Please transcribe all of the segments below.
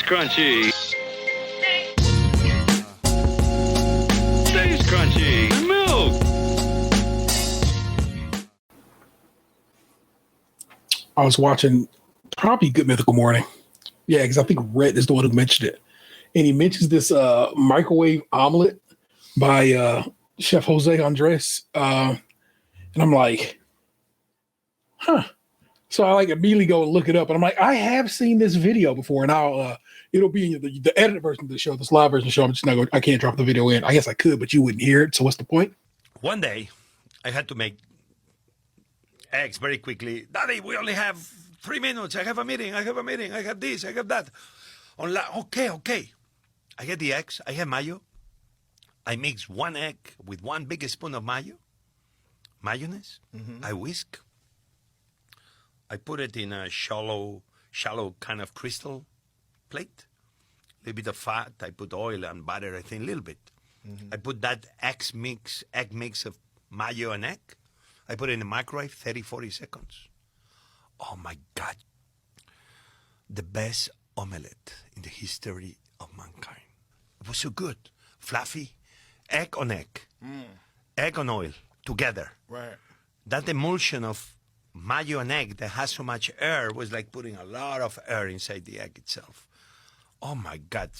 Krunchy. Stays crunchy. Milk. I was watching probably Good Mythical Morning. Yeah, because I think Rhett is the one who mentioned it. And he mentions this microwave omelet by Chef Jose Andres. And I'm like, huh. So I like immediately go and look it up. And I'm like, I have seen this video before. And it'll be in the edited version of the show, this live version of the show. I'm just not going, I can't drop the video in. I guess I could, but you wouldn't hear it. So what's the point? One day, I had to make eggs very quickly. Daddy, we only have 3 minutes. I have a meeting. I have this. I have that. Okay. I get the eggs. I have mayo. I mix 1 egg with 1 big spoon of mayonnaise. Mm-hmm. I whisk. I put it in a shallow kind of crystal plate. A little bit of fat. I put oil and butter, I think, a little bit. Mm-hmm. I put that egg mix of mayo and egg. I put it in the microwave, 30, 40 seconds. Oh, my God. The best omelette in the history of mankind. It was so good. Fluffy. Egg on egg. Egg on oil. Together. Right. That emulsion of mayo and egg that has so much air was like putting a lot of air inside the egg itself. Oh, my God.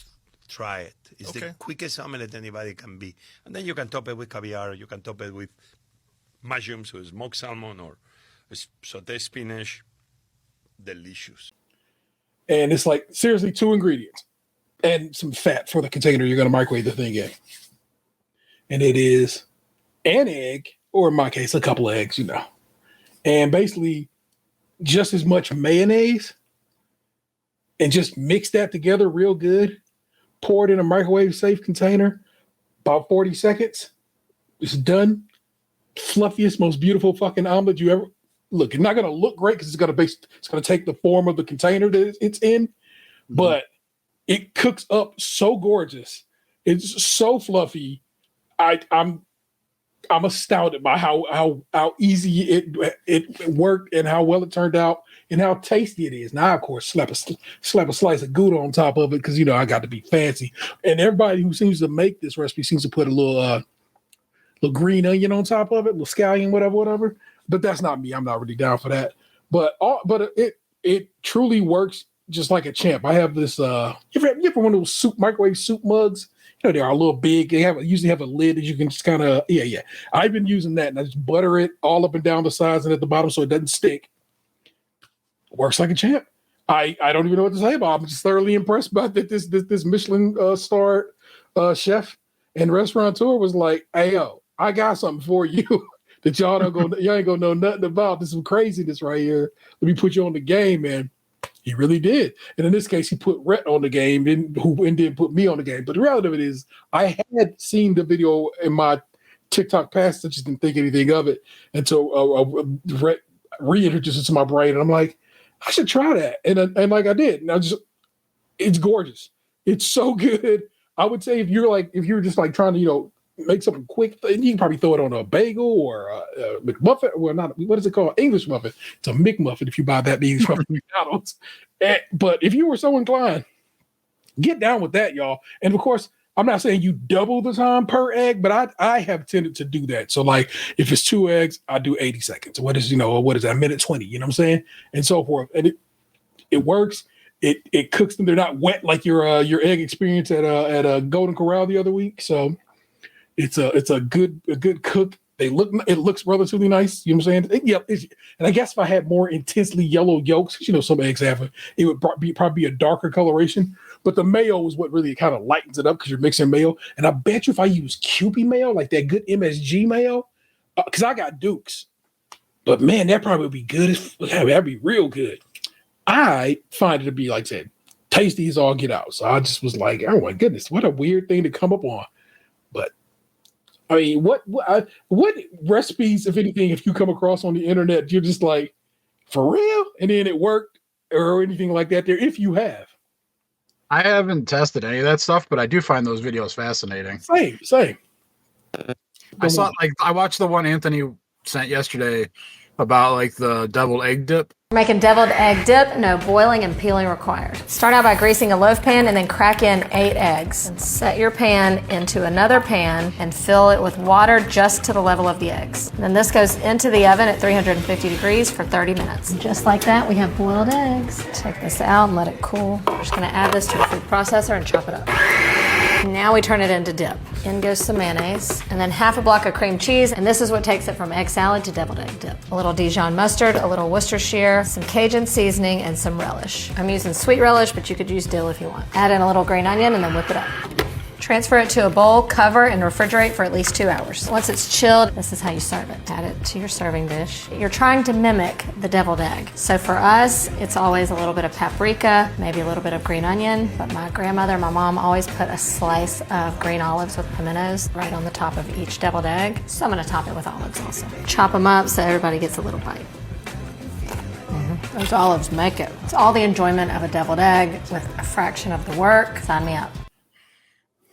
Try it. It's the quickest omelette anybody can be. And then you can top it with caviar. You can top it with mushrooms or smoked salmon or sauteed spinach. Delicious. And it's like, seriously, 2 ingredients and some fat for the container you're going to microwave the thing in. And it is an egg, or in my case, a couple of eggs, and basically just as much mayonnaise, and just mix that together real good. Pour it in a microwave safe container, about 40 seconds. It's done. Fluffiest, most beautiful fucking omelet you ever. Look, it's not going to look great because it's going to take the form of the container that it's in, but it cooks up so gorgeous. It's so fluffy. I'm astounded by how easy it worked and how well it turned out and how tasty it is. Now, of course, slap a slice of Gouda on top of it because I got to be fancy. And everybody who seems to make this recipe seems to put a little green onion on top of it, little scallion, whatever. But that's not me. I'm not really down for that. But it truly works just like a champ. I have this. You ever one of those microwave soup mugs? They are a little big. They usually have a lid that you can just kind of yeah. I've been using that, and I just butter it all up and down the sides and at the bottom so it doesn't stick. Works like a champ. I don't even know what to say about it. I'm just thoroughly impressed by that. This Michelin starred chef and restaurateur was like, "Hey yo, I got something for you that y'all ain't gonna know nothing about. This is some craziness right here. Let me put you on the game, man." He really did. And in this case, he put Rhett on the game and didn't put me on the game. But the reality of it is, I had seen the video in my TikTok past. I just didn't think anything of it until Rhett reintroduced it to my brain. And I'm like, I should try that. And like I did. And it's gorgeous. It's so good. I would say if you're just like trying to, make something quick, you can probably throw it on a bagel or a McMuffin. Well, not, what is it called? English muffin. It's a McMuffin if you buy that being from McDonald's. But if you were so inclined, get down with that, y'all. And of course, I'm not saying you double the time per egg, but I have tended to do that. So like if it's 2 eggs, I do 80 seconds. What is that, minute 20, you know what I'm saying? And so forth. And it works. It cooks them. They're not wet like your egg experience at a Golden Corral the other week. So it's a good cook. It looks relatively nice. You know what I'm saying? And I guess if I had more intensely yellow yolks, some eggs have it would probably be a darker coloration. But the mayo is what really kind of lightens it up because you're mixing mayo. And I bet you if I use Kewpie mayo, like that good MSG mayo, because I got Duke's, but man, that probably would be good. That'd be real good. I find it to be, like I said, tasty as all get out. So I just was like, oh my goodness, what a weird thing to come up on. But I mean, what recipes, if anything, if you come across on the internet, you're just like, for real? And then it worked or anything like that there, if you have. I haven't tested any of that stuff, but I do find those videos fascinating. Same. I watched the one Anthony sent yesterday about like the deviled egg dip. We're making deviled egg dip, no boiling and peeling required. Start out by greasing a loaf pan and then crack in 8 eggs. And set your pan into another pan and fill it with water just to the level of the eggs. And then this goes into the oven at 350 degrees for 30 minutes. And just like that, we have boiled eggs. Take this out and let it cool. We're just gonna add this to a food processor and chop it up. Now we turn it into dip. In goes some mayonnaise, and then half a block of cream cheese, and this is what takes it from egg salad to deviled egg dip. A little Dijon mustard, a little Worcestershire, some Cajun seasoning, and some relish. I'm using sweet relish, but you could use dill if you want. Add in a little green onion and then whip it up. Transfer it to a bowl, cover, and refrigerate for at least 2 hours. Once it's chilled, this is how you serve it. Add it to your serving dish. You're trying to mimic the deviled egg. So for us, it's always a little bit of paprika, maybe a little bit of green onion, but my grandmother, my mom always put a slice of green olives with pimentos right on the top of each deviled egg. So I'm gonna top it with olives also. Chop them up so everybody gets a little bite. Those olives make it. It's all the enjoyment of a deviled egg with a fraction of the work. Sign me up.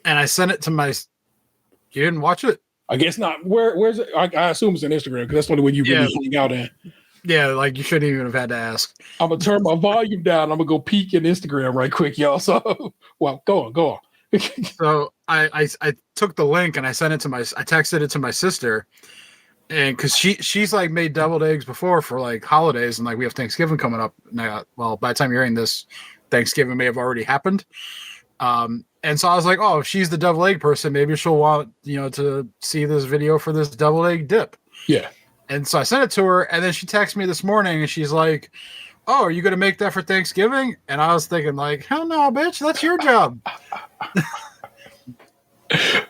And I sent it to my. You didn't watch it? I guess not. Where's it? I assume it's on Instagram because that's the only one you really hang out in. Yeah, like you shouldn't even have had to ask. I'm gonna turn my volume down. I'm gonna go peek in Instagram right quick, y'all. So, well, go on. So I took the link and I sent it to I texted it to my sister, and because she's like made deviled eggs before for like holidays, and like we have Thanksgiving coming up now. Well, by the time you're hearing this, Thanksgiving may have already happened. And so I was like, oh, if she's the deviled egg person, maybe she'll want, to see this video for this deviled egg dip. Yeah. And so I sent it to her, and then she texted me this morning, and she's like, oh, are you going to make that for Thanksgiving? And I was thinking like, hell no, bitch, that's your job.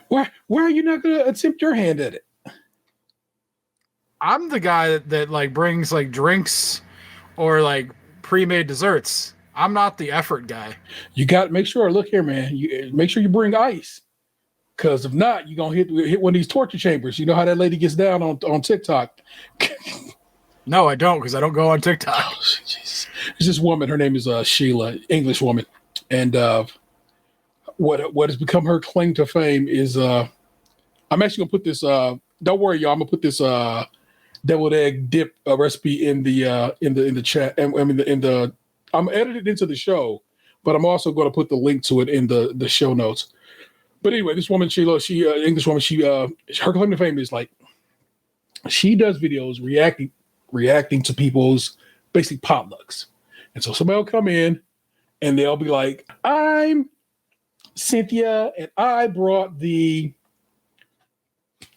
Why are you not going to attempt your hand at it? I'm the guy that like brings like drinks or like pre-made desserts. I'm not the effort guy. You got to make sure. Look here, man. You make sure you bring ice, because if not, you're gonna hit one of these torture chambers. You know how that lady gets down on TikTok. No, I don't, because I don't go on TikTok. Oh, Jesus. There's this woman. Her name is Sheila, English woman, and what has become her claim to fame is I'm actually gonna put this. Don't worry, y'all. I'm gonna put this deviled egg dip recipe in the chat, and I mean in the. I'm edited into the show, but I'm also going to put the link to it in the show notes. But anyway, this woman, Sheila, English woman, her claim to fame is like, she does videos reacting to people's basic potlucks. And so somebody will come in and they'll be like, I'm Cynthia and I brought the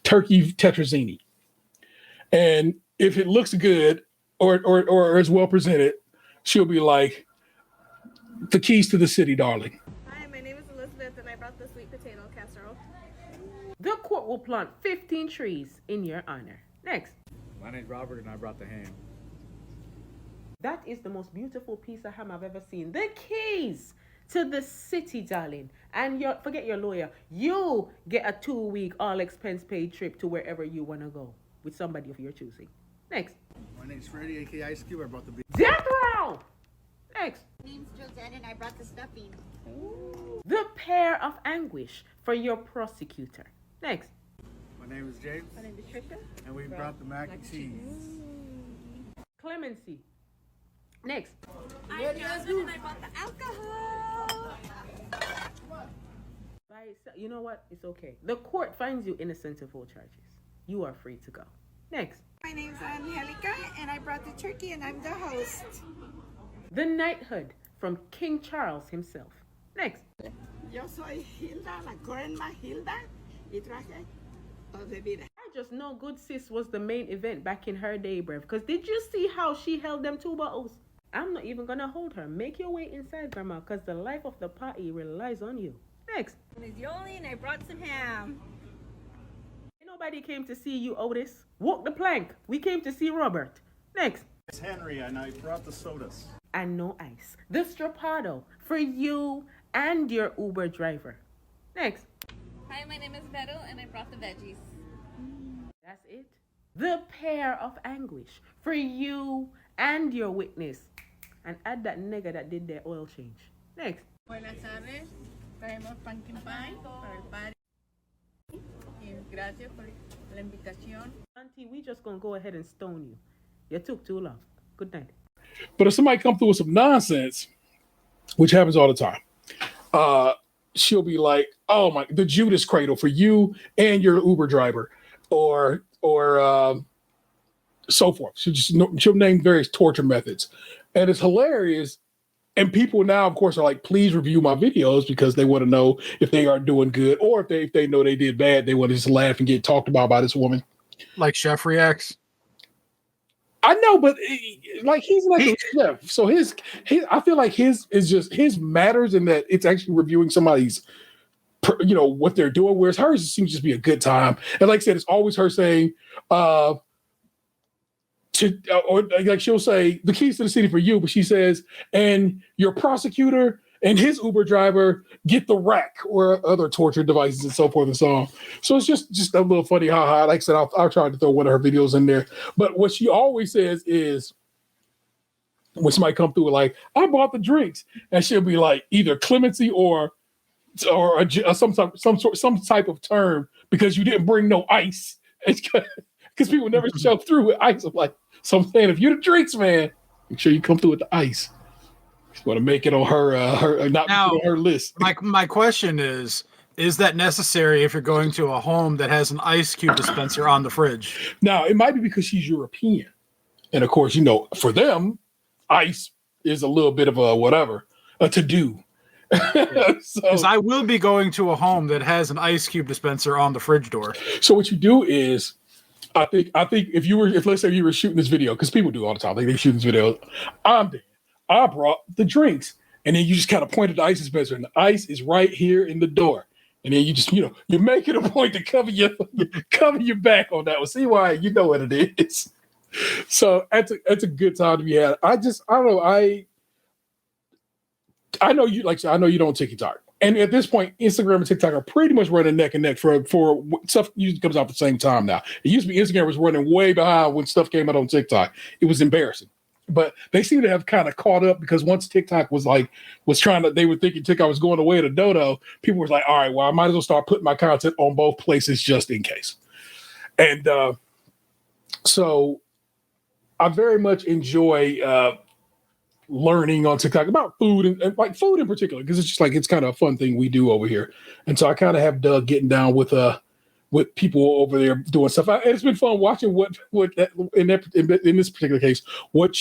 turkey tetrazzini. And if it looks good or is well presented, she'll be like, the keys to the city, darling. Hi, my name is Elizabeth, and I brought the sweet potato casserole. The court will plant 15 trees in your honor. Next. My name's Robert, and I brought the ham. That is the most beautiful piece of ham I've ever seen. The keys to the city, darling. And forget your lawyer. You get a 2-week all-expense-paid trip to wherever you want to go with somebody of your choosing. Next. My name's Freddie, a.k.a. SKiM. I brought the beef. Death row! Next. My name's Josette, and I brought the stuffing. The pair of anguish for your prosecutor. Next. My name is James. My name is Trisha. And we brought the mac and cheese. Clemency. Next. I'm Jasmine, and I brought the alcohol. You know what? It's okay. The court finds you innocent of all charges. You are free to go. Next. My name's Angelica, and I brought the turkey, and I'm the host. The knighthood from King Charles himself. Next. Yo soy Hilda, la grandma Hilda, y traje dos bebidas. I just know Good Sis was the main event back in her day, bruv. Because did you see how she held them 2 bottles? I'm not even going to hold her. Make your way inside, Grandma, because the life of the party relies on you. Next. My name is Yoli, and I brought some ham. Nobody came to see you, Otis. Walk the plank. We came to see Robert. Next. It's Henry, and I brought the sodas. And no ice. The Strapado for you and your Uber driver. Next. Hi, my name is Vero, and I brought the veggies. That's it. The pair of anguish for you and your witness. And add that nigga that did their oil change. Next. Buenas tardes. Traemos pumpkin pie para el party. Y gracias por la invitación. Auntie, we just gonna go ahead and stone you. You took too long. Good night. But if somebody come through with some nonsense, which happens all the time, she'll be like, "Oh my, the Judas cradle for you and your Uber driver," or so forth. She'll name various torture methods, and it's hilarious. And people now, of course, are like, "Please review my videos," because they want to know if they are doing good, or if they know they did bad, they want to just laugh and get talked about by this woman. Like Chef reacts. I know, but like he's like a chef, so his I feel like his is just his matters in that it's actually reviewing somebody's, what they're doing. Whereas hers seems to just be a good time, and like I said, it's always her saying, or like she'll say the keys to the city for you, but she says, and your prosecutor and his Uber driver get the rack or other torture devices and so forth and so on. So it's just a little funny, haha. Like I said, I'll try to throw one of her videos in there. But what she always says is, when somebody come through like, I bought the drinks, and she'll be like either clemency or some type of term because you didn't bring no ice. Because people never show through with ice. I'm like, so I'm saying, if you're the drinks man, make sure you come through with the ice. She's going to make it on her on her list. My question is that necessary if you're going to a home that has an ice cube dispenser on the fridge? Now, it might be because she's European. And of course, for them, ice is a little bit of a to-do. Because I will be going to a home that has an ice cube dispenser on the fridge door. So what you do is, I think if let's say you were shooting this video, because people do all the time, they shoot this video, I brought the drinks, and then you just kind of point at the ice dispenser, and the ice is right here in the door, and then you just you make it a point to cover your back on that one. See why you know what it is. So that's a good time to be had. I don't know. I know you I know you don't TikTok, and at this point, Instagram and TikTok are pretty much running neck and neck for stuff usually comes out at the same time now. It used to be Instagram was running way behind when stuff came out on TikTok. It was embarrassing. But they seem to have kind of caught up because once TikTok they were thinking TikTok was going away to dodo, people were like, all right, well, I might as well start putting my content on both places just in case. And so I very much enjoy learning on TikTok about food and like food in particular, because it's just like, it's kind of a fun thing we do over here. And so I kind of have Doug getting down with people over there doing stuff. And it's been fun watching in this particular case, what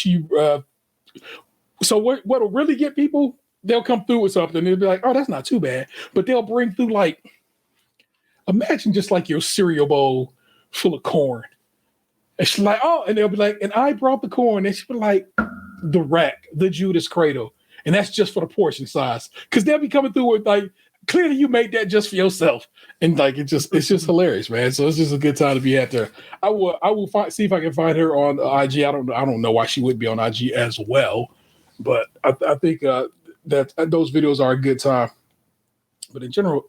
what'll really get people, they'll come through with something and they'll be like, oh, that's not too bad. But they'll bring through imagine just like your cereal bowl full of corn. And she's like, oh, and they'll be like, and I brought the corn. And she'll be like, the rack, the Judas cradle. And that's just for the portion size. Because they'll be coming through with clearly you made that just for yourself. And it's just hilarious, man. So it's just a good time to be out there. I will see if I can find her on IG. I don't know why she would be on IG as well, but I think that those videos are a good time. But in general,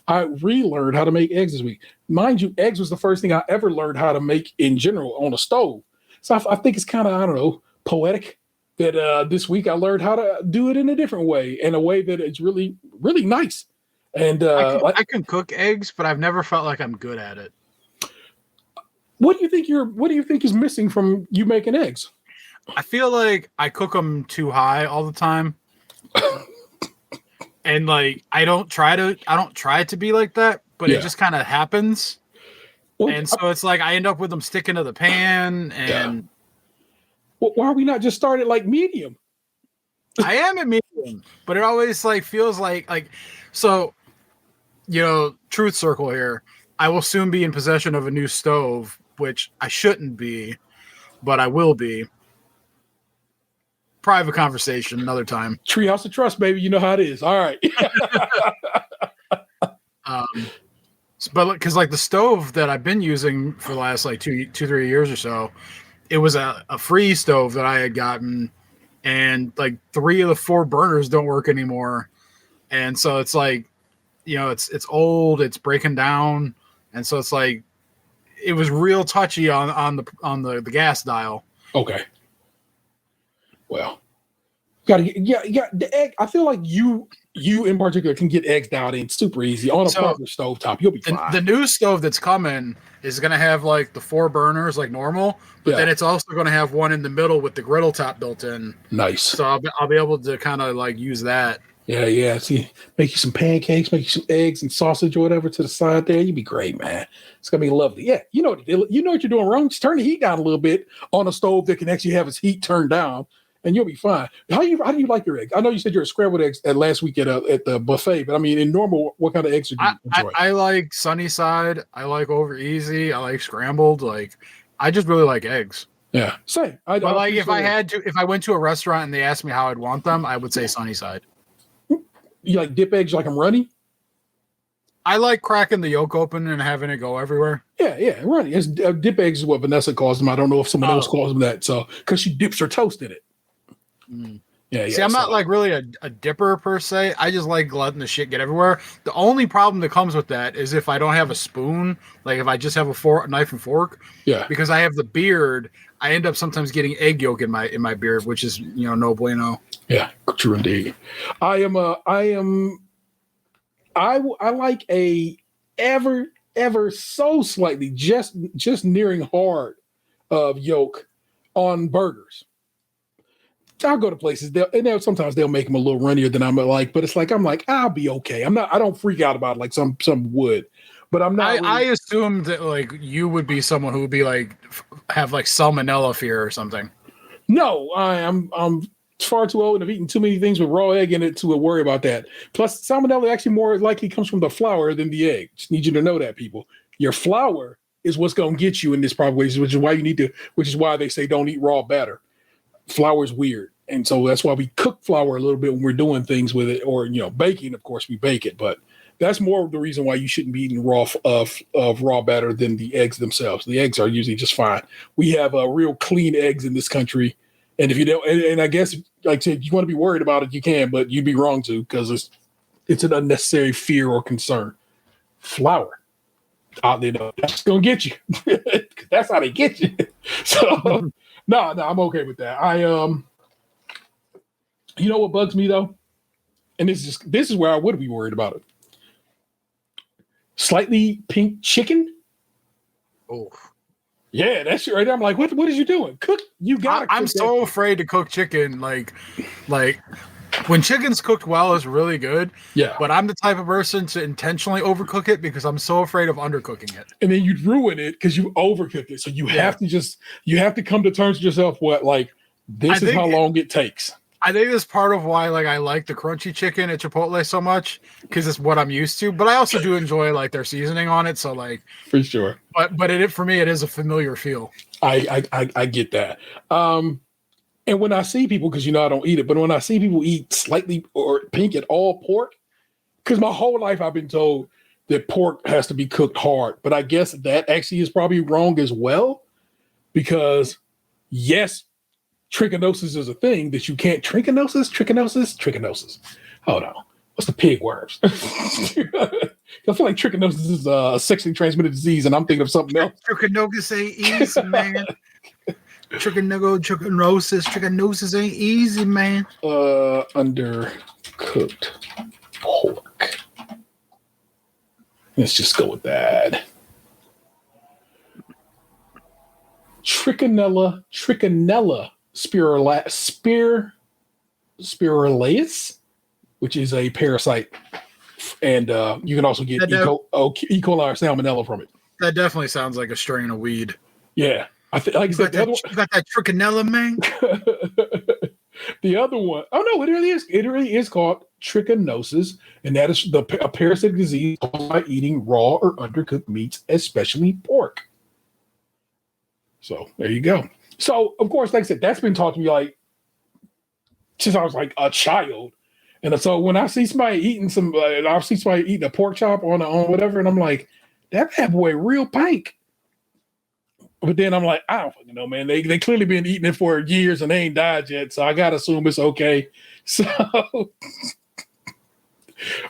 I relearned how to make eggs this week. Mind you, eggs was the first thing I ever learned how to make in general on a stove. So I think it's kind of, I don't know, poetic that this week I learned how to do it in a different way, in a way that it's really, really nice. And I can cook eggs, but I've never felt like I'm good at it. What do you think is missing from you making eggs? I feel like I cook them too high all the time. And I don't try to be like that, but it just kind of happens. Well, and so it's like I end up with them sticking to the pan. And well, why are we not just started medium? I am at medium, but it always feels like so. Truth circle here. I will soon be in possession of a new stove, which I shouldn't be, but I will be. Private conversation another time. Treehouse of trust, baby. You know how it is. All right. But because the stove that I've been using for the last 2-3 years or so, it was a free stove that I had gotten, and 3 of the 4 burners don't work anymore, and so it's it's old, it's breaking down, and so it's it was real touchy on the gas dial. Okay. Well, you got the egg. I feel like you in particular can get eggs dialed in super easy on a So, proper stovetop. You'll be fine. The new stove that's coming is going to have like the 4 burners like normal, but then it's also going to have one in the middle with the griddle top built in. Nice. So I'll be able to kind of like use that. Yeah. See, make you some pancakes, make you some eggs and sausage or whatever to the side there. You'd be great, man. It's gonna be lovely. Yeah, you know what you're doing wrong. Just turn the heat down a little bit on a stove that can actually have its heat turned down, and you'll be fine. How do you like your eggs? I know you said you're a scrambled eggs at last week at the buffet, but I mean, in normal, what kind of eggs do you enjoy? I like sunny side. I like over easy. I like scrambled. Like, I just really like eggs. Yeah, same. But like, if I went to a restaurant and they asked me how I'd want them, I would say sunny side. You like dip eggs like I'm runny? I like cracking the yolk open and having it go everywhere. Yeah, runny. It's, dip eggs is what Vanessa calls them. I don't know if someone else calls them that. So, because she dips her toast in it. Yeah. See, I'm not like really a dipper per se. I just like letting the shit get everywhere. The only problem that comes with that is if I don't have a spoon, like if I just have a knife and fork. Yeah. Because I have the beard, I end up sometimes getting egg yolk in my beard, which is no bueno. Yeah, true indeed. I like a ever so slightly just nearing hard of yolk on burgers. I'll go to places sometimes they'll make them a little runnier than I'm like, but it's like I'm like I'll be okay. I don't freak out about it like some would, but I'm not. I assumed that like you would be someone who would be like have like salmonella fear or something. No, I'm far too old and have eaten too many things with raw egg in it to worry about that. Plus, salmonella actually more likely comes from the flour than the egg. Just need you to know that, people. Your flour is what's going to get you in this problem, which is why they say don't eat raw batter. Flour is weird. And so that's why we cook flour a little bit when we're doing things with it, or baking. Of course, we bake it, but that's more of the reason why you shouldn't be eating raw of raw batter than the eggs themselves. The eggs are usually just fine. We have real clean eggs in this country, and if you don't, and I guess like I said, you want to be worried about it, you can, but you'd be wrong to because it's an unnecessary fear or concern. Flour, that's gonna get you. That's how they get you. So no, I'm okay with that. You know what bugs me though? And this is where I would be worried about it. Slightly pink chicken. Oh. Yeah, that's right. I'm like, what is you doing? Cook. You got. I'm so afraid to cook chicken. Like when chicken's cooked well, it's really good. Yeah. But I'm the type of person to intentionally overcook it because I'm so afraid of undercooking it. And then you ruin it because you overcook it. So you have to come to terms with yourself. This is how long it takes. I think that's part of why I like the crunchy chicken at Chipotle so much because it's what I'm used to. But I also do enjoy their seasoning on it. So for sure. But for me, it is a familiar feel. I get that. And when I see people, because I don't eat it, but when I see people eat slightly or pink at all pork, because my whole life I've been told that pork has to be cooked hard. But I guess that actually is probably wrong as well, because yes, trichinosis is a thing that you can't. Trichinosis. Hold on. What's the pig worms? I feel like trichinosis is a sexually transmitted disease, and I'm thinking of something else. Trichinosis ain't easy, man. Trichinosis ain't easy, man. Undercooked pork. Let's just go with that. Trichinella spiralaeus, which is a parasite, and you can also get E. coli or salmonella from it. That definitely sounds like a strain of weed. Yeah, you got that trichinella, man. The other one, it really is. It really is called trichinosis, and that is a parasitic disease caused by eating raw or undercooked meats, especially pork. So there you go. So of course, like I said, that's been taught to me since I was a child. And so when I see somebody eating a pork chop on whatever, and I'm like, that bad boy real pink. But then I'm like, I don't fucking know, man. They clearly been eating it for years and they ain't died yet, so I gotta assume it's okay. So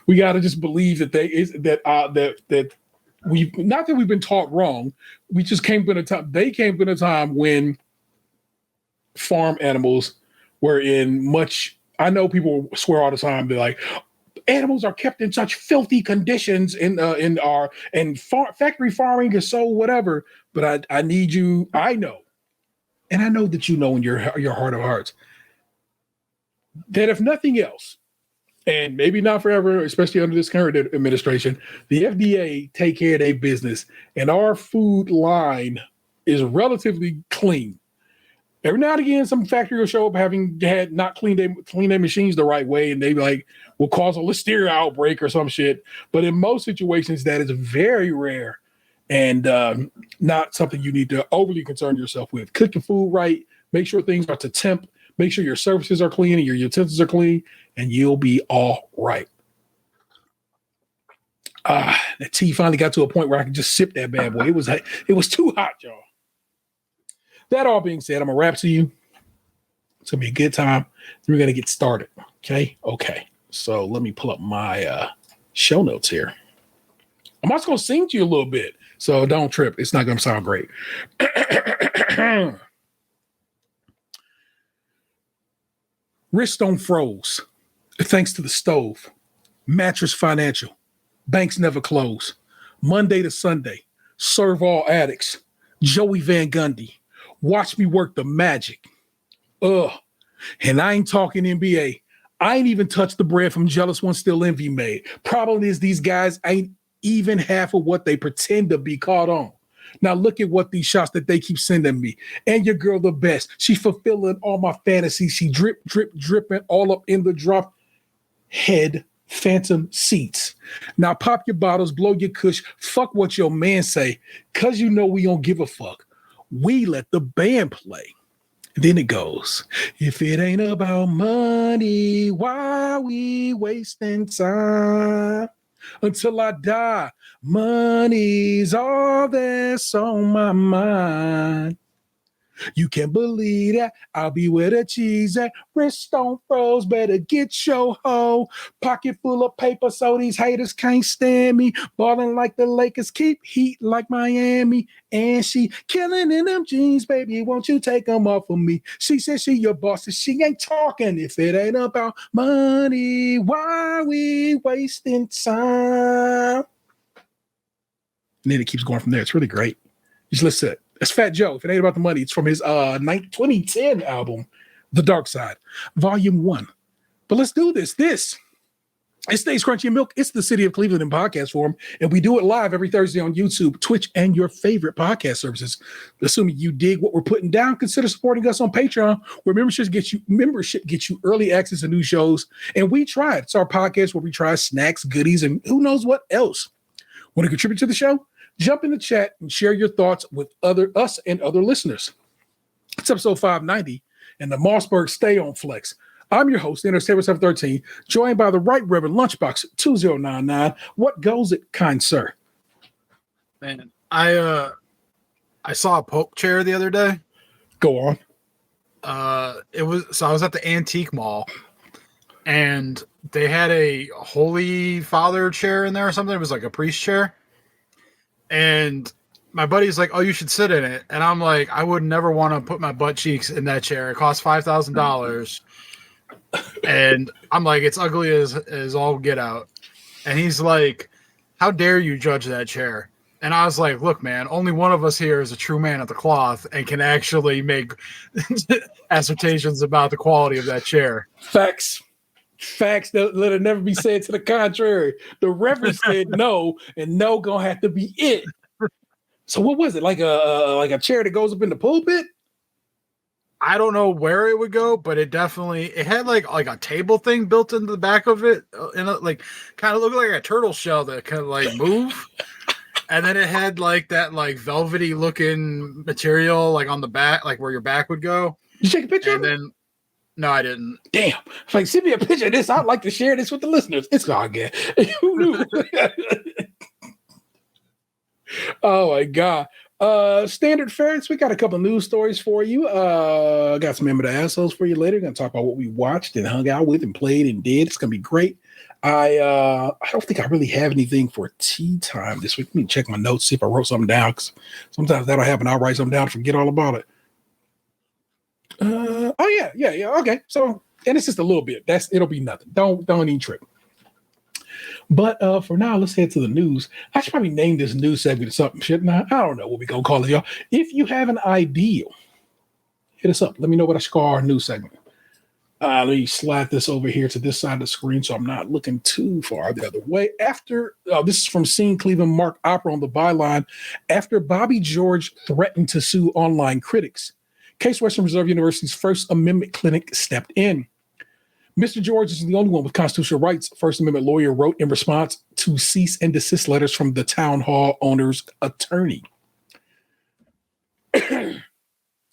we gotta just believe that we've not that we've been taught wrong. We just came from a time. They came from a time when farm animals were in much. I know people swear all the time. They're like, animals are kept in such filthy conditions in our factory farming is so whatever. But I need you. I know, and I know that you know in your heart of hearts that if nothing else, and maybe not forever, especially under this current administration, the FDA take care of their business, and our food line is relatively clean. Every now and again, some factory will show up having had not cleaned their machines the right way, and they like will cause a listeria outbreak or some shit. But in most situations, that is very rare and not something you need to overly concern yourself with. Cook your food right, make sure things are to temp, make sure your surfaces are clean and your utensils are clean, and you'll be all right. The tea finally got to a point where I could just sip that bad boy. It was too hot, y'all. That all being said, I'm gonna wrap to you. It's gonna be a good time. We're gonna get started. Okay. So let me pull up my show notes here. I'm also gonna sing to you a little bit, so don't trip. It's not gonna sound great. Wriststone froze, thanks to the stove. Mattress Financial. Banks never close. Monday to Sunday. Serve all addicts. Joey Van Gundy. Watch me work the magic. And I ain't talking NBA. I ain't even touched the bread from Jealous One Still Envy made. Problem is these guys ain't even half of what they pretend to be caught on. Now look at what these shots that they keep sending me. And your girl the best. She fulfilling all my fantasies. She dripping all up in the drop head phantom seats. Now pop your bottles, blow your kush, fuck what your man say, cause you know we don't give a fuck. We let the band play. Then it goes, if it ain't about money, why we wasting time? Until I die, money's all that's on my mind. You can't believe that. I'll be where the cheese at. Wrist on froze, better get your hoe. Pocket full of paper so these haters can't stand me. Balling like the Lakers, keep heat like Miami. And she killing in them jeans, baby. Won't you take them off of me? She says she your boss, and she ain't talking. If it ain't about money, why we wasting time? And then it keeps going from there. It's really great. Just listen to it. It's Fat Joe. If it ain't about the money, it's from his 2010 album, The Dark Side, Volume 1. But let's do this. It stays Crunchy and Milk. It's the City of Cleveland in podcast form, and we do it live every Thursday on YouTube, Twitch, and your favorite podcast services. Assuming you dig what we're putting down, consider supporting us on Patreon, where membership gets you early access to new shows. And we try it. It's our podcast where we try snacks, goodies, and who knows what else. Want to contribute to the show? Jump in the chat and share your thoughts with us and other listeners. It's episode 590, and the Mossberg Stay On Flex. I'm your host, Interstellar 713, joined by the Right Reverend Lunchbox 2099. What goes it, kind sir? Man, I saw a Pope chair the other day. Go on. I was at the antique mall, and they had a Holy Father chair in there or something. It was like a priest chair. And my buddy's like, "Oh, you should sit in it." And I'm like, "I would never want to put my butt cheeks in that chair. It costs $5,000." And I'm like, "It's ugly as all get out." And he's like, "How dare you judge that chair?" And I was like, "Look, man, only one of us here is a true man of the cloth and can actually make assertions about the quality of that chair." Facts. Let it never be said to the contrary. The Reverend said no, and no gonna have to be it. So what was it? Like a chair that goes up in the pulpit? I don't know where it would go, but it had like a table thing built into the back of it, and like kind of looked like a turtle shell that could like move. And then it had like that like velvety looking material like on the back, like where your back would go. You take a picture of it? Then no, I didn't. Damn. Like, send me a picture of this. I'd like to share this with the listeners. It's all good. Who knew? Oh my God. Standard Ferrets, we got a couple news stories for you. Got some Remember the Assholes for you later. Gonna talk about what we watched and hung out with and played and did. It's gonna be great. I don't think I really have anything for tea time this week. Let me check my notes, see if I wrote something down, because sometimes that'll happen. I'll write something down and forget all about it. Yeah. Okay. So, and it's just a little bit. It'll be nothing. Don't even trip. But for now, let's head to the news. I should probably name this news segment something, shouldn't I? I don't know what we gonna call it, y'all. If you have an idea, hit us up. Let me know what I should call our news segment. Let me slide this over here to this side of the screen so I'm not looking too far the other way. After this is from Scene Cleveland, Mark Opera on the byline. After Bobby George threatened to sue online critics, Case Western Reserve University's First Amendment clinic stepped in. Mr. George is the only one with constitutional rights, First Amendment lawyer wrote in response to cease and desist letters from the town hall owner's attorney.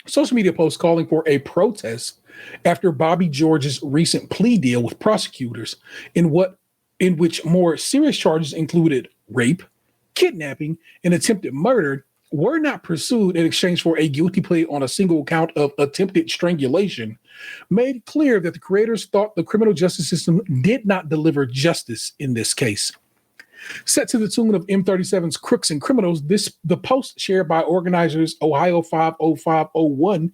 Social media posts calling for a protest after Bobby George's recent plea deal with prosecutors in which more serious charges included rape, kidnapping, and attempted murder were not pursued in exchange for a guilty plea on a single count of attempted strangulation, made clear that the creators thought the criminal justice system did not deliver justice in this case. Set to the tune of M37's Crooks and Criminals, the post shared by organizers Ohio 50501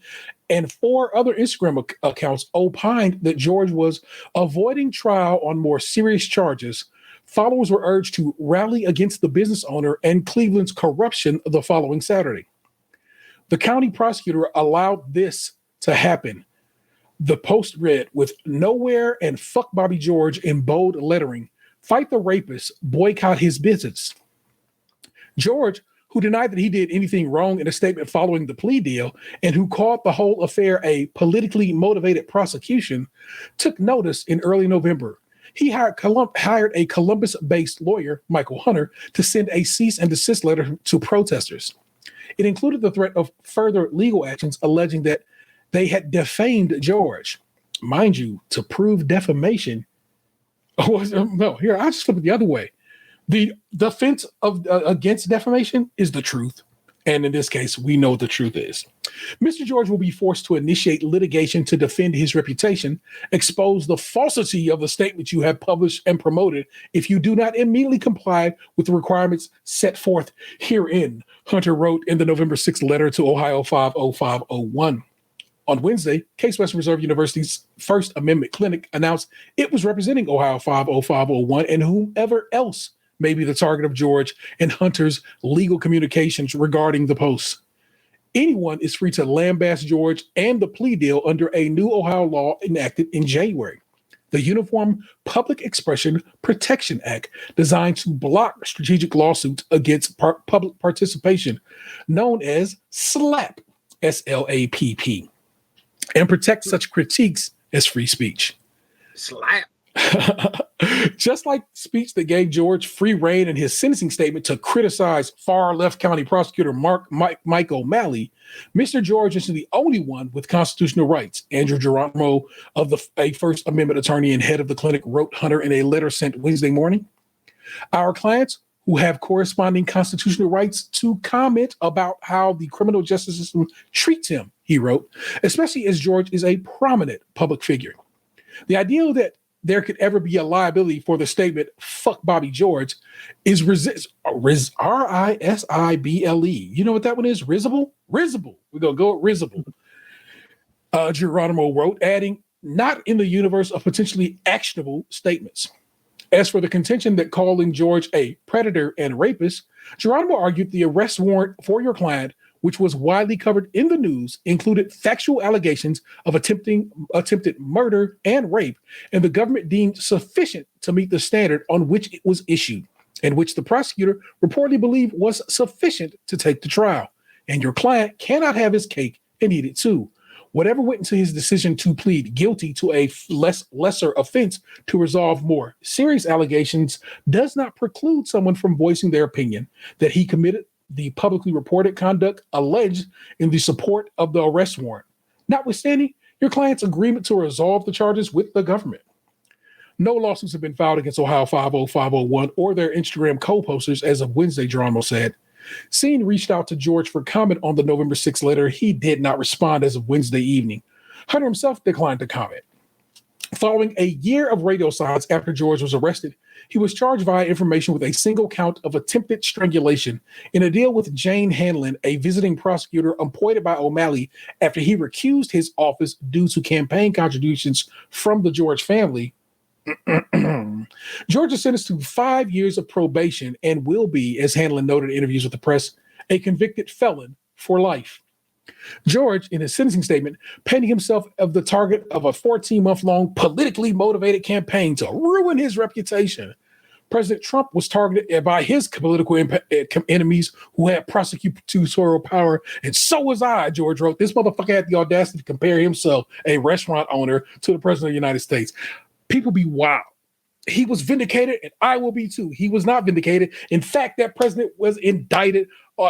and 4 other Instagram accounts opined that George was avoiding trial on more serious charges. Followers were urged to rally against the business owner and Cleveland's corruption the following Saturday. The county prosecutor allowed this to happen. The post read, with "Nowhere" and "Fuck Bobby George" in bold lettering. Fight the rapist, boycott his business. George, who denied that he did anything wrong in a statement following the plea deal and who called the whole affair a politically motivated prosecution, took notice in early November. He hired a Columbus-based lawyer, Michael Hunter, to send a cease and desist letter to protesters. It included the threat of further legal actions alleging that they had defamed George. Mind you, to prove defamation, no, here, I just flip it the other way. The defense of against defamation is the truth. And in this case, we know what the truth is. Mr. George will be forced to initiate litigation to defend his reputation, expose the falsity of the statement you have published and promoted if you do not immediately comply with the requirements set forth herein, Hunter wrote in the November 6th letter to Ohio 50501. On Wednesday, Case Western Reserve University's First Amendment clinic announced it was representing Ohio 50501 and whomever else may be the target of George and Hunter's legal communications regarding the posts. Anyone is free to lambaste George and the plea deal under a new Ohio law enacted in January, the Uniform Public Expression Protection Act, designed to block strategic lawsuits against public participation, known as SLAPP, SLAPP, and protect such critiques as free speech. Slap. Just like speech that gave George free rein in his sentencing statement to criticize far-left county prosecutor Mike O'Malley, Mr. George is the only one with constitutional rights. Andrew Geronimo, a First Amendment attorney and head of the clinic, wrote Hunter in a letter sent Wednesday morning. Our clients who have corresponding constitutional rights to comment about how the criminal justice system treats him, he wrote, especially as George is a prominent public figure. The idea that there could ever be a liability for the statement, fuck Bobby George, is R-I-S-I-B-L-E. You know what that one is? Risible? Risible. We're going to go with risible. Geronimo wrote, adding, not in the universe of potentially actionable statements. As for the contention that calling George a predator and rapist, Geronimo argued the arrest warrant for your client, which was widely covered in the news, included factual allegations of attempted murder and rape, and the government deemed sufficient to meet the standard on which it was issued, and which the prosecutor reportedly believed was sufficient to take the trial. And your client cannot have his cake and eat it too. Whatever went into his decision to plead guilty to a lesser offense to resolve more serious allegations does not preclude someone from voicing their opinion that he committed the publicly reported conduct alleged in the support of the arrest warrant, notwithstanding your client's agreement to resolve the charges with the government. No lawsuits have been filed against Ohio 50501 or their Instagram co-posters as of Wednesday, Geronimo said. Scene reached out to George for comment on the November 6th letter. He did not respond as of Wednesday evening. Hunter himself declined to comment. Following a year of radio silence after George was arrested, he was charged via information with a single count of attempted strangulation in a deal with Jane Hanlon, a visiting prosecutor appointed by O'Malley after he recused his office due to campaign contributions from the George family. George is sentenced to 5 years of probation and will be, as Hanlon noted in interviews with the press, a convicted felon for life. George, in his sentencing statement, painted himself as the target of a 14-month-long politically motivated campaign to ruin his reputation. President Trump was targeted by his political enemies who had prosecutorial power, and so was I, George wrote. This motherfucker had the audacity to compare himself, a restaurant owner, to the president of the United States. People be wild. He was vindicated, and I will be too. He was not vindicated. In fact, that president was indicted,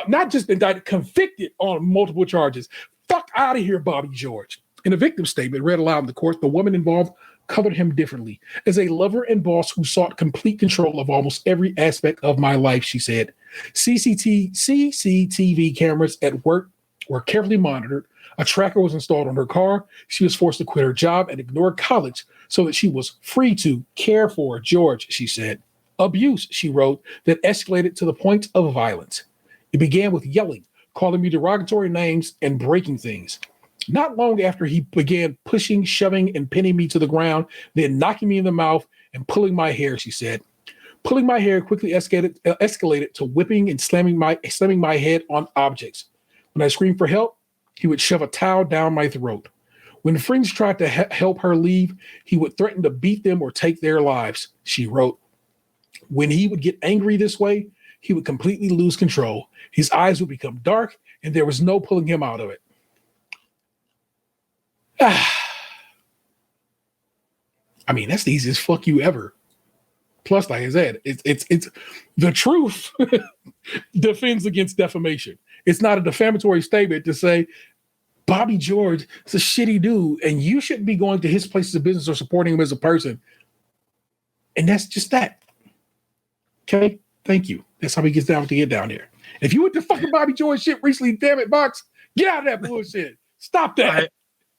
not just indicted, convicted on multiple charges. Fuck out of here, Bobby George. In a victim statement read aloud in the court, the woman involved covered him differently. As a lover and boss who sought complete control of almost every aspect of my life, she said. CCTV cameras at work were carefully monitored. A tracker was installed on her car. She was forced to quit her job and ignore college so that she was free to care for George, she said. Abuse, she wrote, that escalated to the point of violence. It began with yelling, calling me derogatory names, and breaking things. Not long after, he began pushing, shoving, and pinning me to the ground, then knocking me in the mouth and pulling my hair, she said. Pulling my hair quickly escalated to whipping and slamming my head on objects. When I screamed for help, he would shove a towel down my throat. When friends tried to help her leave, he would threaten to beat them or take their lives, she wrote. When he would get angry this way, he would completely lose control. His eyes would become dark, and there was no pulling him out of it. I mean, that's the easiest fuck you ever. Plus, like I said, it's the truth defends against defamation. It's not a defamatory statement to say Bobby George is a shitty dude and you shouldn't be going to his places of business or supporting him as a person. And that's just that. Okay, thank you. That's how he gets down to get down here. If you went to fucking Bobby George shit recently, damn it, Box, get out of that bullshit. Stop that.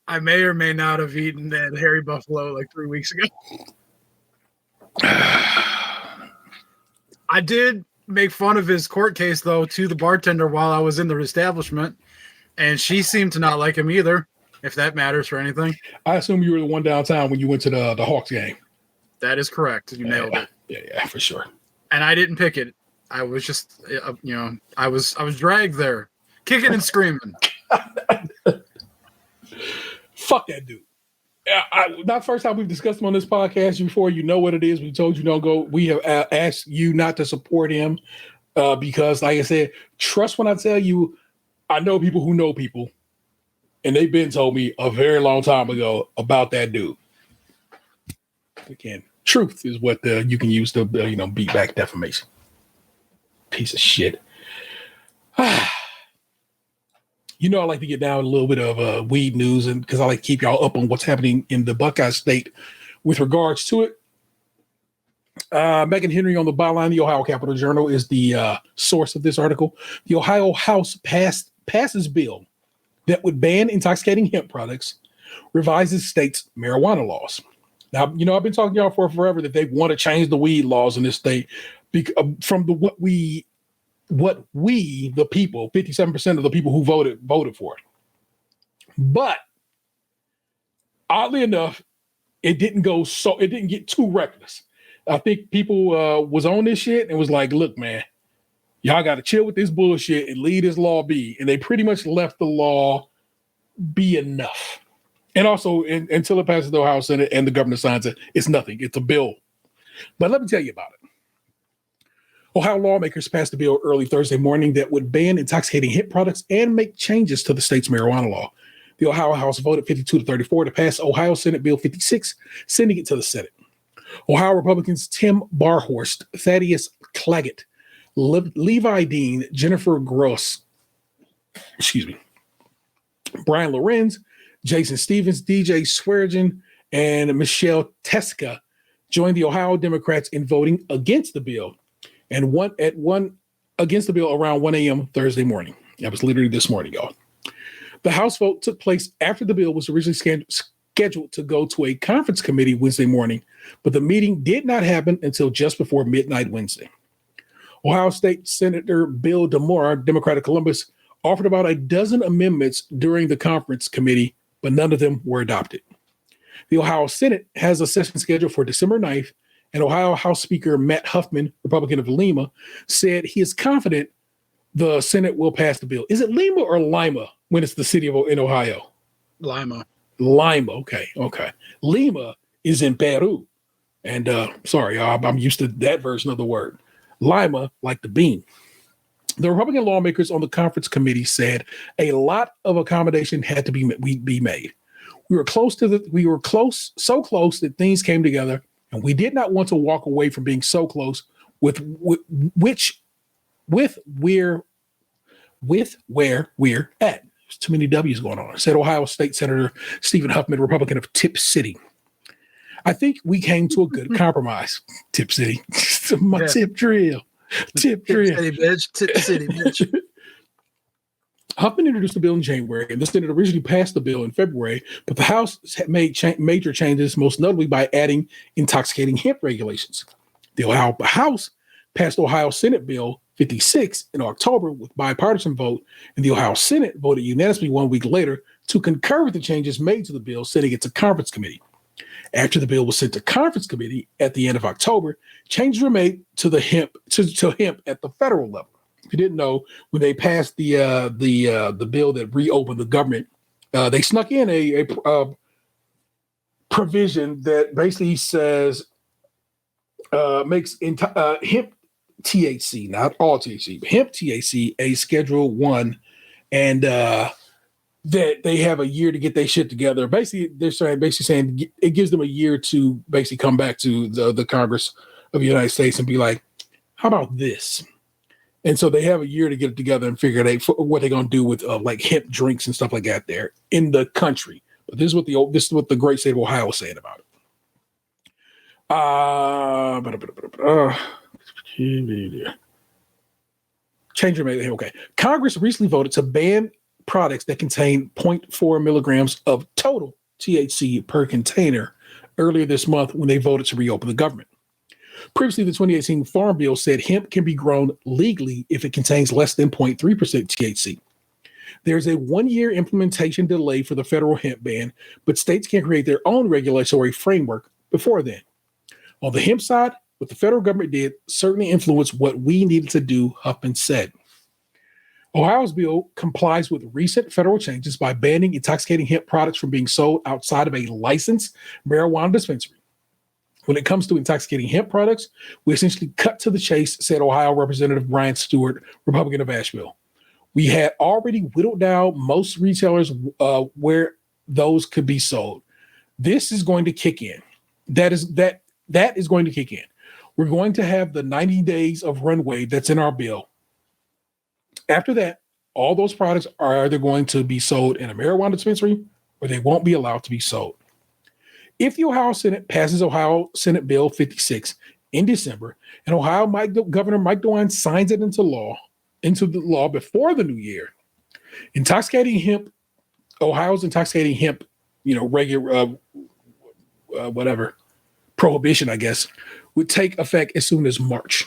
I may or may not have eaten that Hairy Buffalo like 3 weeks ago. I did make fun of his court case, though, to the bartender while I was in the establishment, and she seemed to not like him either, if that matters for anything. I assume you were the one downtown when you went to the Hawks game. That is correct. You nailed it. Yeah, for sure. And I didn't pick it. I was just, I was dragged there, kicking and screaming. Fuck that dude. Not first time we've discussed him on this podcast before. You know what it is. We told you don't go. We have asked you not to support him because, like I said, trust when I tell you, I know people who know people, and they've been told me a very long time ago about that dude. Again, truth is what you can use to beat back defamation. Piece of shit. You know, I like to get down a little bit of weed news, and because I like to keep y'all up on what's happening in the Buckeye State with regards to it. Megan Henry on the byline, the Ohio Capitol Journal, is the source of this article. The Ohio House passes bill that would ban intoxicating hemp products, revises state's marijuana laws. Now, I've been talking to y'all for forever that they want to change the weed laws in this state from what we, the people, 57% of the people who voted for it. But oddly enough, it didn't get too reckless. I think people was on this shit and was like, look, man, y'all got to chill with this bullshit and leave this law be. And they pretty much left the law be enough. And also, until it passes the Ohio Senate and the governor signs it, it's nothing. It's a bill. But let me tell you about it. Ohio lawmakers passed a bill early Thursday morning that would ban intoxicating hemp products and make changes to the state's marijuana law. The Ohio House voted 52-34 to pass Ohio Senate Bill 56, sending it to the Senate. Ohio Republicans Tim Barhorst, Thaddeus Claggett, Levi Dean, Jennifer Gross, Brian Lorenz, Jason Stevens, DJ Swearengin, and Michelle Teska joined the Ohio Democrats in voting against the bill, and one against the bill around 1 a.m. Thursday morning. That was literally this morning, y'all. The House vote took place after the bill was originally scheduled to go to a conference committee Wednesday morning, but the meeting did not happen until just before midnight Wednesday. Ohio State Senator Bill DeMora, Democrat of Columbus, offered about a dozen amendments during the conference committee, but none of them were adopted. The Ohio Senate has a session scheduled for December 9th, and Ohio House Speaker Matt Huffman, Republican of Lima, said he is confident the Senate will pass the bill. Is it Lima or Lima when it's the city in Ohio? Lima. Lima. Okay. Lima is in Peru. And sorry, I'm used to that version of the word. Lima, like the bean. The Republican lawmakers on the conference committee said a lot of accommodation had to be made. We were so close that things came together, and we did not want to walk away from being so close with where we're at. There's too many W's going on, said Ohio State Senator Stephen Huffman, Republican of Tip City. I think we came to a good compromise. Tip City. Tip drill. Tip drill. City, bitch. Tip City, bitch. Huffman introduced the bill in January, and the Senate originally passed the bill in February, but the House made major changes, most notably by adding intoxicating hemp regulations. The Ohio House passed Ohio Senate Bill 56 in October with bipartisan vote, and the Ohio Senate voted unanimously 1 week later to concur with the changes made to the bill, sending it to conference committee. After the bill was sent to conference committee at the end of October, changes were made to the hemp at the federal level. If you didn't know, when they passed the bill that reopened the government, they snuck in a provision that basically says makes hemp THC, not all THC, but hemp THC a Schedule 1, and that they have a year to get their shit together. Basically, they're saying it gives them a year to basically come back to the Congress of the United States and be like, how about this? And so they have a year to get it together and figure out what they're going to do with like hemp drinks and stuff like that there in the country. But this is what the great state of Ohio is saying about it. Change your name. Okay. Congress recently voted to ban products that contain 0.4 milligrams of total THC per container earlier this month when they voted to reopen the government. Previously, the 2018 Farm Bill said hemp can be grown legally if it contains less than 0.3% THC. There's a 1-year implementation delay for the federal hemp ban, but states can create their own regulatory framework before then. On the hemp side, what the federal government did certainly influenced what we needed to do, Huffman said. Ohio's bill complies with recent federal changes by banning intoxicating hemp products from being sold outside of a licensed marijuana dispensary. When it comes to intoxicating hemp products, we essentially cut to the chase, said Ohio Representative Brian Stewart, Republican of Asheville. We had already whittled down most retailers where those could be sold. This is going to kick in. That is going to kick in. We're going to have the 90 days of runway that's in our bill. After that, all those products are either going to be sold in a marijuana dispensary or they won't be allowed to be sold. If the Ohio Senate passes Ohio Senate Bill 56 in December and Governor Mike DeWine signs it into the law before the new year, Ohio's intoxicating hemp, regular prohibition, I guess, would take effect as soon as March.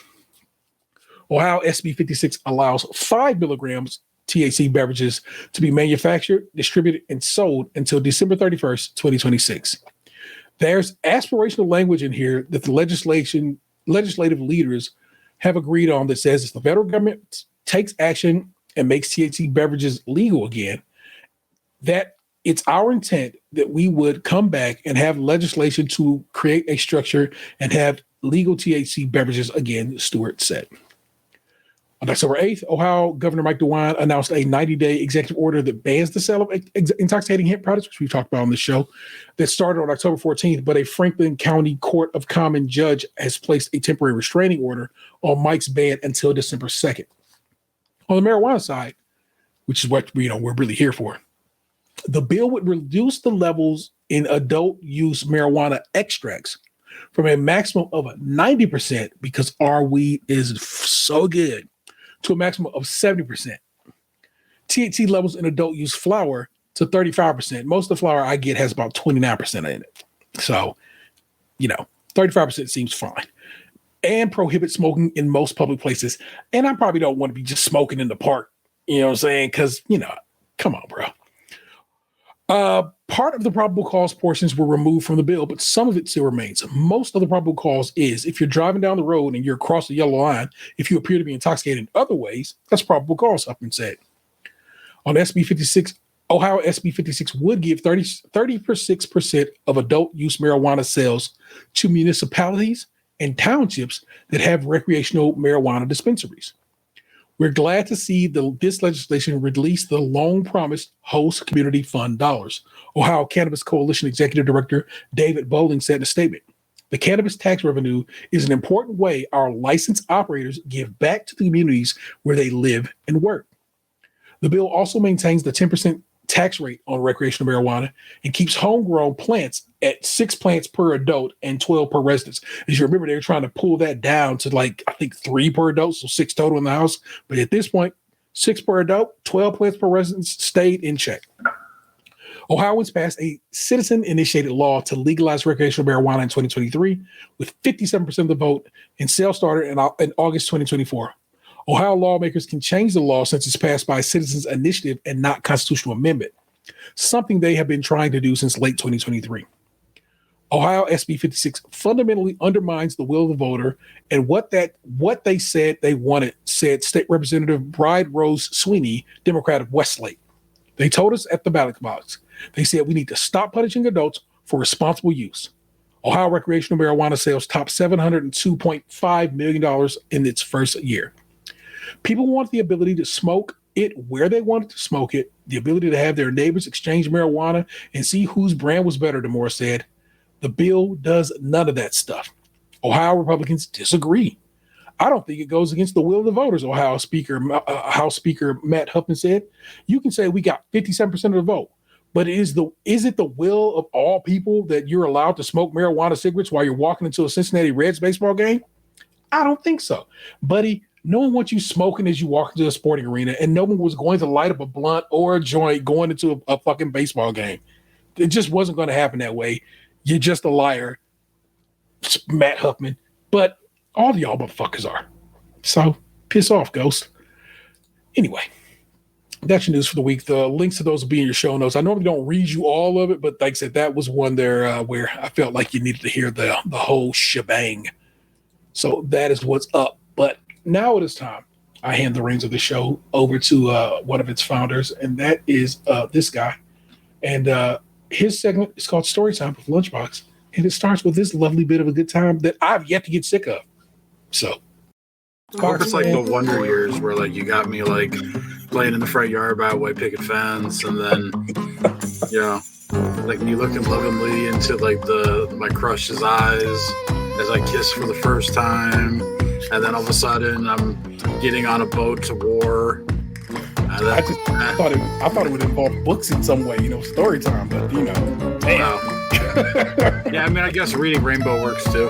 Ohio SB 56 allows 5 milligrams THC beverages to be manufactured, distributed, and sold until December 31st, 2026. There's aspirational language in here that the legislative leaders have agreed on that says if the federal government takes action and makes THC beverages legal again, that it's our intent that we would come back and have legislation to create a structure and have legal THC beverages again, Stewart said. On October 8th, Ohio Governor Mike DeWine announced a 90-day executive order that bans the sale of intoxicating hemp products, which we've talked about on the show, that started on October 14th, but a Franklin County Court of Common judge has placed a temporary restraining order on Mike's ban until December 2nd. On the marijuana side, which is what we're really here for, the bill would reduce the levels in adult use marijuana extracts from a maximum of 90% because our weed is so good to a maximum of 70%. THC levels in adult use flower to 35%. Most of the flower I get has about 29% in it. So, 35% seems fine. And prohibit smoking in most public places. And I probably don't want to be just smoking in the park, you know what I'm saying? Because, come on, bro. Part of the probable cause portions were removed from the bill, but some of it still remains. Most of the probable cause is if you're driving down the road and you're across the yellow line, if you appear to be intoxicated in other ways, that's probable cause, Huffman said. On SB 56, Ohio SB 56 would give 36% of adult use marijuana sales to municipalities and townships that have recreational marijuana dispensaries. We're glad to see this legislation release the long-promised host community fund dollars, Ohio Cannabis Coalition Executive Director David Bowling said in a statement. The cannabis tax revenue is an important way our licensed operators give back to the communities where they live and work. The bill also maintains the 10% tax rate on recreational marijuana and keeps homegrown plants at 6 plants per adult and 12 per residence. As you remember, they were trying to pull that down to I think 3 per adult, so 6 total in the house. But at this point, 6 per adult, 12 plants per residence stayed in check. Ohioans passed a citizen-initiated law to legalize recreational marijuana in 2023, with 57% of the vote, and sales started in August 2024. Ohio lawmakers can change the law since it's passed by a citizens' initiative and not constitutional amendment, something they have been trying to do since late 2023. Ohio SB 56 fundamentally undermines the will of the voter and what they said they wanted, said State Representative Bride Rose Sweeney, Democrat of Westlake. They told us at the ballot box, they said we need to stop punishing adults for responsible use. Ohio recreational marijuana sales topped $702.5 million in its first year. People want the ability to smoke it where they wanted to smoke it, the ability to have their neighbors exchange marijuana and see whose brand was better, DeMore said. The bill does none of that stuff. Ohio Republicans disagree. I don't think it goes against the will of the voters, House Speaker Matt Huffman said. You can say we got 57% of the vote, but is it the will of all people that you're allowed to smoke marijuana cigarettes while you're walking into a Cincinnati Reds baseball game? I don't think so. Buddy, no one wants you smoking as you walk into a sporting arena, and no one was going to light up a blunt or a joint going into a fucking baseball game. It just wasn't going to happen that way. You're just a liar, Matt Huffman. But all of y'all motherfuckers are. So piss off, Ghost. Anyway, that's your news for the week. The links to those will be in your show notes. I normally don't read you all of it, but like I said, that was one there where I felt like you needed to hear the whole shebang. So that is what's up. But now it is time. I hand the reins of the show over to one of its founders, and that is this guy. And his segment is called Storytime with Lunchbox, and it starts with this lovely bit of a good time that I've yet to get sick of. So, I hope it's like the Wonder Years where you got me playing in the front yard by a white picket fence, and then me looking lovingly into my crush's eyes as I kiss for the first time, and then all of a sudden I'm getting on a boat to war. And then, I thought it would involve books in some way, story time, but damn. Wow. Yeah, I guess reading Rainbow works too.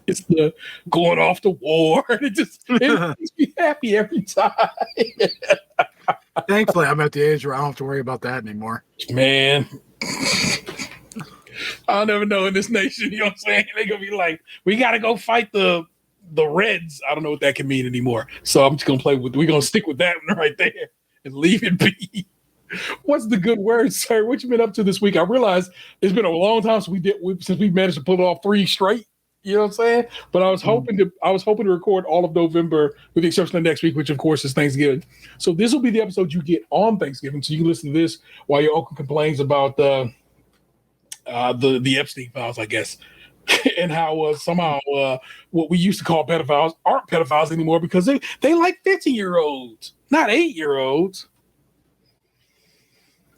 It's the going off to war. It makes me happy every time. Thankfully, I'm at the age where I don't have to worry about that anymore. Man, I'll never know in this nation. You know what I'm saying? They're gonna be like, we gotta go fight the Reds. I don't know what that can mean anymore. So I'm just gonna we're gonna stick with that one right there and leave it be. What's the good word, sir? What you been up to this week? I realize it's been a long time since we managed to pull off 3 straight. You know what I'm saying? But I was hoping to record all of November with the exception of next week, which of course is Thanksgiving. So this will be the episode you get on Thanksgiving. So you can listen to this while your uncle complains about the Epstein files, I guess, and how somehow what we used to call pedophiles aren't pedophiles anymore because they like 15-year-olds, not 8-year-olds.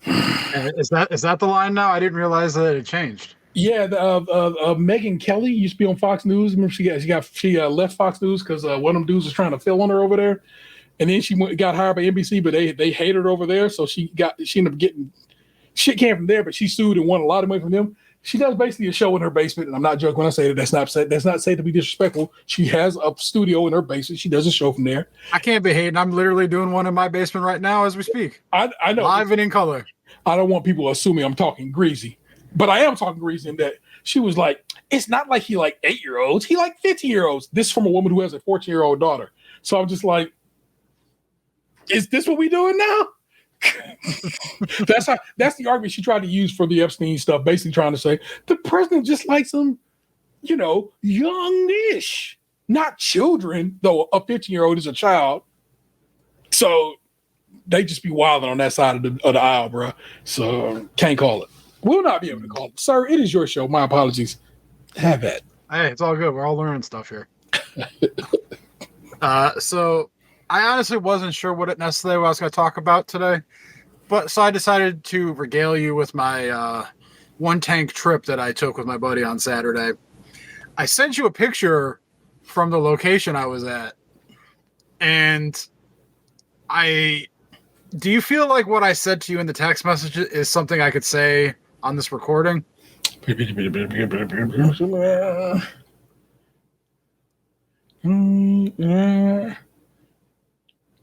Is that the line now? I didn't realize that it changed. Yeah, Megyn Kelly used to be on Fox News. Remember, she left Fox News because one of them dudes was trying to fill on her over there, and then she got hired by NBC, but they hated her over there, so she ended up getting shit came from there, but she sued and won a lot of money from them. She does basically a show in her basement, and I'm not joking when I say that. That's not said to be disrespectful. She has a studio in her basement. She does a show from there. I can't be hating. I'm literally doing one in my basement right now as we speak. I know, live and in color. I don't want people assuming I'm talking greasy. But I am talking grease in that she was like, it's not like he like 8-year-olds, he like 15-year-olds. This from a woman who has a 14-year-old daughter. So I'm just like, is this what we doing now? That's the argument she tried to use for the Epstein stuff, basically trying to say the president just likes them, youngish, not children, though a 15-year-old is a child. So they just be wilding on that side of the aisle, bro. So can't call it. We'll not be able to call it. Sir, it is your show. My apologies. Have it. Hey, it's all good. We're all learning stuff here. So I honestly wasn't sure what it necessarily was going to talk about today, but so I decided to regale you with my one tank trip that I took with my buddy on Saturday. I sent you a picture from the location I was at, and do you feel like what I said to you in the text message is something I could say on this recording?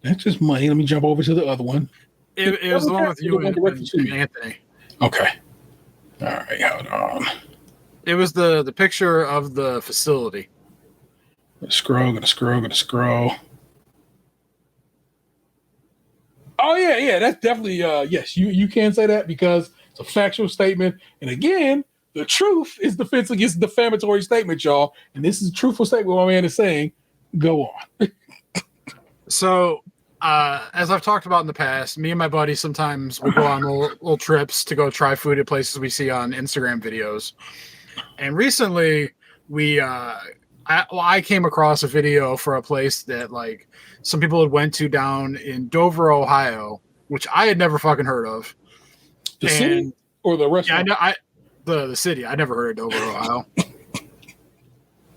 That's just money. Let me jump over to the other one. It was the one with you and Anthony. Okay. All right, hold on. It was the picture of the facility. Gonna scroll. Oh yeah, that's definitely yes. You can say that because it's a factual statement. And again, the truth is defense against defamatory statement, y'all. And this is a truthful statement my man is saying. Go on. So, as I've talked about in the past, me and my buddy sometimes we go on little trips to go try food at places we see on Instagram videos. And recently, I came across a video for a place that like some people had went to down in Dover, Ohio, which I had never fucking heard of. The city or the restaurant? Yeah, I know. The city. I never heard of Dover, Ohio.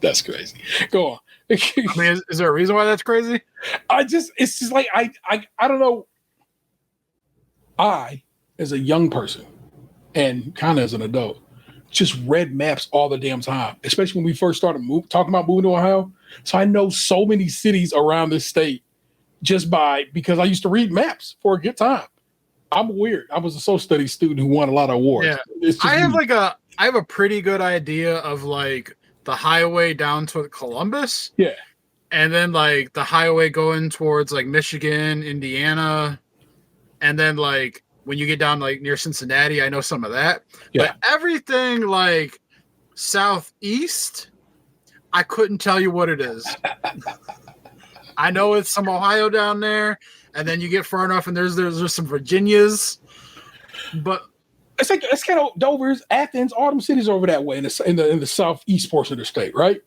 That's crazy. Go on. I mean, is there a reason why that's crazy? It's just like I don't know. I, as a young person, and kind of as an adult, just read maps all the damn time, especially when we first started talking about moving to Ohio. So I know so many cities around this state because I used to read maps for a good time. I'm weird. I was a social studies student who won a lot of awards. Yeah. I have a pretty good idea of like the highway down to Columbus. Yeah. And then like the highway going towards like Michigan, Indiana. And then like when you get down like near Cincinnati, I know some of that. Yeah. But everything like southeast, I couldn't tell you what it is. I know it's some Ohio down there, and then you get far enough and there's some Virginias. But it's kind of Dover's, Athens, all them cities over that way in the southeast portion of the state, right?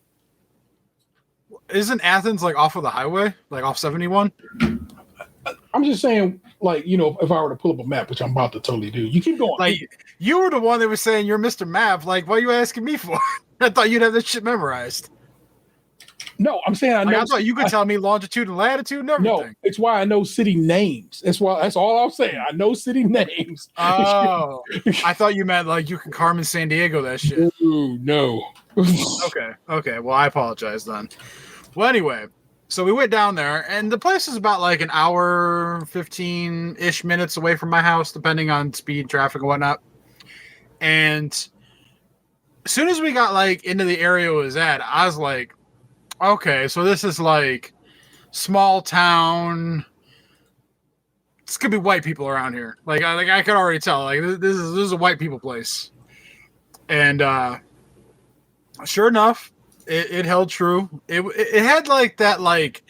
Isn't Athens like off of the highway, like off 71? I'm just saying, like, if I were to pull up a map, which I'm about to totally do, you keep going. Like, you were the one that was saying you're Mr. Map. Like, what are you asking me for? I thought you'd have this shit memorized. No, I'm saying I thought you could tell me longitude and latitude and everything. No, it's why I know city names. That's all I'm saying. I know city names. Oh, I thought you meant like you can Carmen San Diego that shit. Ooh, no. Okay. Well, I apologize then. Well, anyway, so we went down there, and the place is about like an hour, 15-ish minutes away from my house, depending on speed, traffic, and whatnot. And as soon as we got like into the area it was at, I was like, okay, so this is like small town. It's gonna be white people around here. Like I could already tell. Like this is a white people place. And sure enough, it held true. It had like that like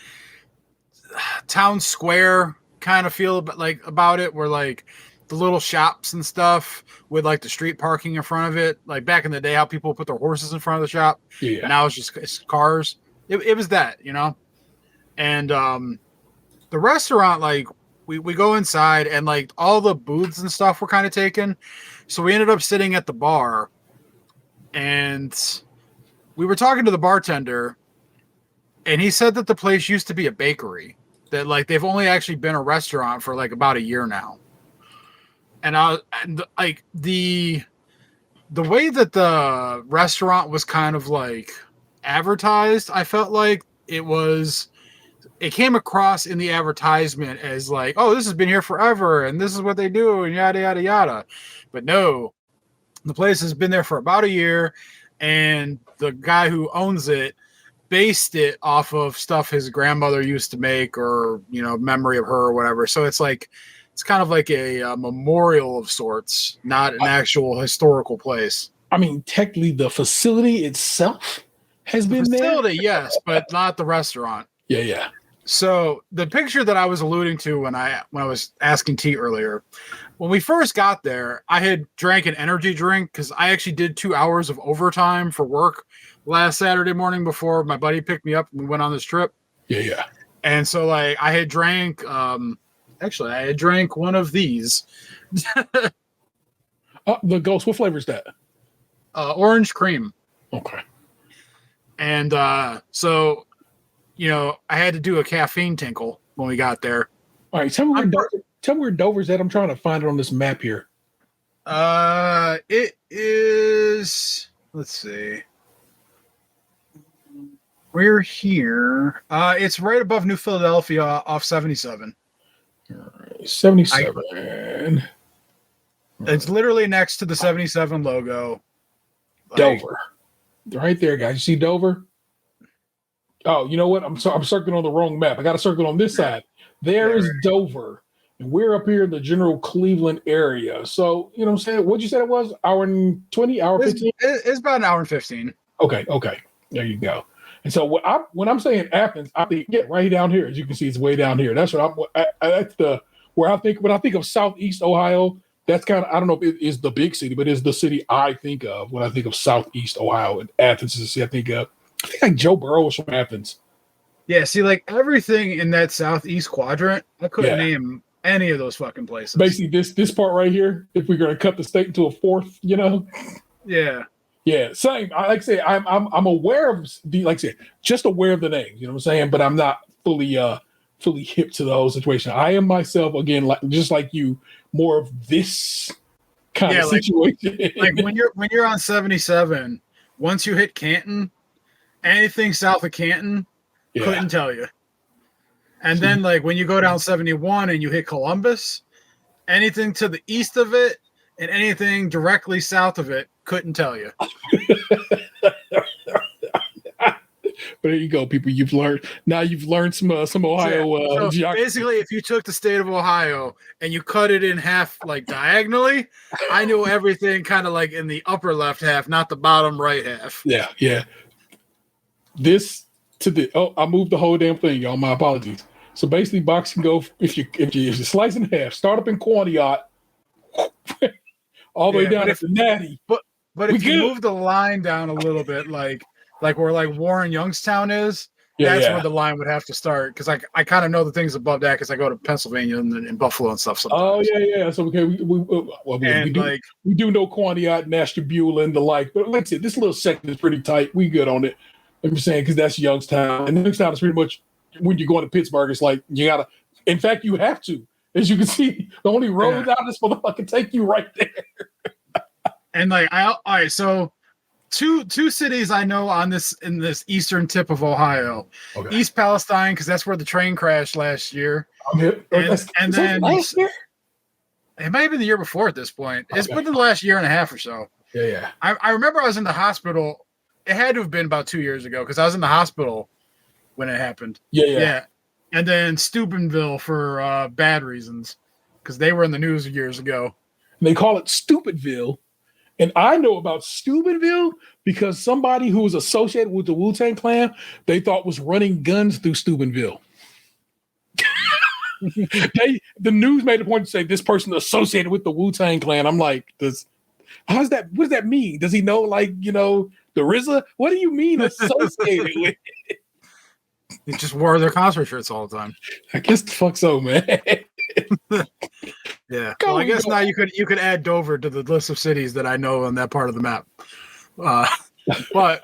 town square kind of feel about it, where like the little shops and stuff with like the street parking in front of it. Like back in the day, how people put their horses in front of the shop. Yeah. Now it's cars. It was that, and the restaurant, like we go inside and like all the booths and stuff were kind of taken. So we ended up sitting at the bar and we were talking to the bartender, and he said that the place used to be a bakery, that like they've only actually been a restaurant for like about a year now. And like the way that the restaurant was kind of like advertised, I felt like it came across in the advertisement as like, oh, this has been here forever and this is what they do and yada yada yada. But no, The place has been there for about a year, and the guy who owns it based it off of stuff his grandmother used to make, or memory of her or whatever. So it's kind of like a memorial of sorts, not an actual historical place. I mean, technically, the facility itself has been facility, there. Yes, but not the restaurant. Yeah. So the picture that I was alluding to when I was asking T earlier, when we first got there, I had drank an energy drink because I actually did 2 hours of overtime for work last Saturday morning before my buddy picked me up and we went on this trip. Yeah. And so I had drank, actually I had drank one of these. The Ghost, what flavor is that? Orange cream. Okay. And so, I had to do a caffeine tinkle when we got there. All right, tell me where Dover's at. I'm trying to find it on this map here. It is, let's see. We're here. It's right above New Philadelphia off 77. All right, 77. It's literally next to the 77 logo. Dover. Right there, guys. You see Dover? Oh, you know what? I'm circling on the wrong map. I got to circle on this side. There is Dover. And we're up here in the general Cleveland area. So, you know what I'm saying? What'd you say it was? Hour and 20? Hour 15? It's about an hour and 15. Okay. There you go. And so when I'm saying Athens, I think right down here. As you can see, it's way down here. That's what where I think when I think of Southeast Ohio. That's kind of, I don't know if it is the big city, but it's the city I think of when I think of Southeast Ohio. And Athens is the city I think of. I think like Joe Burrow was from Athens. Yeah, see, everything in that Southeast quadrant, I couldn't name any of those fucking places. Basically, this part right here, if we're going to cut the state into a fourth, Yeah. Yeah, same. Like I say, I'm aware of just aware of the names, you know what I'm saying? But I'm not fully hip to the whole situation. I am myself, again, just like you, more of this kind of situation. When you're on 77, once you hit Canton, anything south of Canton, couldn't tell you. And then when you go down 71 and you hit Columbus, anything to the east of it and anything directly south of it, couldn't tell you. But there you go, people. You've learned some Ohio geography. Basically, if you took the state of Ohio and you cut it in half diagonally, I knew everything kind of in the upper left half, not the bottom right half. Yeah. I moved the whole damn thing, y'all. My apologies. So basically, box can go if you slice in half, start up in Quantiot, all the way down to Natty. But if you move the line down a little bit, like where Warren Youngstown is, that's where the line would have to start. Because I kind of know the things above that because I go to Pennsylvania and Buffalo and stuff sometimes. Oh yeah. So okay, we do know Quantiot, Nashville, and the like. But like I said, this little section is pretty tight. We good on it. I'm just saying because that's Youngstown, and Youngstown is pretty much when you're going to Pittsburgh. It's like you gotta. In fact, you have to. As you can see, the only road down this motherfucker take you right there. And all right, so two cities I know in this eastern tip of Ohio, East Palestine, because that's where the train crashed last year. And then last year? It might have been the year before at this point. It's been the last year and a half or so. Yeah. I remember I was in the hospital. It had to have been about 2 years ago because I was in the hospital when it happened. Yeah. And then Steubenville for bad reasons because they were in the news years ago. And they call it Stupidville. And I know about Steubenville because somebody who was associated with the Wu-Tang Clan, they thought was running guns through Steubenville. The news made a point to say this person associated with the Wu-Tang Clan. I'm like, what does that mean? Does he know, the RZA? What do you mean associated with? They just wore their concert shirts all the time. I guess the fuck so, man. Yeah. Well, I guess now you could add Dover to the list of cities that I know on that part of the map. But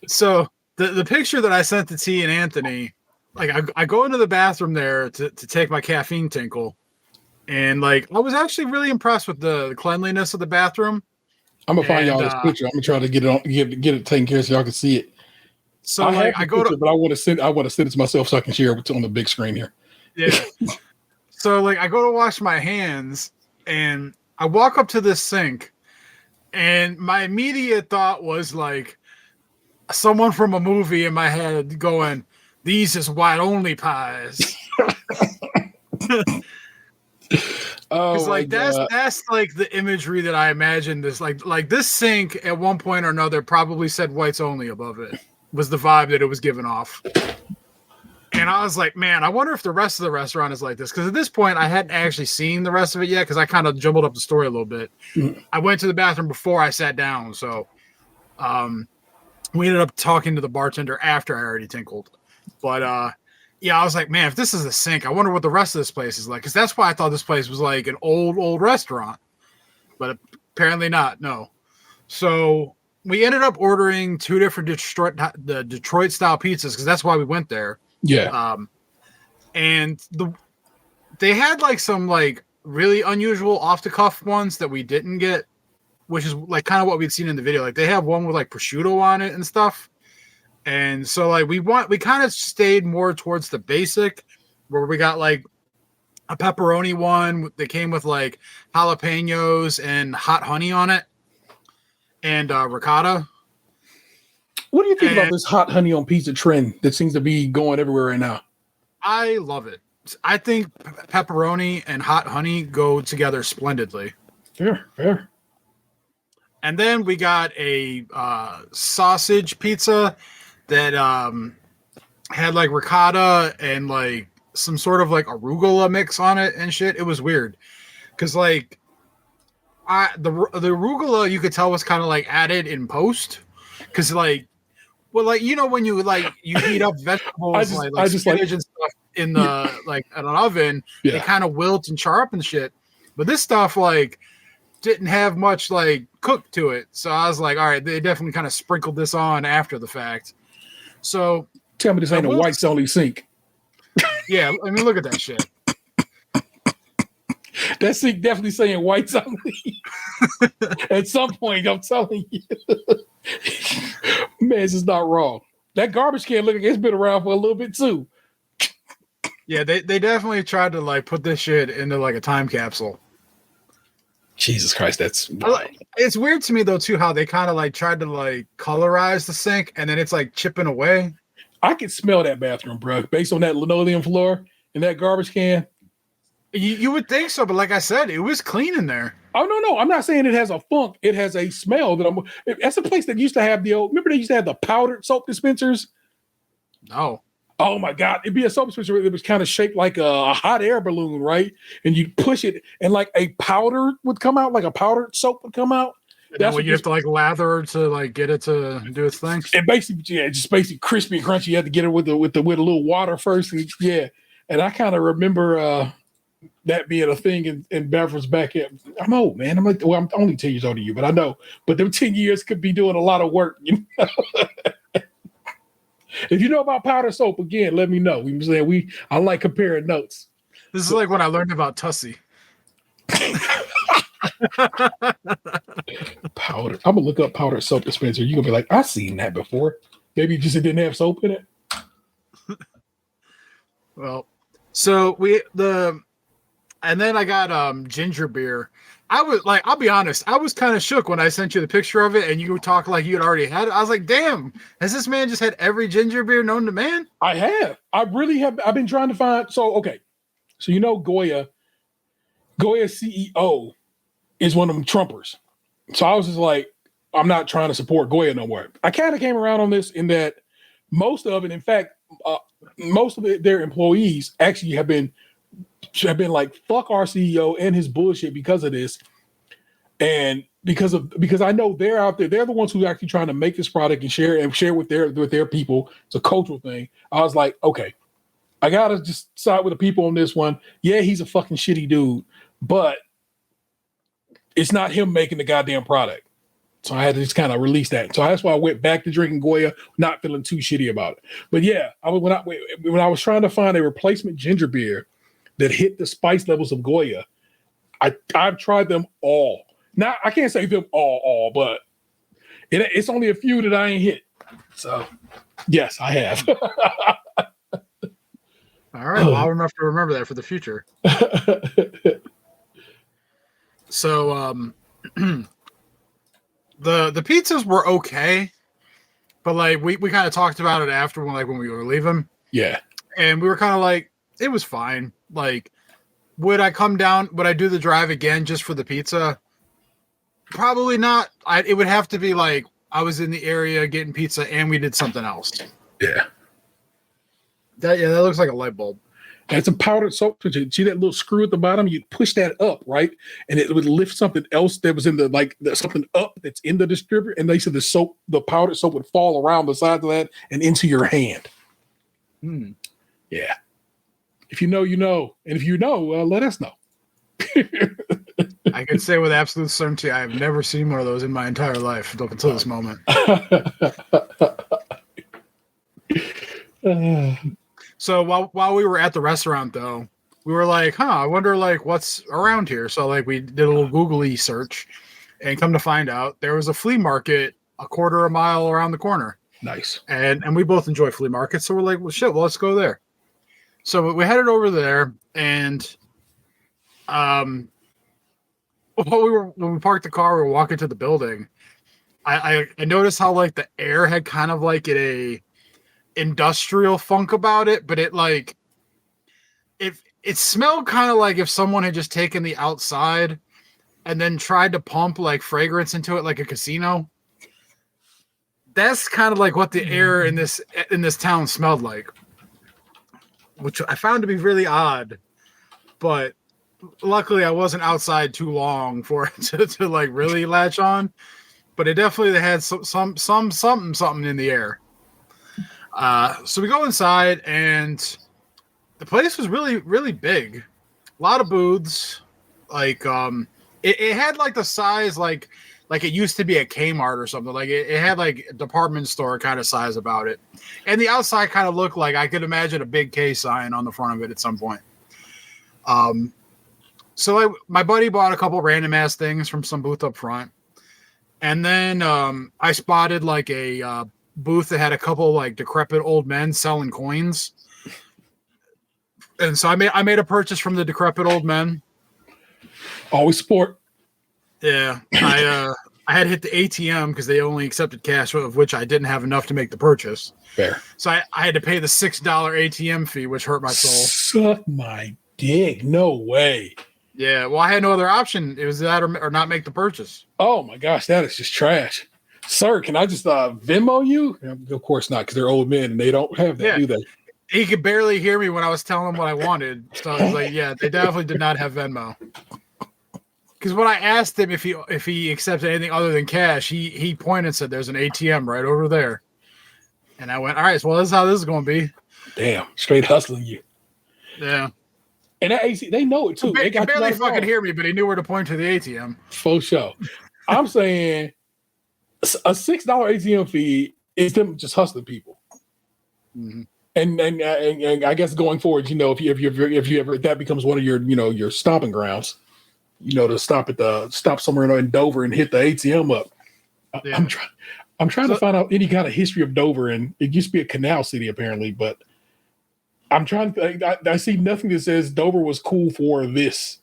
so the picture that I sent to T and Anthony, I go into the bathroom there to take my caffeine tinkle, and I was actually really impressed with the cleanliness of the bathroom. I'm gonna find y'all this picture. I'm gonna try to get it taken care of so y'all can see it. So I go to, but I want to send it to myself so I can share it on the big screen here. Yeah. So I go to wash my hands and I walk up to this sink And my immediate thought was like someone from a movie in my head going, "These is white only pies." Oh Because my like that's god. that's like the imagery that I imagined. This like this sink at one point or another probably said whites only above it. Was the vibe that it was giving off. And I was like, man, I wonder if the rest of the restaurant is like this. Because at this point, I hadn't actually seen the rest of it yet because I kind of jumbled up the story a little bit. I went to the bathroom before I sat down. So we ended up talking to the bartender after I already tinkled. But yeah, I was like, man, if this is a sink, I wonder what the rest of this place is like. Because that's why I thought this place was like an old restaurant. But apparently not. No. So we ended up ordering 2 different Detroit style pizzas because that's why we went there. Yeah. And they had like some like really unusual off the cuff ones that we didn't get, which is like kind of what we'd seen in the video. Like they have one with like prosciutto on it and stuff. And so like we kind of stayed more towards the basic where we got like a pepperoni one that came with like jalapenos and hot honey on it and ricotta. What do you think about this hot honey on pizza trend that seems to be going everywhere right now? I love it. I think pepperoni and hot honey go together splendidly. Fair. And then we got a sausage pizza that had like ricotta and like some sort of like arugula mix on it and shit. It was weird because like the arugula you could tell was kind of like added in post because like. Well, like you know, when you heat up vegetables like spinach and stuff in the like in an oven, they kind of wilt and char up and shit. But this stuff like didn't have much like cook to it, so I was like, all right, they definitely kind of sprinkled this on after the fact. So tell me this ain't a whites only sink. Yeah, I mean, look at that shit. That sink definitely saying whites only. At some point, I'm telling you. Man, this is not wrong. That garbage can look like it's been around for a little bit too. Yeah, they definitely tried to like put this shit into like a time capsule. Jesus Christ, that's it's weird to me though too how they kind of like tried to like colorize the sink and then it's like chipping away. I can smell that bathroom, bro, based on that linoleum floor and that garbage can. You would think so, but like I said, it was clean in there. Oh no, I'm not saying it has a funk. It has a smell that's a place that used to have remember they used to have the powdered soap dispensers? No. Oh my God. It'd be a soap dispenser. It was kind of shaped like a hot air balloon, right? And you'd push it and like a powder would come out, like a powdered soap would come out. That's what you have to like lather to like get it to do its thing. And basically, yeah, just basically crispy and crunchy. You had to get it with a little water first. And yeah. And I kind of remember that being a thing in Beverly's back end. I'm old, man. I'm like, well, I'm only 10 years older than you, but I know. But them 10 years could be doing a lot of work, you know. If you know about powder soap, again, let me know. I like comparing notes. This is like when I learned about Tussie. Powder. I'm gonna look up powder soap dispenser. You're gonna be like, I've seen that before. Maybe just it didn't have soap in it. Well, so and then I got ginger beer. I was like, I'll be honest, I was kind of shook when I sent you the picture of it and you were talking like you had already had it. I was like, damn, has this man just had every ginger beer known to man? I have. I really have. I've been trying to find. So, okay. So, you know, Goya CEO is one of them Trumpers. So I was just like, I'm not trying to support Goya no more. I kind of came around on this in that most of it, in fact, most of their employees actually have been like, fuck our CEO and his bullshit because of this. And because I know they're out there, they're the ones who are actually trying to make this product and share with their people. It's a cultural thing. I was like, okay, I gotta just side with the people on this one. Yeah, he's a fucking shitty dude, but it's not him making the goddamn product. So I had to just kind of release that. So that's why I went back to drinking Goya, not feeling too shitty about it. But yeah, when I was trying to find a replacement ginger beer that hit the spice levels of Goya, I've tried them all. Now I can't say them all, but it's only a few that I ain't hit. So yes, I have. All right, well, I'll have to remember that for the future. So The pizzas were okay, but like we kind of talked about it after when we were leaving. Yeah. And we were kind of like, it was fine. Like, would I come down? Would I do the drive again just for the pizza? Probably not. It would have to be like I was in the area getting pizza and we did something else. Yeah. That looks like a light bulb. And it's a powdered soap. See that little screw at the bottom? You push that up, right? And it would lift something else that was in something up that's in the distributor. And they said the powdered soap would fall around the sides of that and into your hand. Yeah. If you know, you know. And if you know, let us know. I can say with absolute certainty, I have never seen one of those in my entire life up until this moment. So while we were at the restaurant, though, we were like, I wonder like what's around here. So like we did a little googly search, and come to find out there was a flea market a quarter of a mile around the corner. Nice. And we both enjoy flea markets, so we're like, well, shit, well, let's go there. So we headed over there, and when we parked the car, we were walking to the building. I noticed how like the air had kind of like a industrial funk about it, but it like it smelled kind of like if someone had just taken the outside and then tried to pump like fragrance into it like a casino. That's kind of like what the air in this town smelled like, which I found to be really odd, but luckily I wasn't outside too long for it to like really latch on, but it definitely had something in the air. So we go inside, and the place was really, really big. A lot of booths. Like, it had like the size like it used to be a Kmart or something. Like it had like a department store kind of size about it. And the outside kind of looked like I could imagine a big K sign on the front of it at some point. So my buddy bought a couple random ass things from some booth up front. And then I spotted like a booth that had a couple like decrepit old men selling coins. And so I made a purchase from the decrepit old men. Always support. Yeah. I had hit the ATM because they only accepted cash, of which I didn't have enough to make the purchase. Fair. So I had to pay the $6 ATM fee, which hurt my soul. Suck my dick. No way. Yeah, well, I had no other option. It was that or not make the purchase. Oh my gosh, that is just trash. Sir, can I just Venmo you? Of course not, because they're old men and they don't have that, do they? He could barely hear me when I was telling him what I wanted. So I was like, yeah, they definitely did not have Venmo. Because when I asked him if he accepted anything other than cash, he pointed and said, there's an ATM right over there. And I went, all right, well, this is how this is going to be. Damn, straight hustling you. Yeah. And that AC, they know it too. He barely fucking hear me, but he knew where to point to the ATM. For sure. I'm saying a $6 ATM fee is them just hustling people. Mm-hmm. And I guess going forward, if you ever that becomes one of your your stomping grounds, to stop somewhere in Dover and hit the ATM up. Yeah. I'm trying to find out any kind of history of Dover, and it used to be a canal city apparently, but I'm trying to. I see nothing that says Dover was cool for this.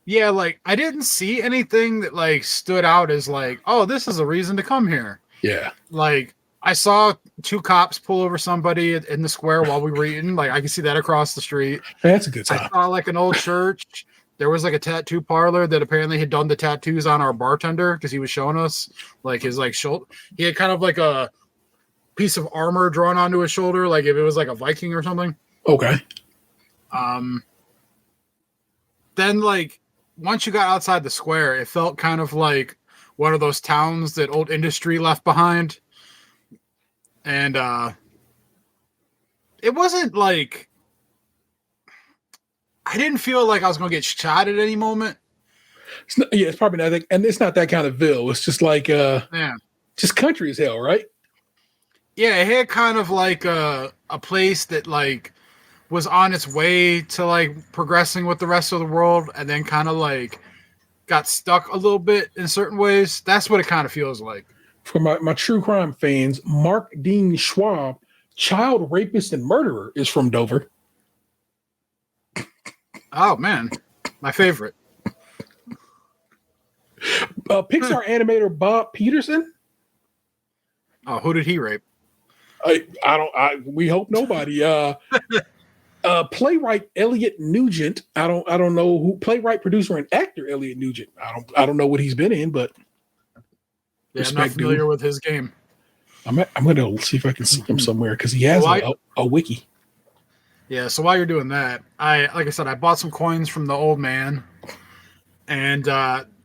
Yeah, like I didn't see anything that like stood out as like, oh, this is a reason to come here. Yeah, like I saw 2 cops pull over somebody in the square while we were eating. Like I can see that across the street. That's a good sign. I saw like an old church. There was like a tattoo parlor that apparently had done the tattoos on our bartender because he was showing us like his like shoulder. He had kind of like a piece of armor drawn onto his shoulder, like if it was like a Viking or something. Okay. Then like once you got outside the square, it felt kind of like one of those towns that Old Industry left behind. And it wasn't like I didn't feel like I was gonna get shot at any moment. It's probably not, and it's not that kind of Ville. It's just like just country as hell, right? Yeah, it had kind of like a place that like was on its way to like progressing with the rest of the world, and then kind of like got stuck a little bit in certain ways. That's what it kind of feels like. For my true crime fans, Mark Dean Schwab, child rapist and murderer, is from Dover. Oh man, my favorite. Pixar animator Bob Peterson. Oh, who did he rape? We hope nobody. Playwright Elliot Nugent. I don't know who. Playwright, producer, and actor Elliot Nugent. I don't know what he's been in, but yeah, I'm not familiar with his game. I'm going to see if I can see him somewhere because he has a wiki. Yeah, so while you're doing that, like I said, I bought some coins from the old man, and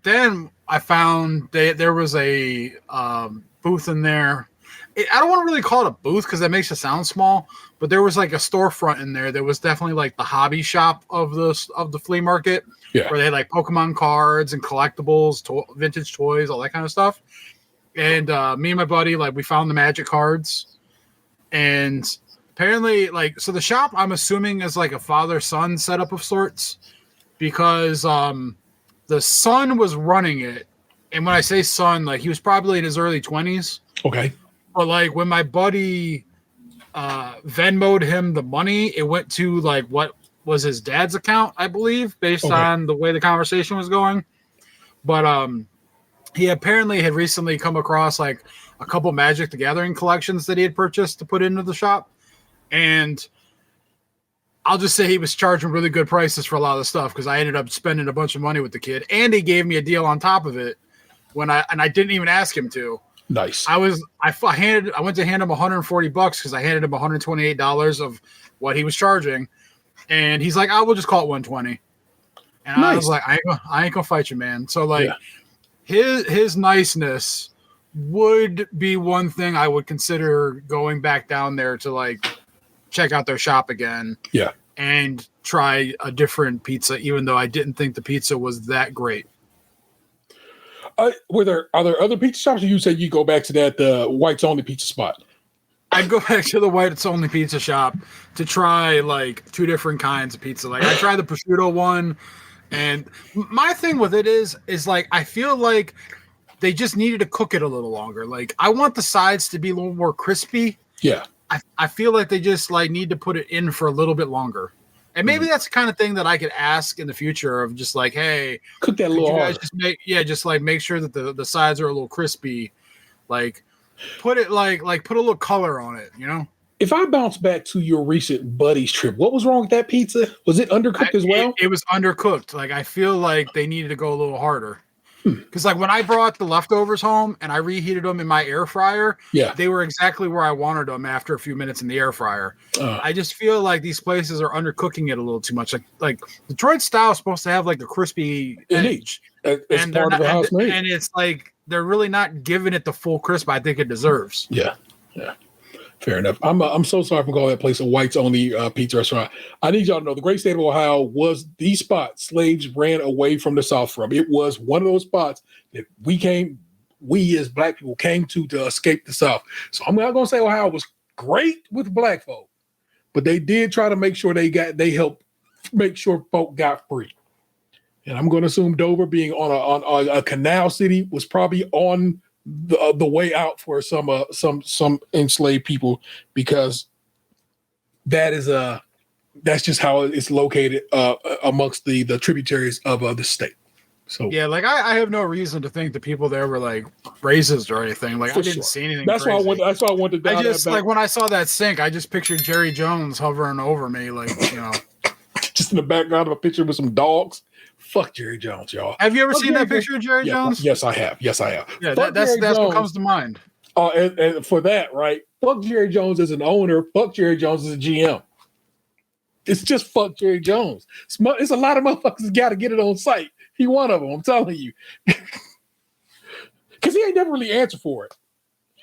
then I found there was a booth in there. I don't want to really call it a booth because that makes it sound small, but there was like a storefront in there that was definitely like the hobby shop of the flea market, where they had like Pokemon cards and collectibles, vintage toys, all that kind of stuff. And me and my buddy, like, we found the Magic cards, and apparently, like, so the shop, I'm assuming, is like a father-son setup of sorts, because the son was running it, and when I say son, like, he was probably in his early 20s. Okay. But like when my buddy Venmo'd him the money, it went to like what was his dad's account, I believe, based on the way the conversation was going. But he apparently had recently come across like a couple Magic the Gathering collections that he had purchased to put into the shop. And I'll just say he was charging really good prices for a lot of the stuff because I ended up spending a bunch of money with the kid. And he gave me a deal on top of it I didn't even ask him to. Nice. I went to hand him $140 because I handed him $128 of what he was charging, and he's like, "I will just call it 120." And I was like, "I ain't gonna fight you, man." So like, his niceness would be one thing I would consider going back down there to like check out their shop again. Yeah, and try a different pizza, even though I didn't think the pizza was that great. Are there other pizza shops? Or you said you go back to that whites only pizza spot? I'd go back to the whites only pizza shop to try like two different kinds of pizza. Like I tried the prosciutto one, and my thing with it is like I feel like they just needed to cook it a little longer. Like I want the sides to be a little more crispy. Yeah, I feel like they just like need to put it in for a little bit longer. And maybe that's the kind of thing that I could ask in the future of just like, hey, cook that a little harder. Just make sure that the sides are a little crispy. Like put it like put a little color on it, you know? If I bounce back to your recent buddies trip, what was wrong with that pizza? Was it undercooked as well? It was undercooked. Like I feel like they needed to go a little harder. Because like when I brought the leftovers home and I reheated them in my air fryer, they were exactly where I wanted them after a few minutes in the air fryer. I just feel like these places are undercooking it a little too much. Like Detroit style is supposed to have like the crispy edge, it's part of the house made, and it's like they're really not giving it the full crisp I think it deserves. Yeah. Fair enough. I'm so sorry for calling that place a whites only pizza restaurant. I need y'all to know the great state of Ohio was the spot slaves ran away from the South from. It was one of those spots that we as black people came to escape the South. So I'm not gonna say Ohio was great with black folk, but they did try to make sure they helped make sure folk got free. And I'm gonna assume Dover, being on a canal city, was probably on the way out for some enslaved people, because that's just how it's located amongst the tributaries of the state. So yeah, like I have no reason to think the people there were like racist or anything. Like I didn't see anything. That's crazy. why I wanted. I just like when I saw that sink, I just pictured Jerry Jones hovering over me, like just in the background of a picture with some dogs. Fuck Jerry Jones, y'all. Have you ever seen that picture of Jerry Jones? Yes, I have. Yeah, that's what comes to mind. And for that, right? Fuck Jerry Jones as an owner. Fuck Jerry Jones as a GM. It's just fuck Jerry Jones. It's a lot of motherfuckers got to get it on site. He one of them, I'm telling you. Because he ain't never really answered for it.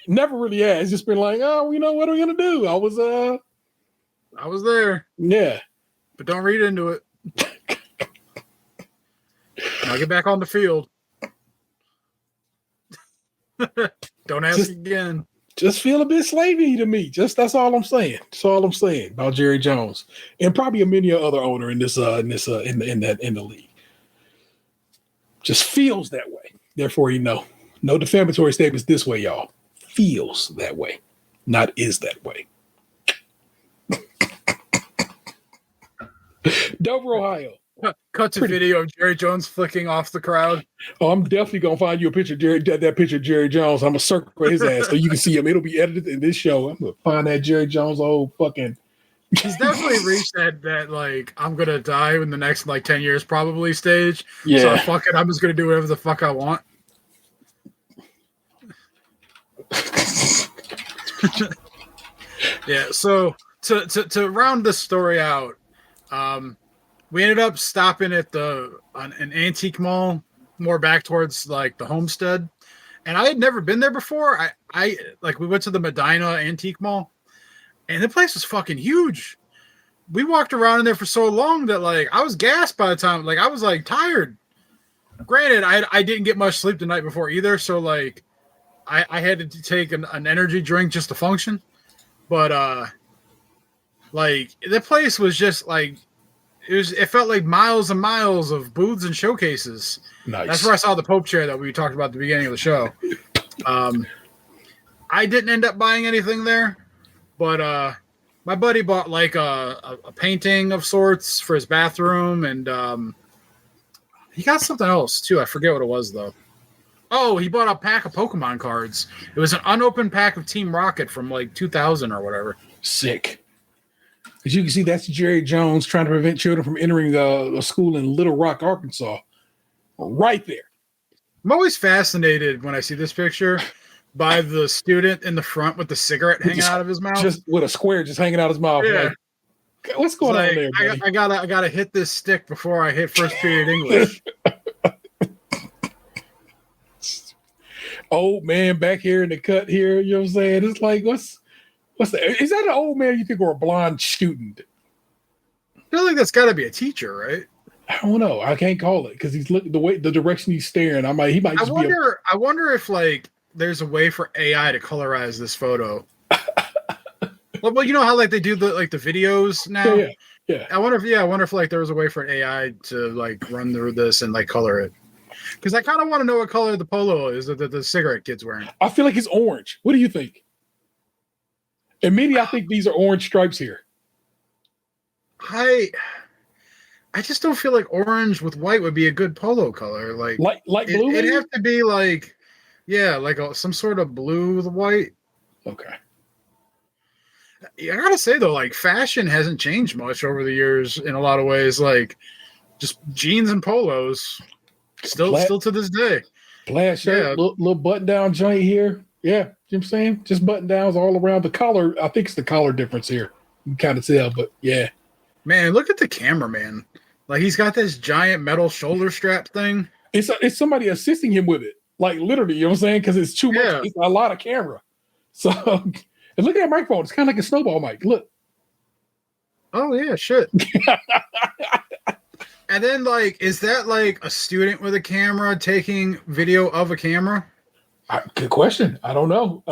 Never really has. It's just been like, oh, you know, what are we going to do? I was there. Yeah. But don't read into it. I'll get back on the field. Don't ask again. Just feel a bit slavey to me. That's all I'm saying. That's all I'm saying about Jerry Jones, and probably many other owner in the league. Just feels that way. Therefore, no defamatory statements this way, y'all. Feels that way, not is that way. Dover, Ohio. Cut to video of Jerry Jones flicking off the crowd. Oh, I'm definitely gonna find you a picture of Jerry, that picture of Jerry Jones. I'm gonna circle his ass so you can see him. It'll be edited in this show. I'm gonna find that Jerry Jones old fucking. He's definitely reached that like I'm gonna die in the next like 10 years probably stage. Yeah. So fuck it, I'm just gonna do whatever the fuck I want. Yeah. So to round this story out, we ended up stopping at an antique mall, more back towards like the Homestead, and I had never been there before. I like we went to the Medina Antique Mall, and the place was fucking huge. We walked around in there for so long that like I was gassed by the time. Like I was like tired. Granted, I didn't get much sleep the night before either, so like I had to take an energy drink just to function. But like the place was just like. It felt like miles and miles of booths and showcases. Nice. That's where I saw the Pope chair that we talked about at the beginning of the show. I didn't end up buying anything there, but my buddy bought like a painting of sorts for his bathroom, and he got something else too. I forget what it was though. Oh, he bought a pack of Pokemon cards. It was an unopened pack of Team Rocket from like 2000 or whatever. Sick. As you can see, that's Jerry Jones trying to prevent children from entering a school in Little Rock, Arkansas. Right there. I'm always fascinated when I see this picture by the student in the front with the cigarette hanging out of his mouth. Just with a square just hanging out his mouth. Yeah. Like, what's going on there, buddy? I gotta hit this stick before I hit first period English. Old man back here in the cut here, you know what I'm saying? It's like, what's that? Is that an old man you think or a blonde student? I feel like that's got to be a teacher, right? I don't know. I can't call it because he's looking the direction he's staring. I wonder if like there's a way for AI to colorize this photo. Well, you know how like they do the videos now. Yeah. I wonder if like there was a way for an AI to like run through this and like color it. Because I kind of want to know what color the polo is that the cigarette kid's wearing. I feel like it's orange. What do you think? Immediately, I think these are orange stripes here. I just don't feel like orange with white would be a good polo color. Like light blue. It'd have to be like, like some sort of blue with white. Okay. I gotta say though, like fashion hasn't changed much over the years in a lot of ways. Like just jeans and polos, still to this day. Plaid shirt, little button down joint here. Yeah, you know what I'm saying? Just button downs all around. The collar, I think it's the collar difference here. You can kind of tell, but yeah. Man, look at the cameraman. Like he's got this giant metal shoulder strap thing. It's somebody assisting him with it. Like literally, you know what I'm saying? Because it's too much. It's a lot of camera. So, and look at that microphone. It's kind of like a snowball mic. Look. Oh yeah, shit. And then like, is that like a student with a camera taking video of a camera? Good question. I don't know.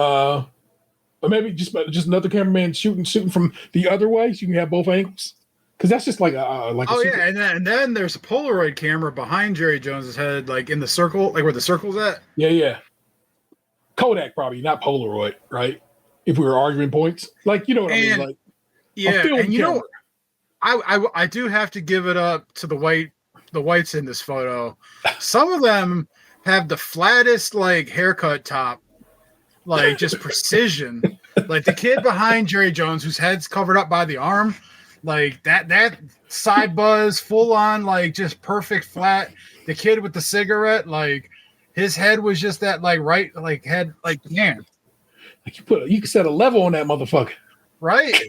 But maybe just another cameraman shooting from the other way, so you can have both angles. Because that's just like and then there's a Polaroid camera behind Jerry Jones's head, like in the circle, like where the circle's at. Yeah. Kodak probably, not Polaroid, right? If we were arguing points, like you know what I mean, like and you know, I do have to give it up to the whites in this photo. Some of them have the flattest like haircut top, like just precision. Like the kid behind Jerry Jones, whose head's covered up by the arm, like that side buzz, full on, like just perfect flat. The kid with the cigarette, like his head was just that like right, like head, like yeah. Like you can set a level on that motherfucker, right?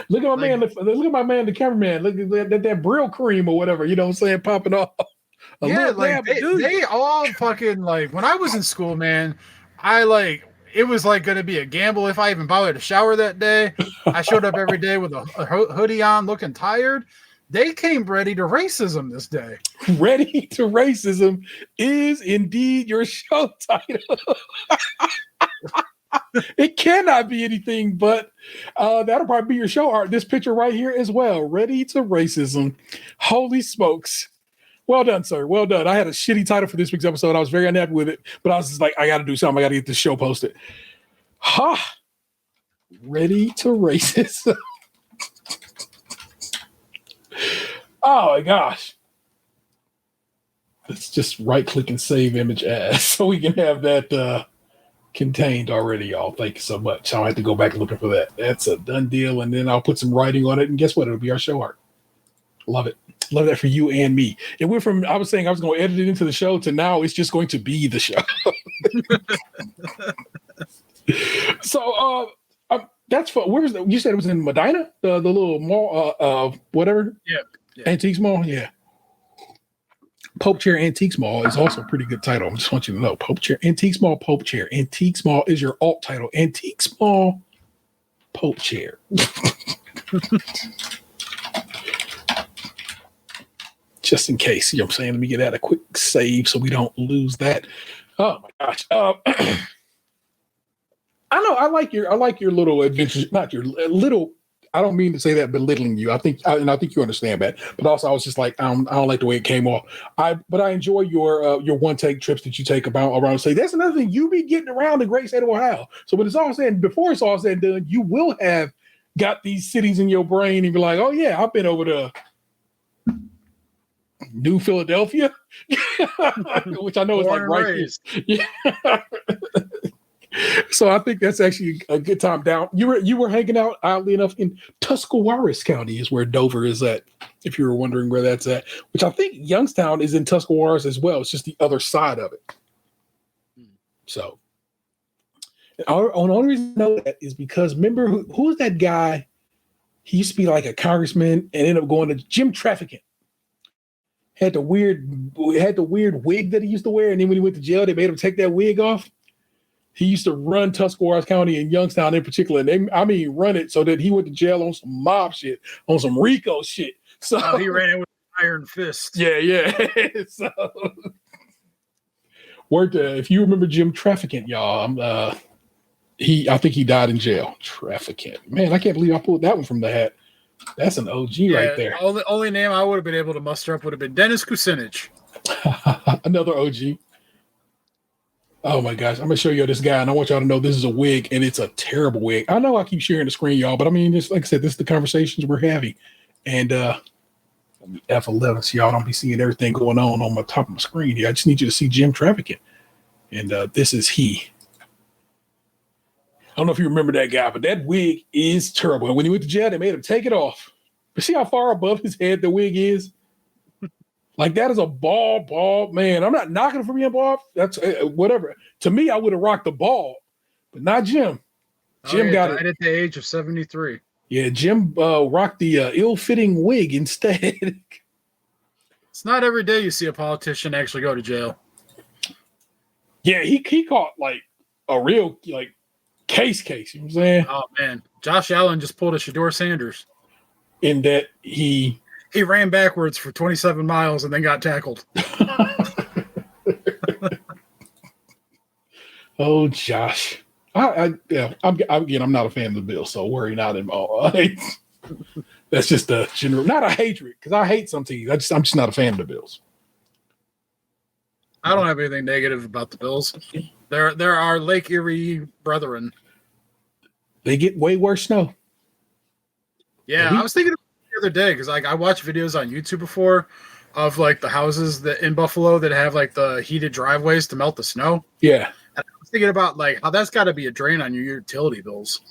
Look at my man. Look at my man, the cameraman. Look at that Brill cream or whatever. You know what I'm saying? Popping off. They all fucking like when I was in school, man. It was like going to be a gamble if I even bothered to shower that day. I showed up every day with a hoodie on, looking tired. They came ready to racism this day. Ready to racism is indeed your show title. It cannot be anything but that'll probably be your show art. This picture right here as well. Ready to racism. Holy smokes. Well done, sir. Well done. I had a shitty title for this week's episode. I was very unhappy with it, but I was just like, I got to do something. I got to get this show posted. Ha! Ready to racism. Oh my gosh. Let's just right click and save image as so we can have that contained already, y'all. Thank you so much. I'll have to go back looking for that. That's a done deal. And then I'll put some writing on it. And guess what? It'll be our show art. Love it. Love that for you and me. It went from, I was saying I was going to edit it into the show to now it's just going to be the show. So that's for, where was that? You said it was in Medina? The little mall, whatever? Yeah. Antiques Mall? Yeah. Pope Chair Antiques Mall is also a pretty good title. I just want you to know. Pope Chair Antiques Mall, Pope Chair. Antiques Mall is your alt title. Antiques Mall, Pope Chair. Just in case, you know what I'm saying? Let me get that a quick save so we don't lose that. Oh my gosh. I know I like your little adventures, not your little. I don't mean to say that belittling you. I think you understand that. But also, I was just like, I don't like the way it came off. But I enjoy your one take trips that you take around. Say that's another thing. You be getting around the great state of Ohio. So when it's all said, before it's all said and done, you will have got these cities in your brain and be like, oh yeah, I've been over to New Philadelphia, which I know is like right here. Yeah. So I think that's actually a good time down. You were hanging out, oddly enough, in Tuscarawas County is where Dover is at, if you were wondering where that's at, which I think Youngstown is in Tuscarawas as well. It's just the other side of it. So the only reason I know that is because remember who was that guy? He used to be like a congressman and ended up going to Jim Trafficant. Had the weird wig that he used to wear, and then when he went to jail, they made him take that wig off. He used to run Tuscarawas County and Youngstown in particular. And run it so that he went to jail on some mob shit, on some RICO shit. So he ran it with an iron fist. Yeah. So if you remember Jim Trafficant, y'all, I think he died in jail. Trafficant. Man, I can't believe I pulled that one from the hat. That's an OG right there. Only name I would have been able to muster up would have been Dennis Kucinich. Another OG. Oh my gosh, I'm gonna show you this guy, and I want y'all to know this is a wig, and it's a terrible wig. I know I keep sharing the screen, y'all, but I mean, just like I said, this is the conversations we're having. And F11, so y'all don't be seeing everything going on my top of my screen here. I just need you to see Jim Trafficant. And this is he. I don't know if you remember that guy, but that wig is terrible. And when he went to jail, they made him take it off. But see how far above his head the wig is? Like that is a bald man. I'm not knocking him for being bald. That's whatever. To me, I would have rocked the bald, but not Jim. Jim got it at the age of 73. Yeah, Jim rocked the ill-fitting wig instead. It's not every day you see a politician actually go to jail. Yeah, he caught like a real case. You know what I'm saying? Oh man, Josh Allen just pulled a Shedeur Sanders. In that he ran backwards for 27 miles and then got tackled. Oh, Josh. I'm not a fan of the Bills, so worry not at all. That's just a general, not a hatred, because I hate some teams. I'm just not a fan of the Bills. I don't have anything negative about the Bills. They're our Lake Erie brethren. They get way worse snow. Yeah, I was thinking the other day because I watched videos on YouTube before of like the houses that in Buffalo that have like the heated driveways to melt the snow. Yeah. And I was thinking about like how that's got to be a drain on your utility bills.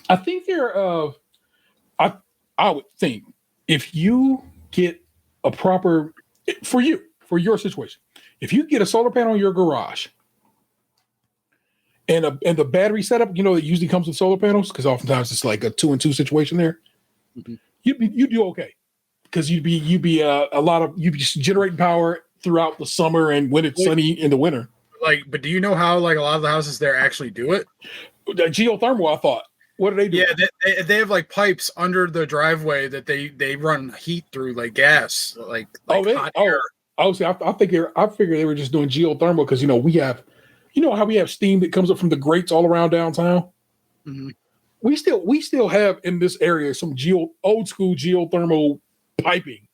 I think I would think if you get a proper for your situation, if you get a solar panel in your garage and the battery setup, it usually comes with solar panels because oftentimes it's like a 2-and-2 situation there. Mm-hmm. You'd do okay because you'd be generating power throughout the summer and when it's sunny in the winter. But do you know how like a lot of the houses there actually do it? The geothermal, I thought. What do they do? Yeah, they have like pipes under the driveway that they run heat through, like gas, like hot air. I figure they were just doing geothermal because we have, how we have steam that comes up from the grates all around downtown. Mm-hmm. We still have in this area some old school geothermal piping,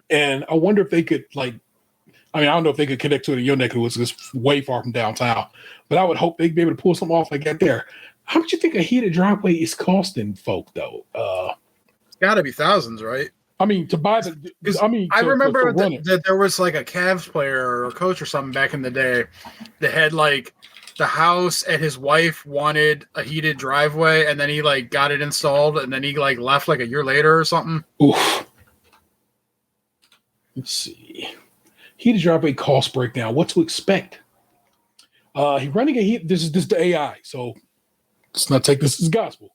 and I wonder if they could I don't know if they could connect to it in your neck of the woods. It's way far from downtown, but I would hope they'd be able to pull something off like that there. How much you think a heated driveway is costing folk though? It's got to be thousands, right? I mean, to buy the. I mean, I remember run it. that there was like a Cavs player or coach or something back in the day that had like the house and his wife wanted a heated driveway, and then he like got it installed, and then he like left like a year later or something. Oof. Let's see. Heated driveway cost breakdown. What to expect? He running a heat. This is the AI, so let's not take this as gospel.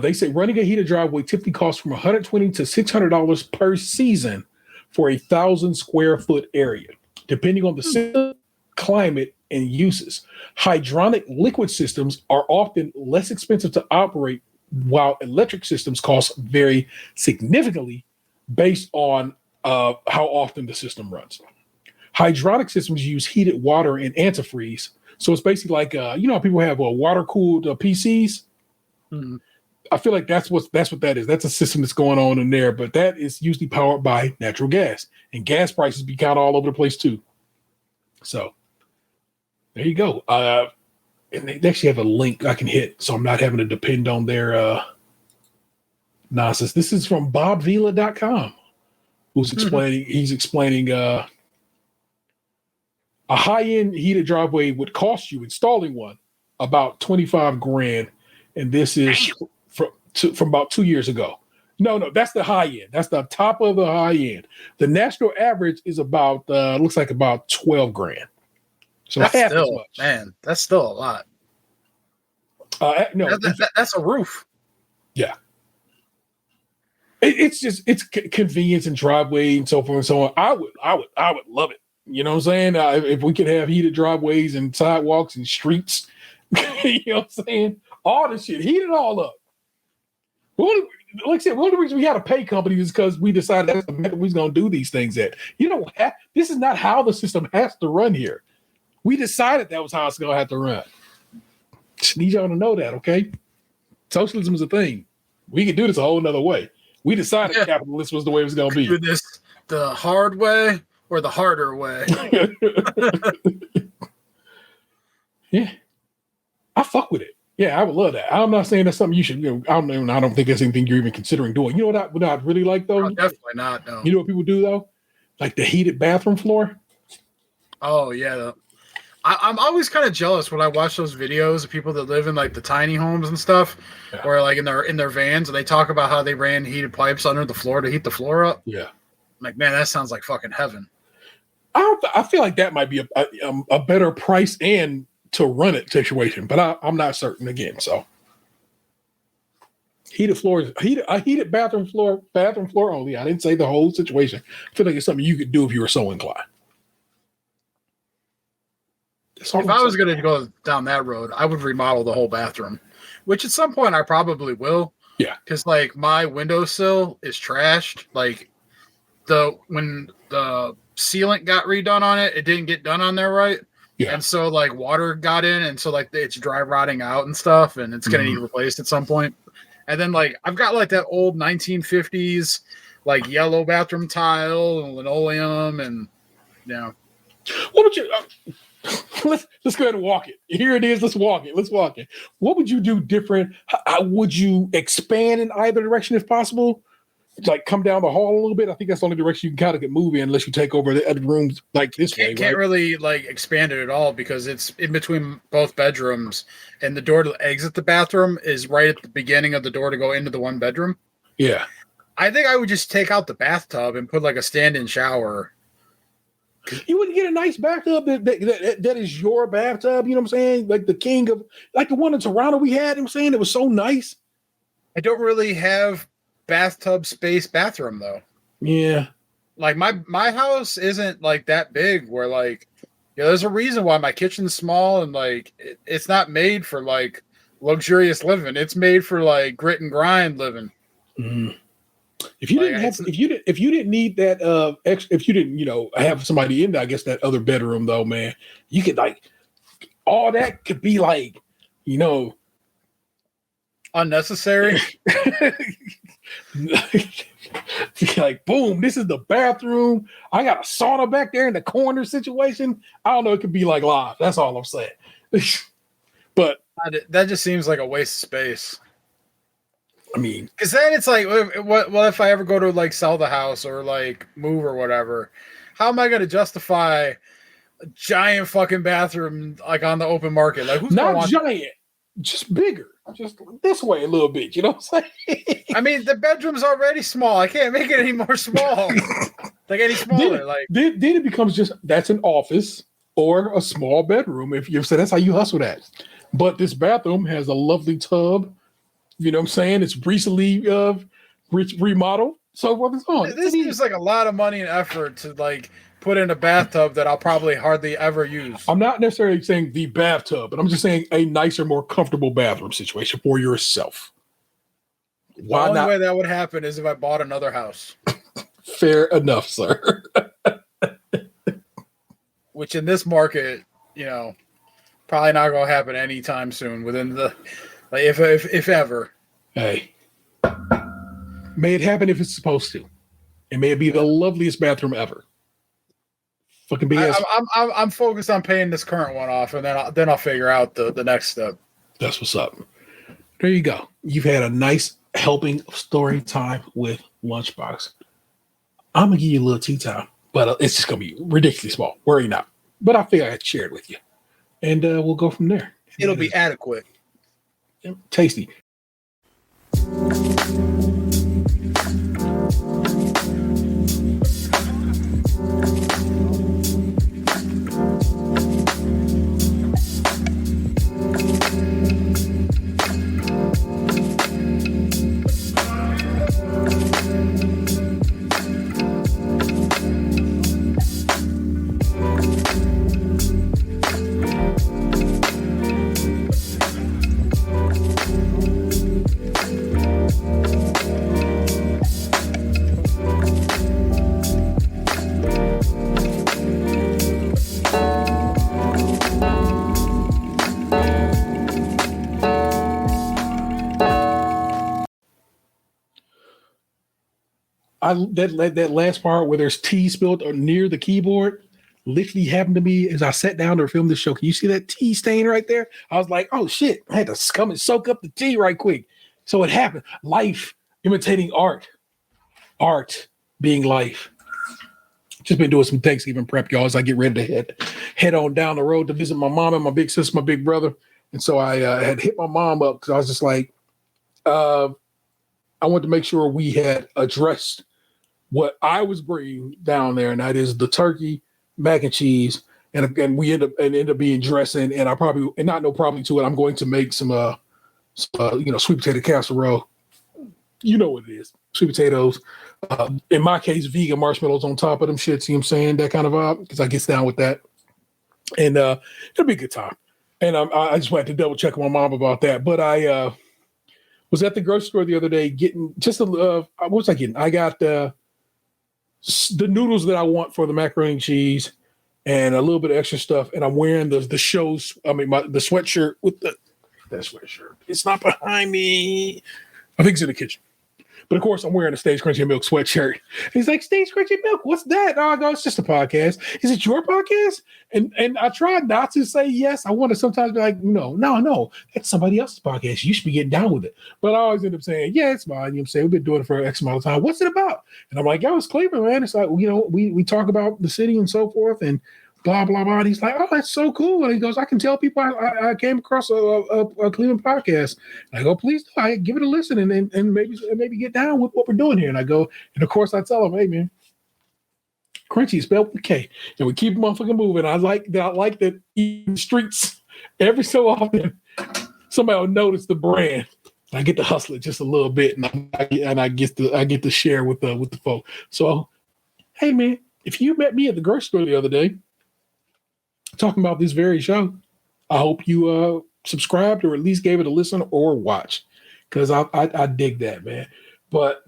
They say running a heated driveway typically costs from $120 to $600 per season for 1,000 square foot area, depending on the system, climate, and uses. Hydronic liquid systems are often less expensive to operate, while electric systems cost vary significantly based on how often the system runs. Hydronic systems use heated water and antifreeze, so it's basically like you know how people have water cooled PCs. Mm-hmm. I feel like that's what that is. That's a system that's going on in there, but that is usually powered by natural gas, and gas prices be kind of all over the place too. So there you go. And they actually have a link I can hit, so I'm not having to depend on their nonsense. This is from BobVila.com, who's explaining. He's explaining a high-end heated driveway would cost you installing one about $25,000, and this is from about 2 years ago. No, that's the high end. That's the top of the high end. The national average is about looks like about $12,000. So that's half still, as much. Man, that's still a lot. No, that's a roof. Yeah. It's convenience and driveway and so forth and so on. I would love it. You know what I'm saying? If we could have heated driveways and sidewalks and streets, you know what I'm saying? All this shit, heat it all up. Like I said, one of the reasons we had to pay companies is because we decided that's the method we was going to do these things at. You know, this is not how the system has to run here. We decided that was how it's going to have to run. Just need y'all to know that, okay? Socialism is a thing. We can do this a whole nother way. We decided capitalism was the way it was going to be. Do this the hard way or the harder way. Yeah. I fuck with it. Yeah, I would love that. I'm not saying that's something you should, I don't think that's anything you're even considering doing. You know what I'd really like though? No, definitely not. No. You know what people do though? Like the heated bathroom floor. Oh yeah. I'm always kind of jealous when I watch those videos of people that live in like the tiny homes and stuff, or like in their vans, and they talk about how they ran heated pipes under the floor to heat the floor up. Yeah. I'm like, man, that sounds like fucking heaven. I feel like that might be a better price and to run it situation, but I'm not certain again. So heated floors, heated bathroom floor only. I didn't say the whole situation. I feel like it's something you could do if you were so inclined. If I was going to go down that road, I would remodel the whole bathroom, which at some point I probably will. Yeah. Because like my windowsill is trashed. Like when the sealant got redone on it, it didn't get done on there right. Yeah. And so like water got in, and so like it's dry rotting out and stuff, and it's going to need replaced at some point. And then like I've got like that old 1950s like yellow bathroom tile and linoleum, and What would you? Let's go ahead and walk it. Here it is. Let's walk it. What would you do different? How would you expand in either direction if possible? Like come down the hall a little bit. I think that's the only direction you can kind of get moving unless you take over the other rooms like this way. Can't really like expand it at all because it's in between both bedrooms, and the door to exit the bathroom is right at the beginning of the door to go into the one bedroom. Yeah. I think I would just take out the bathtub and put like a stand-in shower. You wouldn't get a nice bathtub that is your bathtub, you know what I'm saying? Like the king of, like the one in Toronto we had, you know what I'm saying? It was so nice. I don't really have bathtub space bathroom though. Yeah. Like my house isn't like that big where like, there's a reason why my kitchen's small and like it's not made for like luxurious living. It's made for like grit and grind living. Mm-hmm. If you didn't need that if you didn't have somebody in there, I guess that other bedroom though, man, you could like all that could be like unnecessary. Like boom, this is the bathroom. I got a sauna back there in the corner situation. I don't know, it could be like live. That's all I'm saying. But that just seems like a waste of space. I mean, because then it's like, what if I ever go to like sell the house or like move or whatever? How am I going to justify a giant fucking bathroom like on the open market? Like, who's going to not want? giant, just bigger, just this way a little bit. You know what I'm saying? I mean, the bedroom's already small. I can't make it any more small. Like any smaller. Then it becomes just that's an office or a small bedroom. If you say that's how you hustle that. But this bathroom has a lovely tub. You know what I'm saying? It's recently remodeled. So what is on? This seems like a lot of money and effort to like put in a bathtub that I'll probably hardly ever use. I'm not necessarily saying the bathtub, but I'm just saying a nicer, more comfortable bathroom situation for yourself. The only way that would happen is if I bought another house. Fair enough, sir. Which in this market, you know, probably not going to happen anytime soon. Within the, like, if ever. Hey, may it happen if it's supposed to. It may be the loveliest bathroom ever. Fucking BS. I'm focused on paying this current one off, and then I'll figure out the next step. That's what's up. There you go. You've had a nice helping story time with Lunchbox. I'm gonna give you a little tea time, but it's just gonna be ridiculously small. Worry not. But I figure I'd share it with you, and we'll go from there. It'll be adequate. Tasty. That last part where there's tea spilled near the keyboard literally happened to me as I sat down to film this show. Can you see that tea stain right there? I was like, oh shit, I had to come and soak up the tea right quick. So it happened. Life imitating art. Art being life. Just been doing some Thanksgiving prep, y'all, as I get ready to head on down the road to visit my mom and my big sister, my big brother. And so I had hit my mom up because I was just like, I wanted to make sure we had addressed what I was bringing down there, and that is the turkey, mac and cheese, and we end up being dressing. And I probably, and not no probably to it, I'm going to make some sweet potato casserole. You know what it is, sweet potatoes. In my case, vegan marshmallows on top of them shits. You know what I'm saying? That kind of vibe, because I get down with that, and it'll be a good time. And I just went to double check with my mom about that, but I was at the grocery store the other day getting just what was I getting? I got the noodles that I want for the macaroni and cheese and a little bit of extra stuff. And I'm wearing the shows. I mean, the sweatshirt with that sweatshirt. It's not behind me. I think it's in the kitchen. But of course, I'm wearing a Stage Krunchy Milk sweatshirt. And he's like, Stage Krunchy Milk, what's that? Oh, I go, it's just a podcast. Is it your podcast? And I tried not to say yes. I want to sometimes be like, no, that's somebody else's podcast. You should be getting down with it. But I always end up saying, yeah, it's mine. You know what I'm saying? We've been doing it for X amount of time. What's it about? And I'm like, it's Cleveland, man. It's like, we talk about the city and so forth and blah, blah, blah. And he's like, oh, that's so cool. And he goes, I can tell people I came across a Cleveland podcast. And I go, please do. I give it a listen and maybe get down with what we're doing here. And I go, and of course I tell him, hey, man, Krunchy is spelled with K. And we keep motherfucking moving. I like that in the streets every so often somebody will notice the brand. I get to hustle it just a little bit, and I get to share with the folk. So, hey, man, if you met me at the grocery store the other day, talking about this very show, I hope you subscribed or at least gave it a listen or watch, because I dig that, man. But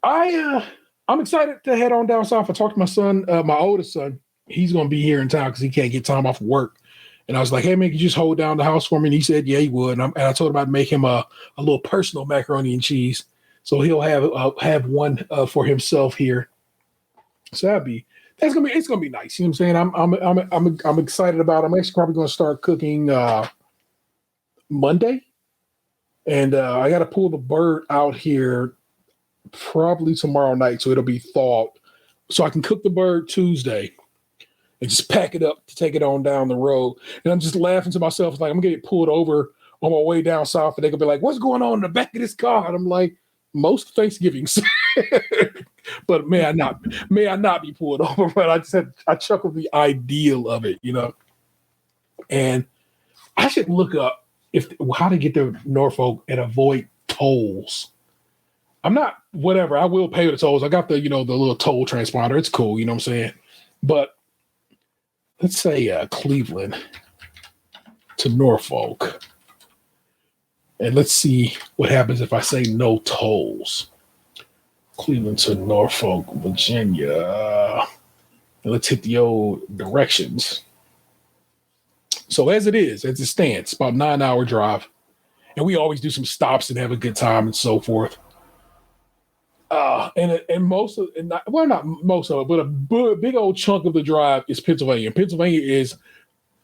I'm excited to head on down south. I talked to my son, my oldest son. He's going to be here in town because he can't get time off work. And I was like, hey, man, could you just hold down the house for me? And he said, yeah, he would. And I told him I'd make him a little personal macaroni and cheese. So he'll have one for himself here. So it's gonna be nice. You know what I'm saying? I'm excited about it. I'm actually probably gonna start cooking Monday And I got to pull the bird out here probably tomorrow night, so it'll be thawed. So I can cook the bird Tuesday and just pack it up to take it on down the road. And I'm just laughing to myself. It's like, I'm going to get pulled over on my way down south, and they're going to be like, what's going on in the back of this car? And I'm like, most Thanksgivings. But may I not be pulled over? But I chuckled the ideal of it, And I should look up how to get to Norfolk and avoid tolls. I'm not whatever. I will pay the tolls. I got the the little toll transponder. It's cool, you know what I'm saying? But let's say Cleveland to Norfolk. And let's see what happens if I say no tolls. Cleveland to Norfolk, Virginia. And let's hit the old directions. So as it stands, it's about a 9-hour drive. And we always do some stops and have a good time and so forth. And most of it, not most of it, but a big old chunk of the drive is Pennsylvania. And Pennsylvania is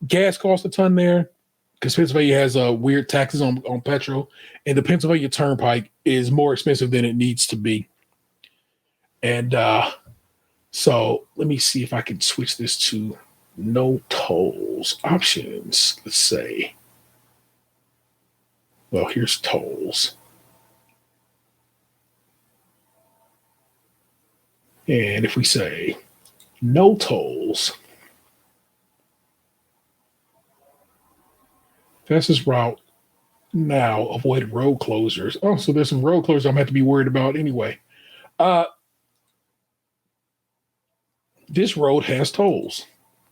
gas costs a ton there because Pennsylvania has weird taxes on petrol. And the Pennsylvania Turnpike is more expensive than it needs to be. And so let me see if I can switch this to no tolls options. Let's say, well, here's tolls. And if we say no tolls, fastest route now, avoid road closures. Oh, so there's some road closures I'm going to have to be worried about anyway. This road has tolls.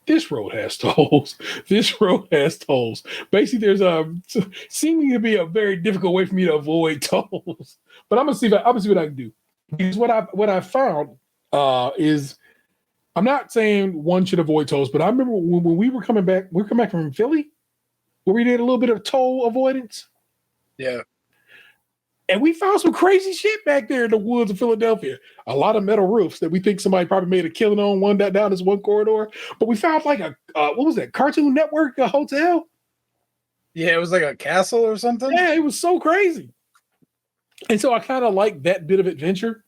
This road has tolls. This road has tolls. Basically, there's seeming to be a very difficult way for me to avoid tolls. But I'm gonna see what I can do. Because what I found is I'm not saying one should avoid tolls, but I remember when we were coming back from Philly, where we did a little bit of toll avoidance. Yeah. And we found some crazy shit back there in the woods of Philadelphia. A lot of metal roofs that we think somebody probably made a killing on down this one corridor. But we found like a what was that? Cartoon Network hotel? Yeah, it was like a castle or something. Yeah, it was so crazy. And so I kind of like that bit of adventure.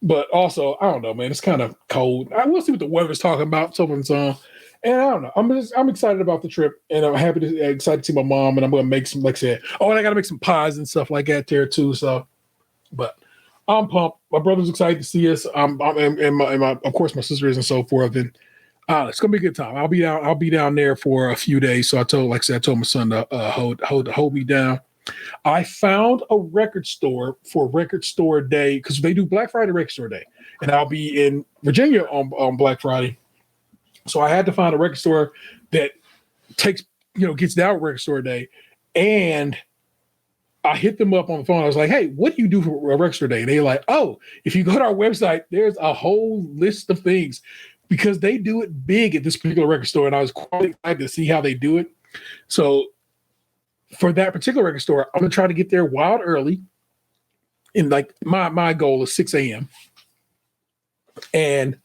But also, I don't know, man. It's kind of cold. I will see what the weather's talking about, so and so on. And I don't know. I'm excited about the trip, and I'm excited to see my mom. And I'm going to make some, like I said, and I got to make some pies and stuff like that there too. So, but I'm pumped. My brother's excited to see us. And of course, my sister is and so forth. And it's going to be a good time. I'll be down there for a few days. So I told my son to hold me down. I found a record store for Record Store Day because they do Black Friday Record Store Day, and I'll be in Virginia on Black Friday. So I had to find a record store that gets down Record Store Day. And I hit them up on the phone. I was like, hey, what do you do for a Record Store Day? And they're like, oh, if you go to our website, there's a whole list of things because they do it big at this particular record store. And I was quite excited to see how they do it. So for that particular record store, I'm going to try to get there wild early. And like my goal is 6 a.m. And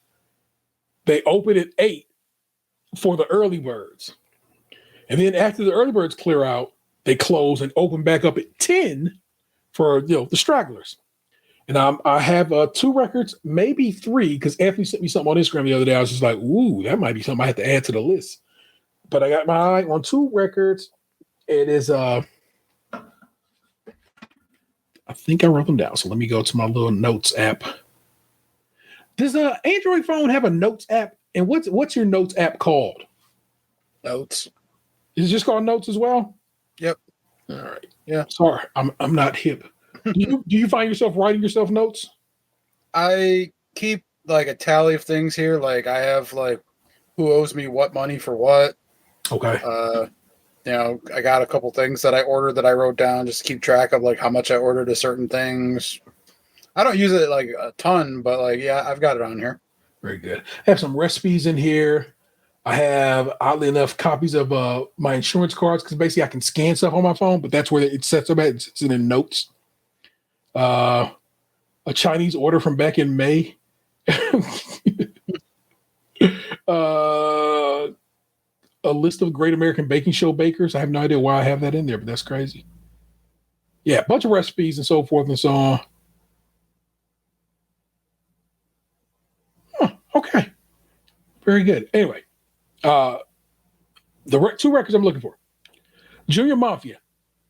they open at 8 for the early birds. And then after the early birds clear out, they close and open back up at 10 for the stragglers. And I have 2 records, maybe 3, because Anthony sent me something on Instagram the other day. I was just like, ooh, that might be something I have to add to the list. But I got my eye on 2 records. It is I think I wrote them down. So let me go to my little notes app. Does an Android phone have a notes app? And what's your notes app called? Notes. Is it just called Notes as well? Yep. All right. Yeah. Sorry, I'm not hip. Do you find yourself writing yourself notes? I keep like a tally of things here. Like I have like who owes me what money for what. Okay. I got a couple things that I ordered that I wrote down just to keep track of like how much I ordered of certain things. I don't use it like a ton, but like, yeah, I've got it on here. Very good. I have some recipes in here. I have, oddly enough, copies of my insurance cards because basically I can scan stuff on my phone, but that's where it sets up at. It's in notes. A Chinese order from back in May. A list of Great American Baking Show bakers. I have no idea why I have that in there, but that's crazy. Yeah, a bunch of recipes and so forth and so on. Huh, okay. Very good. Anyway, two records I'm looking for. Junior Mafia.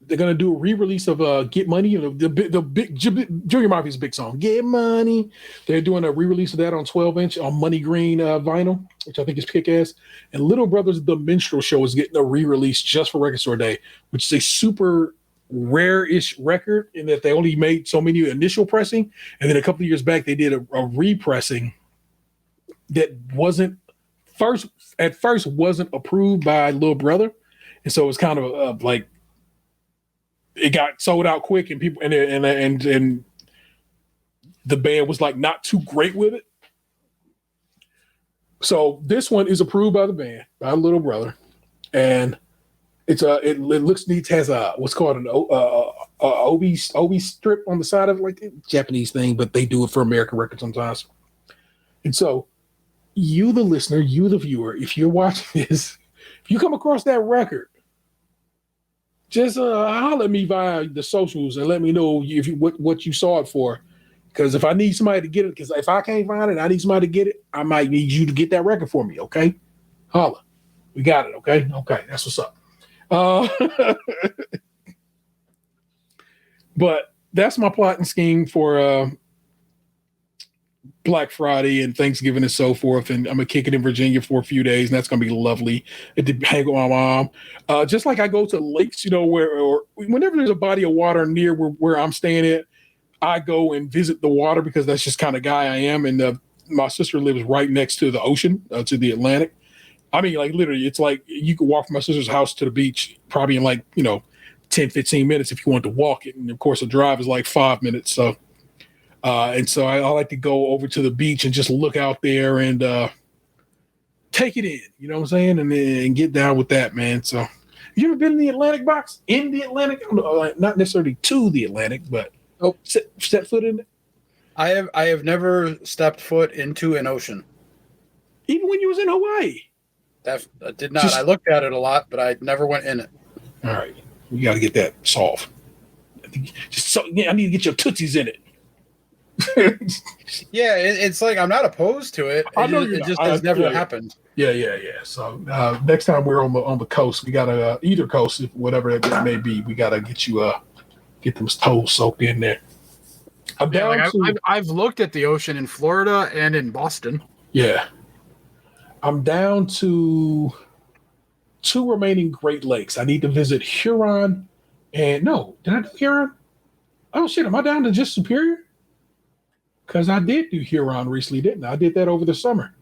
They're gonna do a re-release of "Get Money." The big Junior Mafia's big song, "Get Money." They're doing a re-release of that on 12-inch on money green vinyl, which I think is kick-ass. And Little Brothers The Minstrel Show is getting a re-release just for Record Store Day, which is a super rare-ish record in that they only made so many initial pressing, and then a couple of years back they did a repressing that at first wasn't approved by Little Brother, and so it was kind of like it got sold out quick, and people and the band was like not too great with it. So this one is approved by the band, by Little Brother, and it looks neat. It has what's called an OB strip on the side of it, like a Japanese thing, but they do it for American records sometimes. And so you, the listener, you, the viewer, if you're watching this, if you come across that record, just holler at me via the socials and let me know what you saw it for. Because if I need somebody to get it, because if I can't find it, I need somebody to get it. I might need you to get that record for me. Okay, holla, we got it. Okay, that's what's up. But that's my plot and scheme for Black Friday and Thanksgiving and so forth. And I'm gonna kick it in Virginia for a few days, and that's gonna be lovely. To hang with my mom. Just like I go to lakes, or whenever there's a body of water near where I'm staying at, I go and visit the water because that's just kind of guy I am. And my sister lives right next to the ocean, to the Atlantic. I mean, like literally, it's like you could walk from my sister's house to the beach probably in 10, 15 minutes if you want to walk it. And of course, a drive is like 5 minutes. So, and so I like to go over to the beach and just look out there and take it in. You know what I'm saying? And get down with that, man. So, you ever been in the Atlantic box? In the Atlantic? Not necessarily to the Atlantic, but step foot in it. I have never stepped foot into an ocean. Even when you was in Hawaii. I did not. I looked at it a lot, but I never went in it. All right, we got to get that solved. I need to get your tootsies in it. Yeah, it's like I'm not opposed to it. I know it just has never happened. Yeah. So next time we're on the coast, we gotta either coast, whatever that may be, we gotta get you get them toes soaked in there. I've looked at the ocean in Florida and in Boston. Yeah. I'm down to 2 remaining Great Lakes. I need to visit Huron did I do Huron? Oh shit, am I down to just Superior? Because I did do Huron recently, didn't I? I did that over the summer.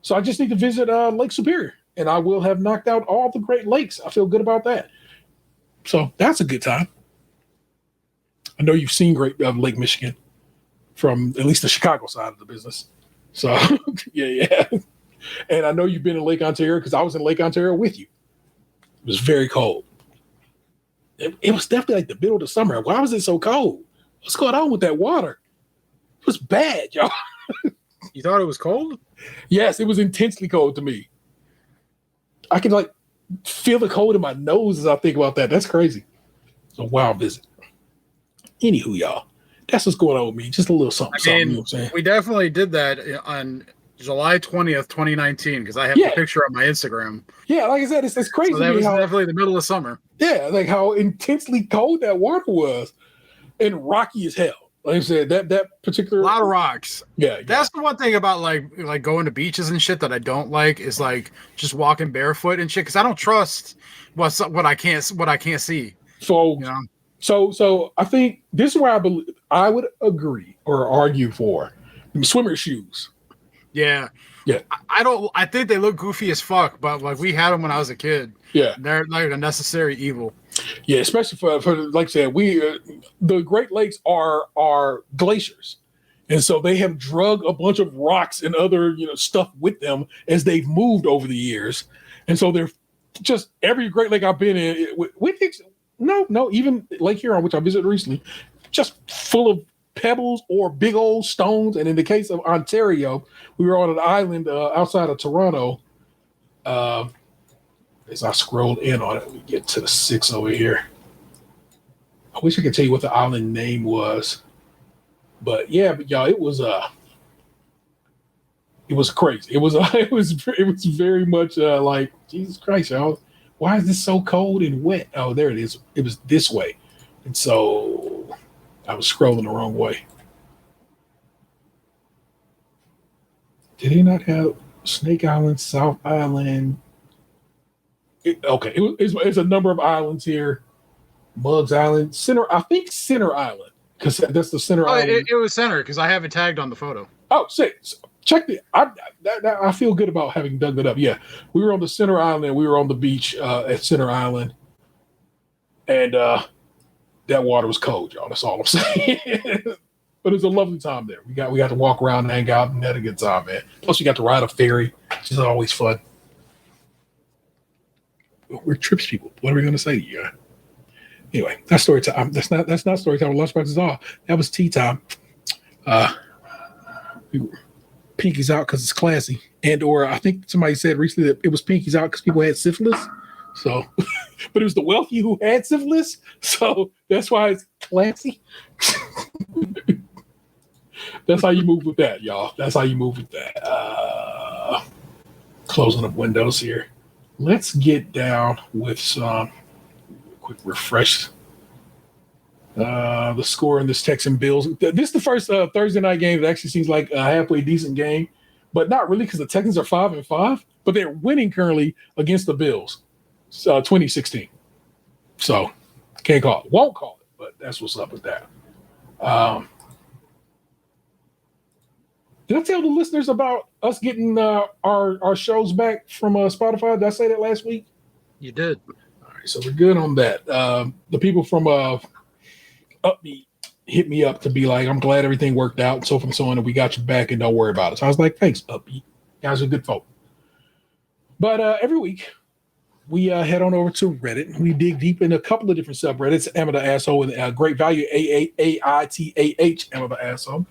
So I just need to visit Lake Superior, and I will have knocked out all the Great Lakes. I feel good about that. So that's a good time. I know you've seen Lake Michigan from at least the Chicago side of the business. So yeah. And I know you've been in Lake Ontario because I was in Lake Ontario with you. It was very cold. It was definitely like the middle of the summer. Why was it so cold? What's going on with that water? It was bad, y'all. You thought it was cold? Yes, it was intensely cold to me. I can feel the cold in my nose as I think about that. That's crazy. It's a wild visit. Anywho, y'all, that's what's going on with me. Just a little something. You know what I'm saying? We definitely did that on July 20th, 2019, because I have the picture on my Instagram. Yeah, like I said, it's crazy. So that was definitely the middle of summer. Yeah, like how intensely cold that water was and rocky as hell. Like I said, that particular... A lot of rocks. Yeah. That's the one thing about like going to beaches and shit that I don't like is like just walking barefoot and shit because I don't trust what I can't see. So, so I think this is where I would agree or argue for swimmer shoes. Yeah. I think they look goofy as fuck, but like we had them when I was a kid. Yeah, they're like a necessary evil. Yeah, especially for like I said, the Great Lakes are glaciers, and so they have drug a bunch of rocks and other stuff with them as they've moved over the years, and so they're just every Great Lake I've been in. Even Lake Huron, which I visited recently, just full of pebbles or big old stones. And in the case of Ontario, we were on an island outside of Toronto. As I scrolled in on it, we get to the 6 over here. wish I could tell you what the island name was, but yeah, but y'all, it was crazy. It was it was very much like Jesus Christ, y'all. Why is this so cold and wet? Oh, there it is. It was this way, and so I was scrolling the wrong way. Did he not have Snake Island, South Island? It's a number of islands here. Muggs Island, I think Center Island, because that's the Center Island. It was center because I have it tagged on the photo. Oh, check it. I feel good about having dug that up. Yeah, we were on the Center Island and we were on the beach at Center Island, and that water was cold, y'all. That's all I'm saying. But it was a lovely time there. We got to walk around and hang out and had a good time, man. Plus, you got to ride a ferry, which is always fun. We're trips people. What are we going to say to you? Anyway, that's story time. That's not story time. Lunchbox is all. That was tea time. Pinkies out because it's classy, or I think somebody said recently that it was pinkies out because people had syphilis. So, but it was the wealthy who had syphilis, so that's why it's classy. That's how you move with that, y'all. That's how you move with that. Closing up windows here. Let's get down with some quick refresh. The score in this Texan Bills. This is the first Thursday night game that actually seems like a halfway decent game, but not really because the Texans are 5-5, but they're winning currently against the Bills. 2016. So can't call it. Won't call it, but that's what's up with that. Did I tell the listeners about us getting our shows back from Spotify? Did I say that last week? You did. All right, so we're good on that. The people from Upbeat hit me up to be like, I'm glad everything worked out and so forth and so on, and we got you back and don't worry about it. So I was like, thanks, Upbeat. You guys are good folk. But every week, we head on over to Reddit. We dig deep in a couple of different subreddits, Am I the Asshole and Great Value, AAAITAH, Am I the Asshole.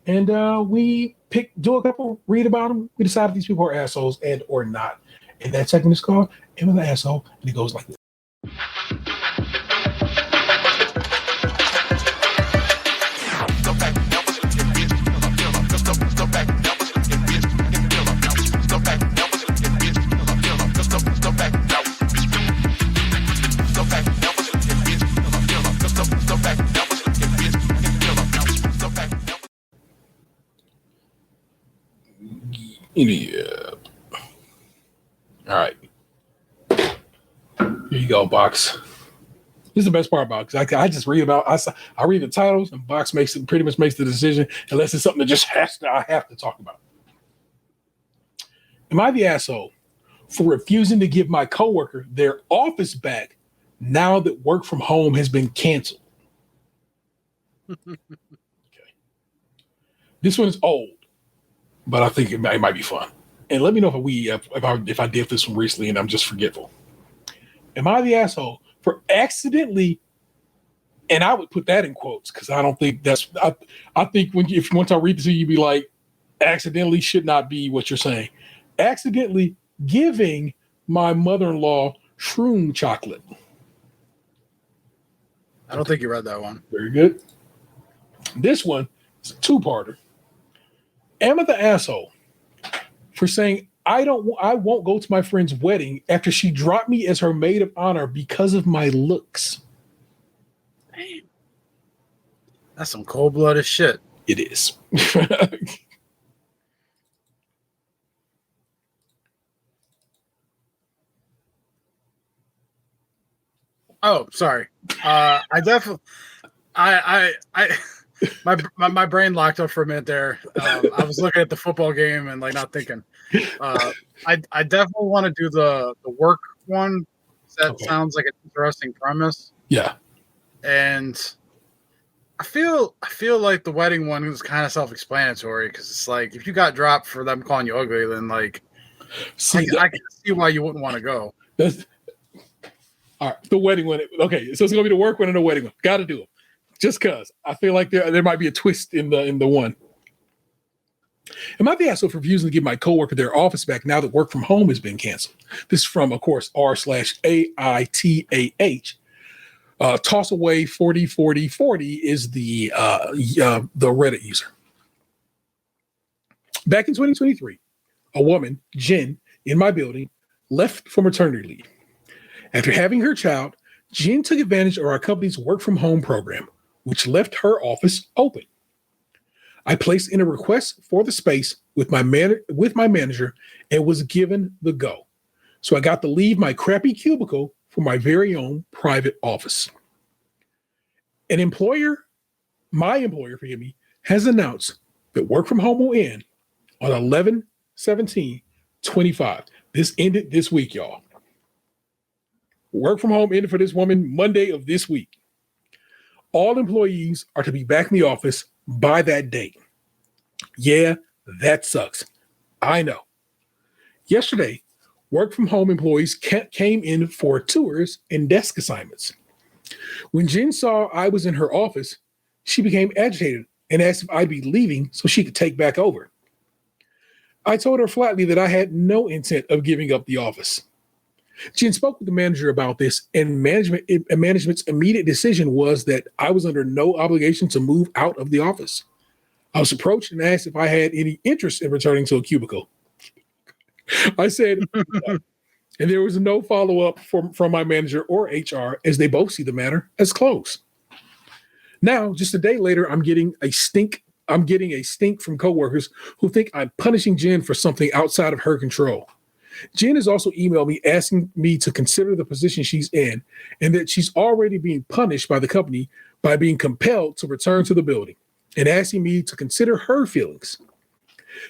And we do a couple, read about them. We decide if these people are assholes and or not. And that segment is called Am I the Asshole? And it goes like this. Yeah. All right. Here you go, Box. This is the best part about it, because I just read about I read the titles and Box pretty much makes the decision unless it's something that I have to talk about. Am I the asshole for refusing to give my coworker their office back now that work from home has been canceled? Okay. This one is old, but I think it might be fun. And let me know if I did this one recently and I'm just forgetful. Am I the asshole for accidentally? And I would put that in quotes because I don't think that's. I think once I read this, you'd be like, accidentally should not be what you're saying. Accidentally giving my mother-in-law shroom chocolate. I don't think you read that one. Very good. This one is a two-parter. Am I the asshole for saying I won't go to my friend's wedding after she dropped me as her maid of honor because of my looks? Damn. That's some cold-blooded shit. It is. Oh, sorry. I definitely, my brain locked up for a minute there. I was looking at the football game and like not thinking. I definitely want to do the work one. That sounds like an interesting premise. Yeah. And I feel like the wedding one is kind of self-explanatory because it's like if you got dropped for them calling you ugly, then like I can see why you wouldn't want to go. All right, the wedding one. Okay, so it's gonna be the work one and the wedding one. Got to do them, just cause I feel like there might be a twist in the one. Am I the asshole for refusing to give my coworker their office back now that work from home has been canceled? This is from, of course, r/AITAH. Toss away 40 is the Reddit user. Back in 2023, a woman, Jen, in my building, left for maternity leave. After having her child, Jen took advantage of our company's work from home program, which left her office open. I placed in a request for the space with my manager and was given the go. So I got to leave my crappy cubicle for my very own private office. My employer, has announced that work from home will end on 11/17/25. This ended this week, y'all. Work from home ended for this woman Monday of this week. All employees are to be back in the office by that date. Yeah, that sucks. I know. Yesterday, work from home employees came in for tours and desk assignments. When Jen saw I was in her office, she became agitated and asked if I'd be leaving so she could take back over. I told her flatly that I had no intent of giving up the office. Jen spoke with the manager about this, and management's immediate decision was that I was under no obligation to move out of the office. I was approached and asked if I had any interest in returning to a cubicle. I said, no. And there was no follow-up from my manager or HR, as they both see the matter as closed. Now, just a day later, I'm getting a stink from coworkers who think I'm punishing Jen for something outside of her control. Jen has also emailed me asking me to consider the position she's in and that she's already being punished by the company by being compelled to return to the building and asking me to consider her feelings.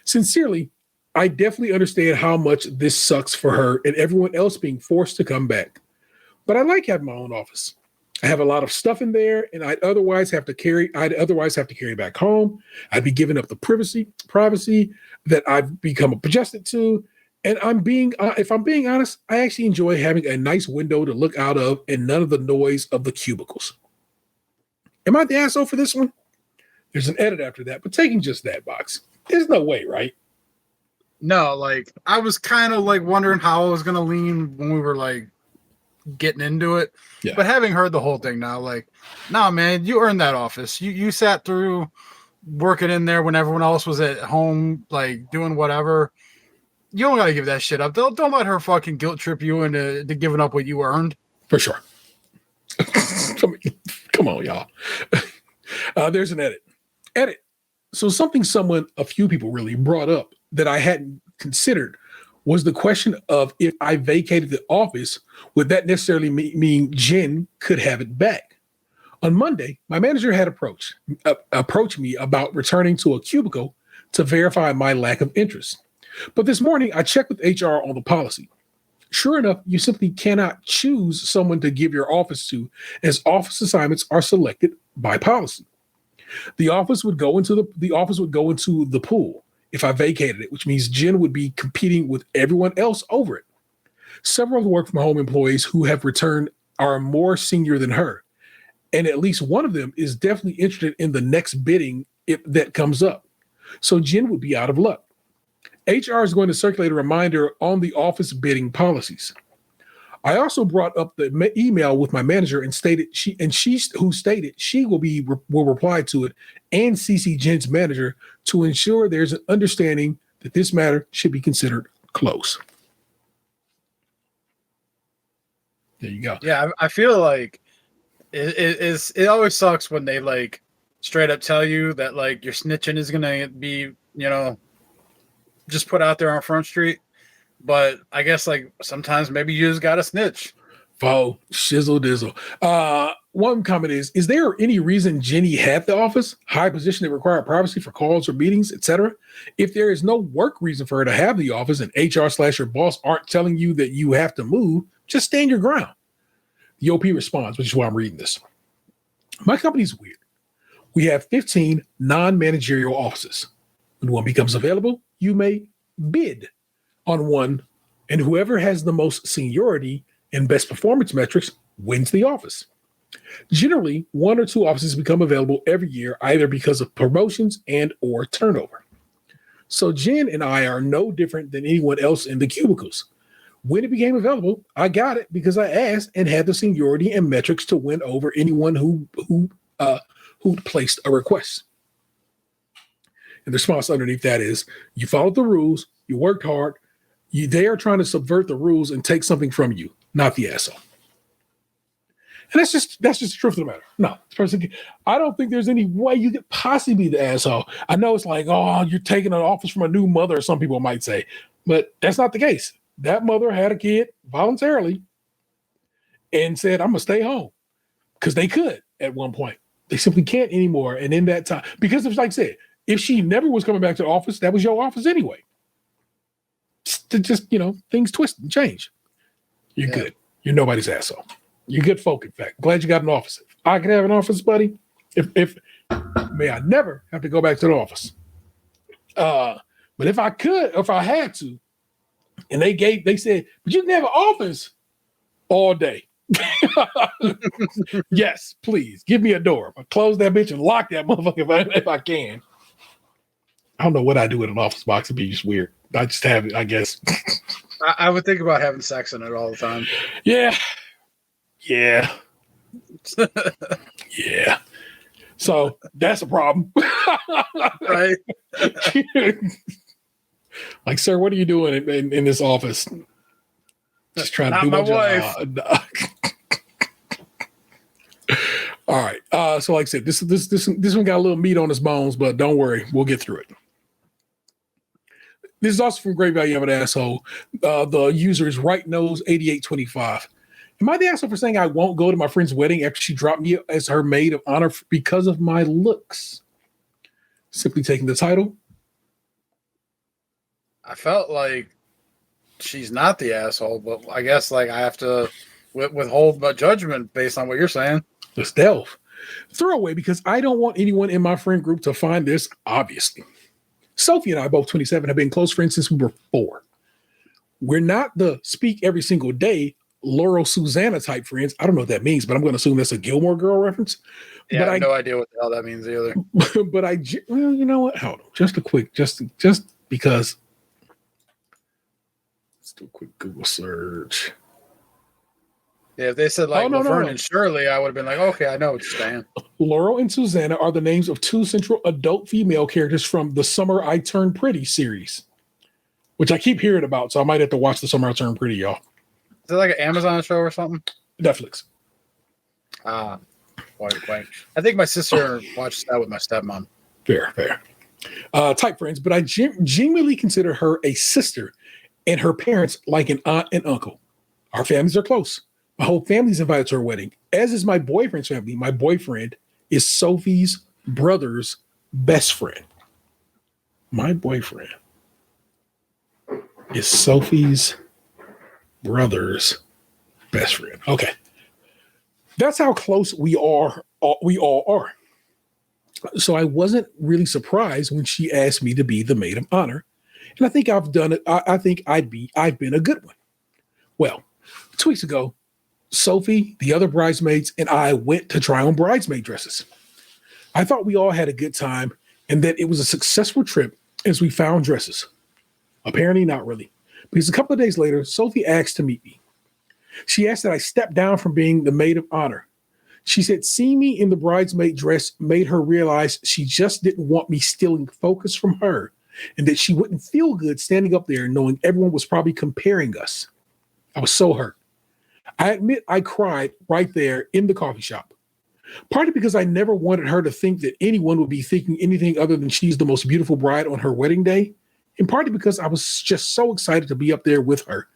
Sincerely, I definitely understand how much this sucks for her and everyone else being forced to come back. But I like having my own office. I have a lot of stuff in there, and I'd otherwise have to carry back home. I'd be giving up the privacy that I've become adjusted to. And if I'm being honest, I actually enjoy having a nice window to look out of and none of the noise of the cubicles. Am I the asshole for this one? There's an edit after that, but taking just that box, there's no way, right? No, like I was kind of like wondering how I was gonna lean when we were like getting into it. Yeah. But having heard the whole thing now, like, nah, man, you earned that office. You sat through working in there when everyone else was at home, like doing whatever. You don't gotta give that shit up. Don't let her fucking guilt trip you into giving up what you earned. For sure. Come on, y'all. There's an edit. So a few people really brought up that I hadn't considered was the question of if I vacated the office, would that necessarily mean Jen could have it back? On Monday, my manager had approached me about returning to a cubicle to verify my lack of interest. But this morning, I checked with HR on the policy. Sure enough, you simply cannot choose someone to give your office to, as office assignments are selected by policy. The office would go into the pool if I vacated it, which means Jen would be competing with everyone else over it. Several of the work from home employees who have returned are more senior than her, and at least one of them is definitely interested in the next bidding if that comes up. So Jen would be out of luck. HR is going to circulate a reminder on the office bidding policies. I also brought up the email with my manager and stated she will reply to it and CC Jen's manager to ensure there's an understanding that this matter should be considered closed. There you go. Yeah, I feel like it always sucks when they like straight up tell you that like your snitching is gonna be, just put out there on Front Street. But I guess like sometimes maybe you just gotta snitch. Oh, shizzle dizzle. One comment is there any reason Jenny had the office, high position that required privacy for calls or meetings, etc.? If there is no work reason for her to have the office and HR/your boss aren't telling you that you have to move, just stand your ground. The OP responds, which is why I'm reading this. My company's weird. We have 15 non-managerial offices. When one becomes available, you may bid on one, and whoever has the most seniority and best performance metrics wins the office. Generally, one or two offices become available every year, either because of promotions and or turnover. So Jen and I are no different than anyone else in the cubicles. When it became available, I got it because I asked and had the seniority and metrics to win over anyone who placed a request. And the response underneath that is, you followed the rules, you worked hard, they are trying to subvert the rules and take something from you, not the asshole. And that's just the truth of the matter. No, I don't think there's any way you could possibly be the asshole. I know it's like, oh, you're taking an office from a new mother, some people might say, but that's not the case. That mother had a kid voluntarily and said, I'm going to stay home, because they could at one point. They simply can't anymore. And in that time, because it's like I said, if she never was coming back to the office, that was your office anyway. Just, things twist and change. You're good. You're nobody's asshole. You're good folk, in fact. Glad you got an office. If I could have an office, buddy, if may I never have to go back to the office. But if I could, if I had to, and they said, but you can have an office all day. Yes, please. Give me a door. I'll close that bitch and lock that motherfucker if I can. I don't know what I do with an office box. It'd be just weird. I just have it, I guess. I would think about having sex in it all the time. Yeah. Yeah. Yeah. So that's a problem. Right. Like, sir, what are you doing in this office? Just trying to do my job. All right. So like I said, this one got a little meat on its bones, but don't worry, we'll get through it. This is also from Great Value of an Asshole. The user is RightNose8825. Am I the asshole for saying I won't go to my friend's wedding after she dropped me as her maid of honor because of my looks? Simply taking the title. I felt like she's not the asshole, but I guess like I have to withhold my judgment based on what you're saying. Let's delve. Throwaway, because I don't want anyone in my friend group to find this, obviously. Sophie and I, both 27, have been close friends since we were 4. We're not the speak every single day Laurel Susanna type friends. I don't know what that means, but I'm going to assume that's a Gilmore Girl reference. Yeah, but I have no idea what the hell that means either. But well, you know what? Hold on. Just because. Let's do a quick Google search. Yeah, if they said like Laverne and Shirley, I would have been like, okay, I know what you're saying. Laurel and Susanna are the names of 2 central adult female characters from the Summer I Turned Pretty series, which I keep hearing about, so I might have to watch the Summer I Turned Pretty, y'all. Is it like an Amazon show or something? Netflix. Wait. I think my sister watched that with my stepmom. Fair. Type friends, but I genuinely consider her a sister and her parents like an aunt and uncle. Our families are close. My whole family's invited to her wedding, as is my boyfriend's family. My boyfriend is Sophie's brother's best friend. My boyfriend is Sophie's brother's best friend. Okay. That's how close we all are. So I wasn't really surprised when she asked me to be the maid of honor. And I think I've done it. I think I've been a good one. Well, 2 weeks ago, Sophie, the other bridesmaids, and I went to try on bridesmaid dresses. I thought we all had a good time and that it was a successful trip as we found dresses. Apparently not really, because a couple of days later, Sophie asked to meet me. She asked that I step down from being the maid of honor. She said seeing me in the bridesmaid dress made her realize she just didn't want me stealing focus from her and that she wouldn't feel good standing up there knowing everyone was probably comparing us. I was so hurt. I admit I cried right there in the coffee shop. Partly because I never wanted her to think that anyone would be thinking anything other than she's the most beautiful bride on her wedding day. And partly because I was just so excited to be up there with her.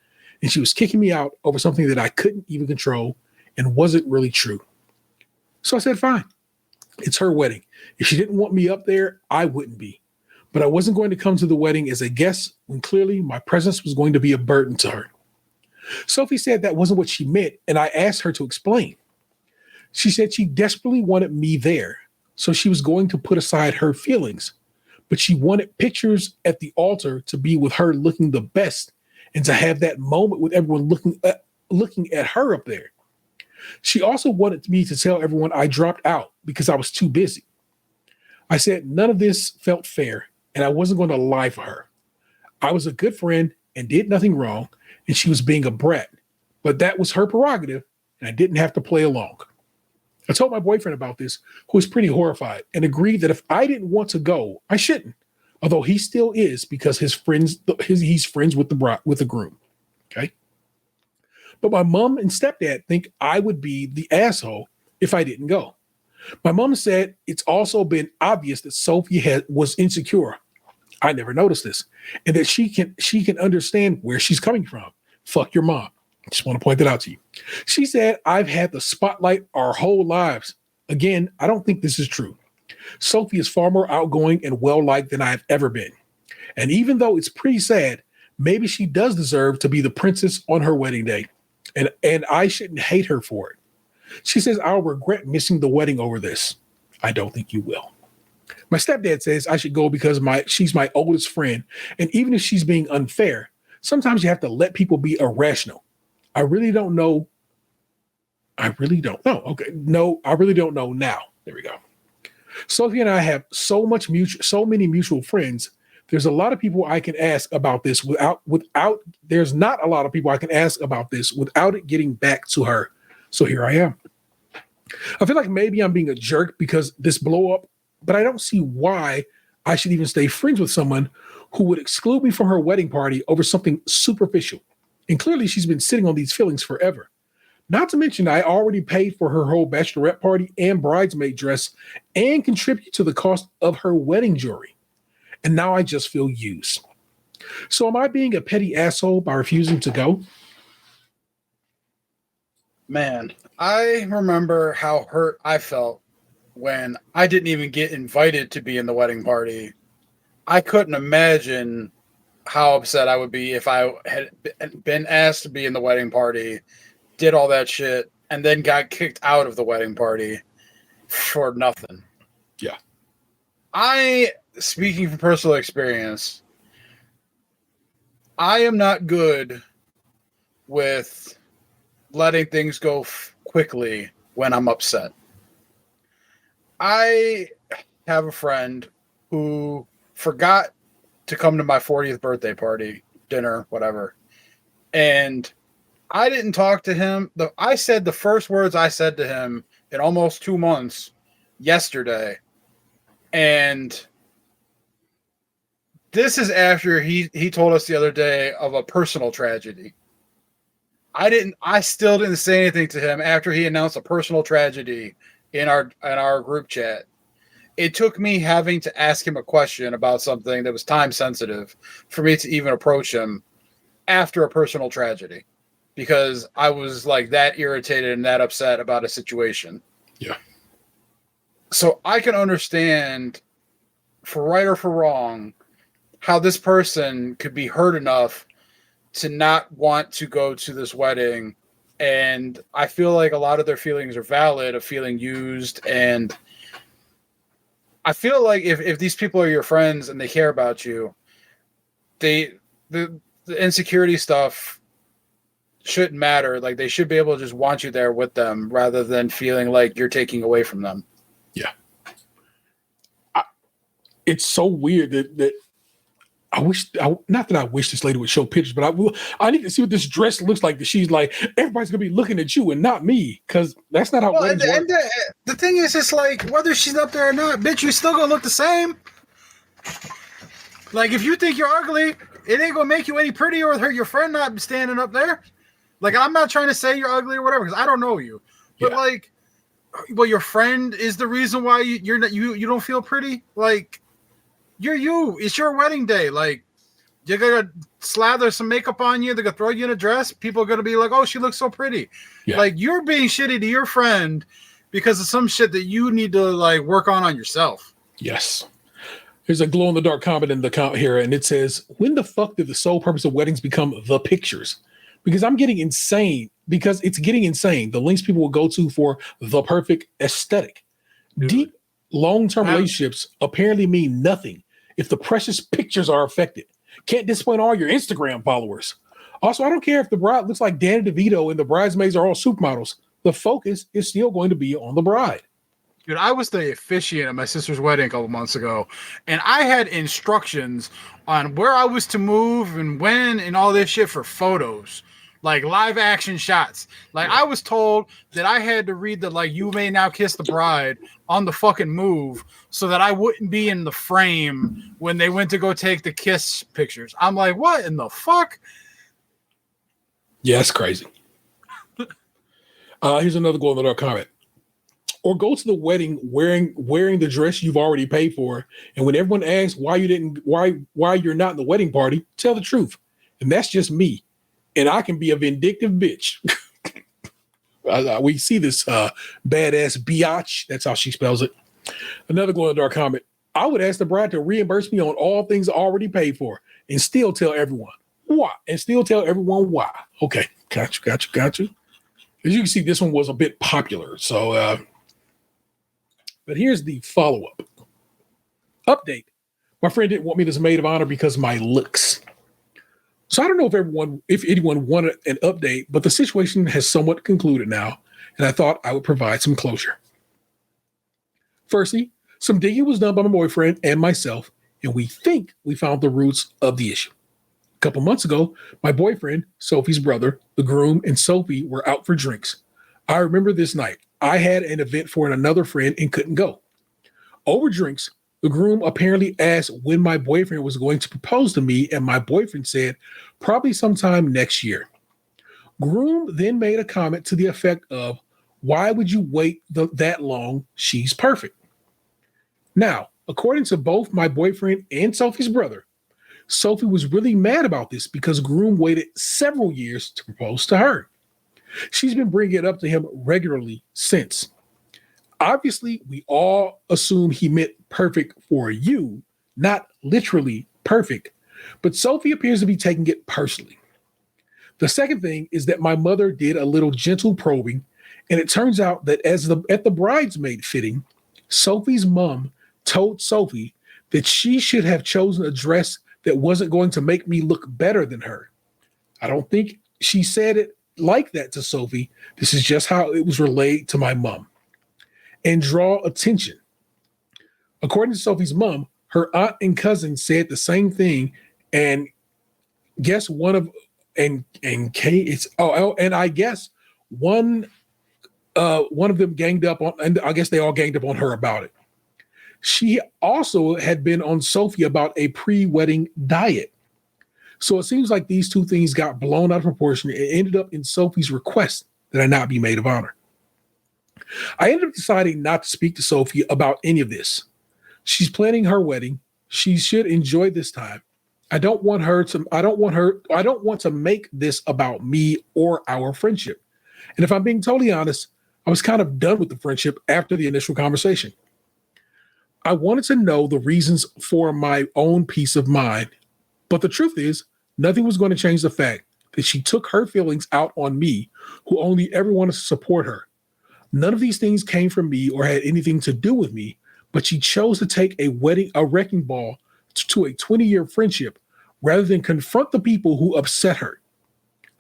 And she was kicking me out over something that I couldn't even control and wasn't really true. So I said, fine. It's her wedding. If she didn't want me up there, I wouldn't be. But I wasn't going to come to the wedding as a guest when clearly my presence was going to be a burden to her. Sophie said that wasn't what she meant, and I asked her to explain. She said she desperately wanted me there, so she was going to put aside her feelings, but she wanted pictures at the altar to be with her looking the best and to have that moment with everyone looking at her up there. She also wanted me to tell everyone I dropped out because I was too busy. I said none of this felt fair, and I wasn't going to lie for her. I was a good friend and did nothing wrong, and she was being a brat, but that was her prerogative, and I didn't have to play along. I told my boyfriend about this, who was pretty horrified, and agreed that if I didn't want to go, I shouldn't. Although he still is because he's friends with the groom. Okay. But my mom and stepdad think I would be the asshole if I didn't go. My mom said it's also been obvious that Sophie was insecure. I never noticed this, and that she can understand where she's coming from. Fuck your mom. I just want to point that out to you. She said I've had the spotlight our whole lives. Again, I don't think this is true. Sophie is far more outgoing and well-liked than I've ever been. And even though it's pretty sad, maybe she does deserve to be the princess on her wedding day. And I shouldn't hate her for it. She says I'll regret missing the wedding over this. I don't think you will. My stepdad says I should go because she's my oldest friend. And even if she's being unfair, sometimes you have to let people be irrational. I really don't know. Okay. No, I really don't know now. There we go. Sophie and I have so many mutual friends. There's a lot of people I can ask about this there's not a lot of people I can ask about this without it getting back to her. So here I am. I feel like maybe I'm being a jerk because this blow up, but I don't see why I should even stay friends with someone who would exclude me from her wedding party over something superficial. And clearly she's been sitting on these feelings forever. Not to mention, I already paid for her whole bachelorette party and bridesmaid dress and contribute to the cost of her wedding jewelry. And now I just feel used. So am I being a petty asshole by refusing to go? Man, I remember how hurt I felt when I didn't even get invited to be in the wedding party. I couldn't imagine how upset I would be if I had been asked to be in the wedding party, did all that shit, and then got kicked out of the wedding party for nothing. Yeah. Speaking from personal experience, I am not good with letting things go quickly when I'm upset. I have a friend who forgot to come to my 40th birthday party, dinner, whatever. And I didn't talk to him. I said the first words I said to him in almost 2 months yesterday. And this is after he told us the other day of a personal tragedy. I still didn't say anything to him after he announced a personal tragedy in our group chat. It took me having to ask him a question about something that was time sensitive for me to even approach him after a personal tragedy, because I was like that irritated and that upset about a situation. Yeah. So I can understand, for right or for wrong, how this person could be hurt enough to not want to go to this wedding. And I feel like a lot of their feelings are valid, of feeling used. And I feel like if these people are your friends and they care about you, the insecurity stuff shouldn't matter. Like, they should be able to just want you there with them rather than feeling like you're taking away from them. Yeah. It's so weird that not that I wish this lady would show pictures, but I need to see what this dress looks like, that she's like, everybody's going to be looking at you and not me, because that's not how weddings work. The thing is, it's like, whether she's up there or not, bitch, you're still going to look the same. Like, if you think you're ugly, it ain't going to make you any prettier with your friend not standing up there. Like, I'm not trying to say you're ugly or whatever, because I don't know you. But, Yeah. like, well, your friend is the reason why you don't feel pretty? Like, you're you. It's your wedding day. Like, you're going to slather some makeup on you. They're going to throw you in a dress. People are going to be like, oh, she looks so pretty. Yeah. Like, you're being shitty to your friend because of some shit that you need to, like, work on yourself. Yes. There's a glow-in-the-dark comment in the comment here, and it says, when the fuck did the sole purpose of weddings become the pictures? Because I'm getting insane. Because it's getting insane. The links people will go to for the perfect aesthetic. Dude. Deep, long-term relationships apparently mean nothing if the precious pictures are affected. Can't disappoint all your Instagram followers. Also, I don't care if the bride looks like Danny DeVito and the bridesmaids are all supermodels. The focus is still going to be on the bride. Dude, I was the officiant at my sister's wedding a couple months ago, and I had instructions on where I was to move and when and all this shit for photos, like live action shots. Like I was told that I had to read the like "You may now kiss the bride" on the fucking move so that I wouldn't be in the frame when they went to go take the kiss pictures. I'm like, what in the fuck? Yeah, that's crazy. Here's another glow in the dark comment. Or go to the wedding wearing the dress you've already paid for, and when everyone asks why you're not in the wedding party, tell the truth. And that's just me. And I can be a vindictive bitch. We see this badass biatch. That's how she spells it. Another glow in the dark comment. I would ask the bride to reimburse me on all things already paid for, and still tell everyone why. Okay, got you. As you can see, this one was a bit popular. So. But here's the follow-up. Update. My friend didn't want me as maid of honor because of my looks. So I don't know if anyone wanted an update, but the situation has somewhat concluded now, and I thought I would provide some closure. Firstly, some digging was done by my boyfriend and myself, and we think we found the roots of the issue. A couple months ago, my boyfriend, Sophie's brother, the groom, and Sophie were out for drinks. I remember this night. I had an event for another friend and couldn't go. Over drinks, the groom apparently asked when my boyfriend was going to propose to me, and my boyfriend said, probably sometime next year. Groom then made a comment to the effect of, why would you wait that long? She's perfect. Now, according to both my boyfriend and Sophie's brother, Sophie was really mad about this because Groom waited several years to propose to her. She's been bringing it up to him regularly since. Obviously, we all assume he meant perfect for you, not literally perfect, but Sophie appears to be taking it personally. The second thing is that my mother did a little gentle probing, and it turns out that at the bridesmaid fitting, Sophie's mom told Sophie that she should have chosen a dress that wasn't going to make me look better than her. I don't think she said it like that to Sophie. This is just how it was relayed to my mom. And draw attention. According to Sophie's mom, her aunt and cousin said the same thing, and guess one of them ganged up on, and I guess they all ganged up on her about it. She also had been on Sophie about a pre-wedding diet. So it seems like these two things got blown out of proportion and ended up in Sophie's request that I not be maid of honor. I ended up deciding not to speak to Sophie about any of this. She's planning her wedding. She should enjoy this time. I don't want to make this about me or our friendship. And if I'm being totally honest, I was kind of done with the friendship after the initial conversation. I wanted to know the reasons for my own peace of mind. But the truth is, nothing was going to change the fact that she took her feelings out on me, who only ever wanted to support her. None of these things came from me or had anything to do with me, but she chose to take a wrecking ball to a 20-year friendship rather than confront the people who upset her.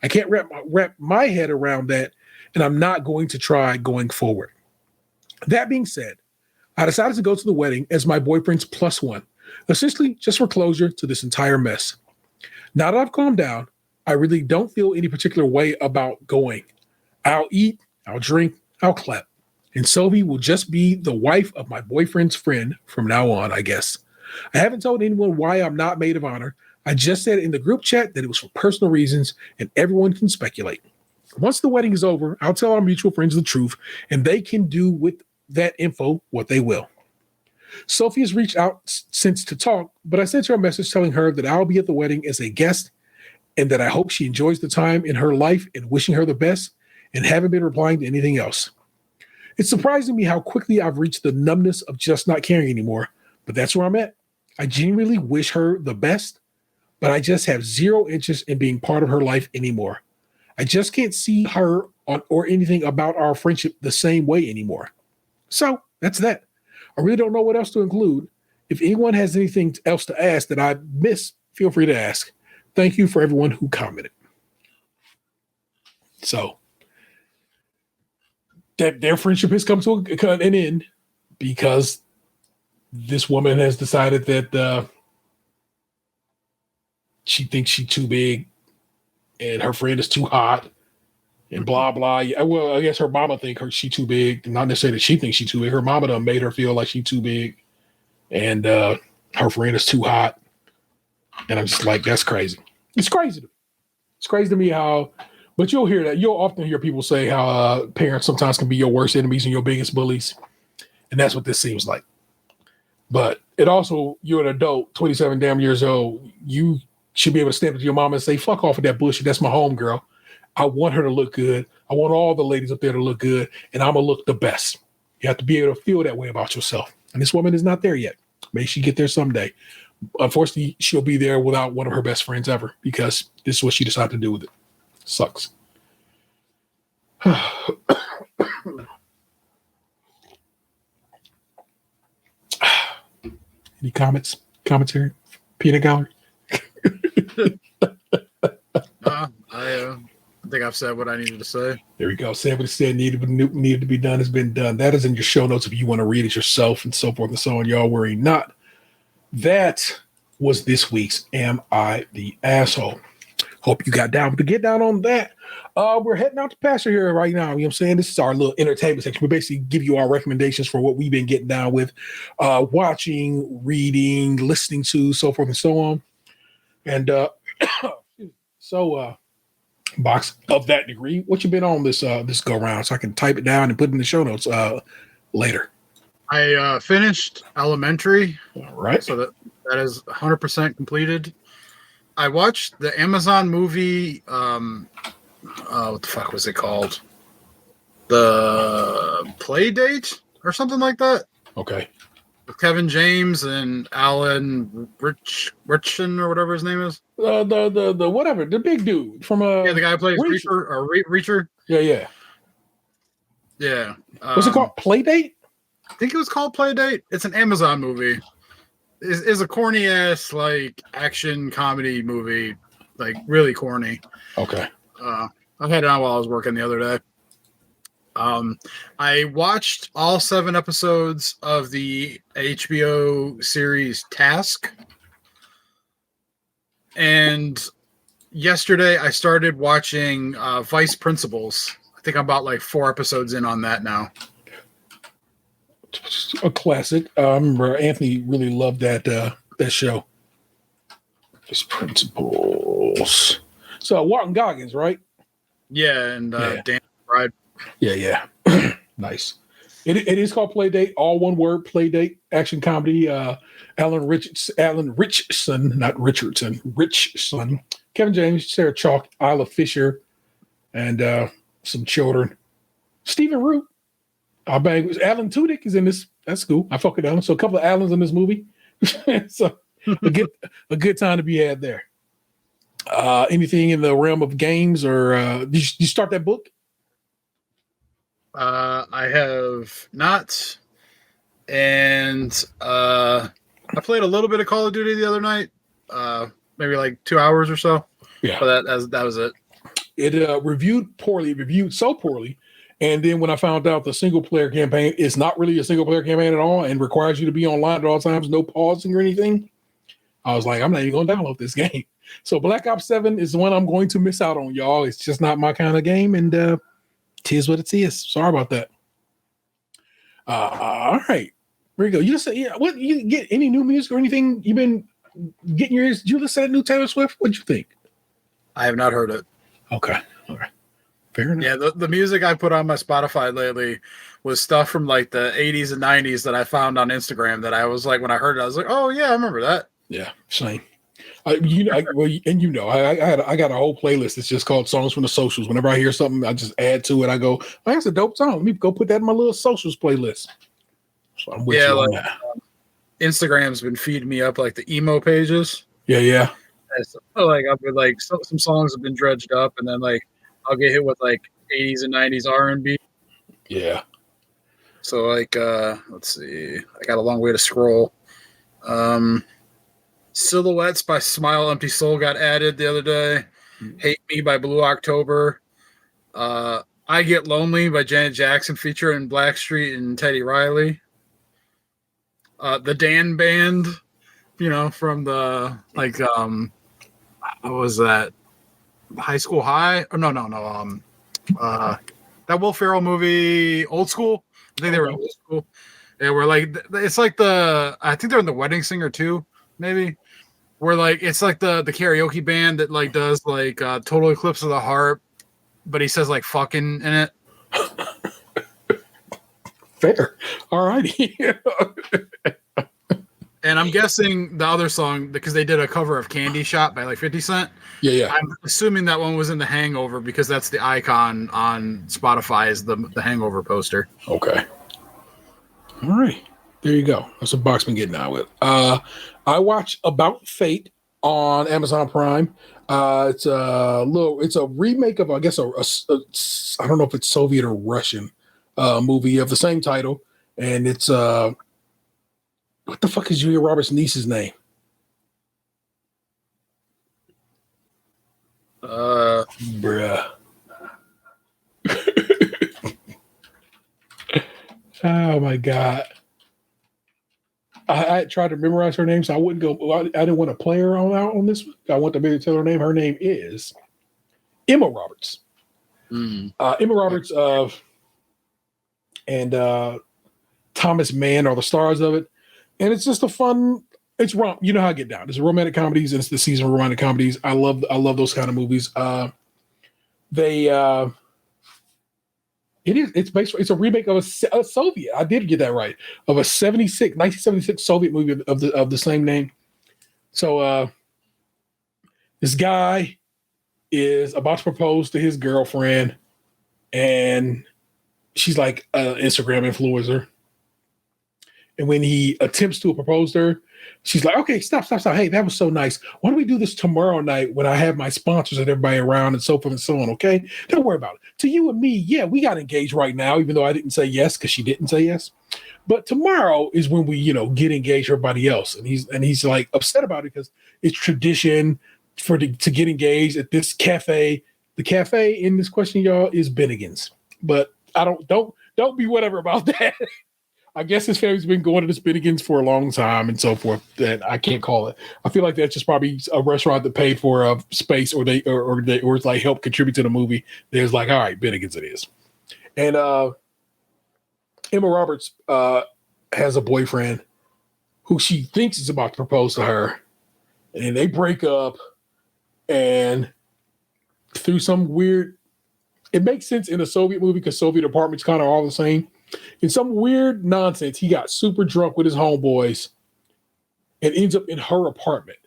I can't wrap my head around that, and I'm not going to try going forward. That being said, I decided to go to the wedding as my boyfriend's plus one, essentially just for closure to this entire mess. Now that I've calmed down, I really don't feel any particular way about going. I'll eat, I'll drink, I'll clap. And Sophie will just be the wife of my boyfriend's friend from now on, I guess. I haven't told anyone why I'm not maid of honor. I just said in the group chat that it was for personal reasons and everyone can speculate. Once the wedding is over, I'll tell our mutual friends the truth and they can do with that info what they will. Sophie has reached out since to talk, but I sent her a message telling her that I'll be at the wedding as a guest and that I hope she enjoys the time in her life and wishing her the best, and haven't been replying to anything else. It's surprising me how quickly I've reached the numbness of just not caring anymore, but that's where I'm at. I genuinely wish her the best, but I just have zero interest in being part of her life anymore. I just can't see her or anything about our friendship the same way anymore. So that's that. I really don't know what else to include. If anyone has anything else to ask that I missed, feel free to ask. Thank you for everyone who commented. So that their friendship has come to an end. because this woman has decided that she thinks she's too big and her friend is too hot and blah, blah. Yeah, well, I guess her mama think she's too big. Not necessarily that she thinks she's too big. Her mama done made her feel like she's too big and her friend is too hot. And I'm just like, that's crazy. It's crazy. It's crazy to me how, but you'll hear that. You'll often hear people say how parents sometimes can be your worst enemies and your biggest bullies. And that's what this seems like. But it also, you're an adult, 27 damn years old. You should be able to step to your mom and say, fuck off with that bullshit. That's my home girl. I want her to look good. I want all the ladies up there to look good. And I'm going to look the best. You have to be able to feel that way about yourself. And this woman is not there yet. May she get there someday. Unfortunately, she'll be there without one of her best friends ever because this is what she decided to do with it. Sucks. Any commentary? Peanut gallery? I think I've said what I needed to say. There we go. Said what it said needed to be done has been done. That is in your show notes if you want to read it yourself and so forth and so on. Y'all worry not. That was this week's Am I the Asshole? Hope you got down to get down on that. We're heading out to pasture here right now. You know what I'm saying? This is our little entertainment section. We basically give you our recommendations for what we've been getting down with, watching, reading, listening to, so forth and so on. And box of that degree, what you been on this go round so I can type it down and put it in the show notes later. I finished Elementary. All right. So that is 100% completed. I watched the Amazon movie. What the fuck was it called? The Play Date or something like that. Okay. With Kevin James and Alan Richson or whatever his name is. The whatever, the big dude from the guy who plays Reacher. Reacher. Yeah. What's it called? Play Date? I think it was called Play Date. It's an Amazon movie. It's a corny ass like action comedy movie, like really corny. Okay. I had it on while I was working the other day. I watched all 7 episodes of the HBO series Task. And yesterday I started watching Vice Principals. I think I'm about like 4 episodes in on that now. A classic. I remember Anthony really loved that show. Vice Principals. So Walton Goggins, right? Yeah, and Dan Bride. Yeah. Nice. It is called Play Date, all one word, Play Date, action comedy. Alan Richson, not Richardson, Richson. Kevin James, Sarah Chalk, Isla Fisher, and some children. Stephen Root. Alan Tudyk is in this. That's cool. I fuck with Alan. So a couple of Allens in this movie. So a good time to be had there. Anything in the realm of games or did you start that book? I have not, and I played a little bit of Call of Duty the other night, maybe like 2 hours or so. Yeah, but that was it. It reviewed so poorly, and then when I found out the single player campaign is not really a single player campaign at all and requires you to be online at all times, no pausing or anything, I was like, I'm not even going to download this game. So Black Ops 7 is the one I'm going to miss out on, y'all. It's just not my kind of game, and tis what it is. Sorry about that. All right. Here we go. You just what you get any new music or anything you've been getting your ears? Did you listen to that new Taylor Swift? What'd you think? I have not heard it. Okay. All right. Fair enough. Yeah, the music I put on my Spotify lately was stuff from like the 80s and 90s that I found on Instagram that I was like, when I heard it, I was like, oh yeah, I remember that. Yeah, same. I got a whole playlist that's just called Songs from the Socials. Whenever I hear something, I just add to it. I go, oh, that's a dope song. Let me go put that in my little socials playlist. So I'm with you on that. Instagram's been feeding me up like the emo pages. Yeah. So, like I've been like some songs have been dredged up, and then like I'll get hit with like 80s and 90s R&B. Yeah. So like let's see, I got a long way to scroll. Silhouettes by Smile Empty Soul got added the other day. Hate Me by Blue October. I Get Lonely by Janet Jackson featuring Blackstreet and Teddy Riley. the Dan band, from the what was that? High School High? Or no. That Will Ferrell movie, Old School. I think they were in Old School. Yeah, we're like it's like I think they're in The Wedding Singer too, maybe. Where like it's like the karaoke band that like does like Total Eclipse of the Heart, but he says like fucking in it. Fair. All righty. And I'm guessing the other song, because they did a cover of Candy Shop by like 50 Cent. Yeah. I'm assuming that one was in The Hangover because that's the icon on Spotify is the Hangover poster. Okay. All right. There you go. That's what Box been getting out with. I watch About Fate on Amazon Prime. It's a remake of, I guess, I don't know if it's Soviet or Russian movie of the same title. And it's what the fuck is Julia Roberts' niece's name? Bruh. Oh my God. I tried to memorize her name, so I wouldn't go. I didn't want to play her out on this one. I want to maybe tell her name. Her name is Emma Roberts. Emma Roberts and Thomas Mann are the stars of it. And it's just a fun, you know how I get down. It's romantic comedies, and it's the season of romantic comedies. I love those kind of movies. It's a remake of a Soviet. I did get that right. Of a 1976 Soviet movie of the same name. So this guy is about to propose to his girlfriend, and she's like an Instagram influencer. And when he attempts to propose to her, she's like, okay, stop. Hey, that was so nice. Why don't we do this tomorrow night when I have my sponsors and everybody around and so forth and so on, okay? Don't worry about it. To you and me, yeah, we got engaged right now, even though I didn't say yes because she didn't say yes. But tomorrow is when we, get engaged to everybody else. And he's like upset about it because it's tradition to get engaged at this cafe. The cafe in this question, y'all, is Bennigan's. But don't be whatever about that. I guess his family's been going to this Bennigan's for a long time and so forth. That I can't call it. I feel like that's just probably a restaurant that paid for space, or it's like help contribute to the movie. There's like, all right, Bennigan's it is. And Emma Roberts has a boyfriend who she thinks is about to propose to her, and they break up. And through some weird, it makes sense in a Soviet movie because Soviet apartments kind of all the same. In some weird nonsense, he got super drunk with his homeboys and ends up in her apartment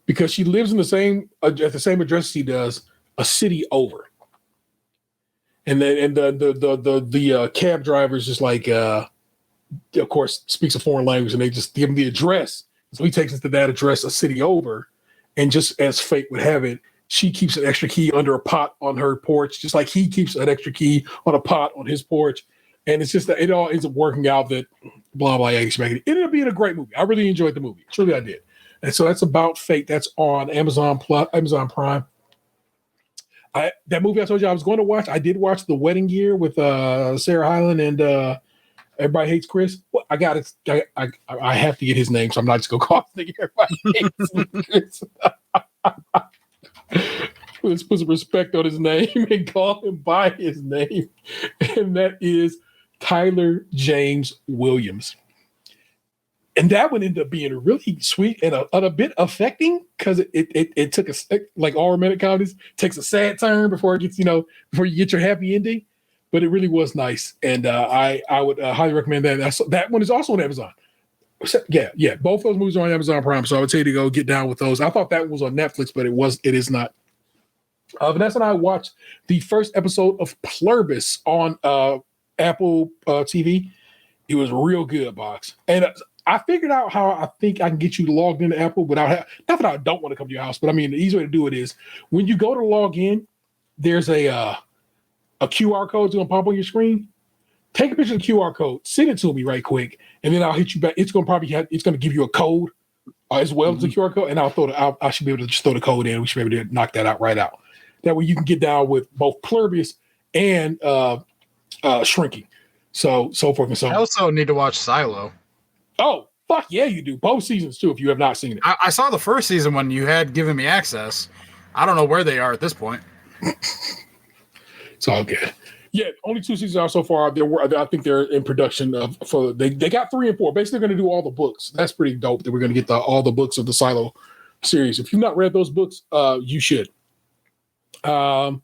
because she lives in at the same address he does, a city over. And then the cab driver is just like, of course, speaks a foreign language, and they just give him the address. So he takes us to that address, a city over, and just as fate would have it, she keeps an extra key under a pot on her porch, just like he keeps an extra key on a pot on his porch. And it's just that it all ends up working out that blah, blah, it ended up being a great movie. I really enjoyed the movie. Truly, I did. And so that's About Fate. That's on Amazon Prime. That movie I told you I was going to watch, I did watch The Wedding Year with Sarah Hyland and Everybody Hates Chris. Well, I have to get his name, so I'm not just going to call him Everybody Hates Chris. Let's put some respect on his name and call him by his name. And that is Tyler James Williams. And that one ended up being really sweet and a bit affecting because it took like all romantic comedies, takes a sad turn before it gets, before you get your happy ending. But it really was nice. And I would highly recommend that. That one is also on Amazon. Yeah. Both those movies are on Amazon Prime. So I would tell you to go get down with those. I thought that one was on Netflix, but it is not. Vanessa and I watched the first episode of Pluribus on Apple TV. It was real good, Box. And I figured out how I think I can get you logged into Apple without not that I don't want to come to your house, but I mean, the easy way to do it is when you go to log in, there's a QR code that's going to pop on your screen. Take a picture of the QR code, send it to me right quick, and then I'll hit you back. It's going to give you a code as well as the QR code, and I should be able to just throw the code in. We should be able to knock that out right out. That way you can get down with both Pluribus and Shrinking. So forth and so on. I also need to watch Silo. Oh, Fuck yeah, you do. Both seasons too, if you have not seen it. I saw the first season when you had given me access. I don't know where they are at this point. It's all good. Yeah, only 2 seasons out so far. I think they're in production they got 3 and 4. Basically, they're going to do all the books. That's pretty dope. That we're going to get all the books of the Silo series. If you've not read those books, you should. But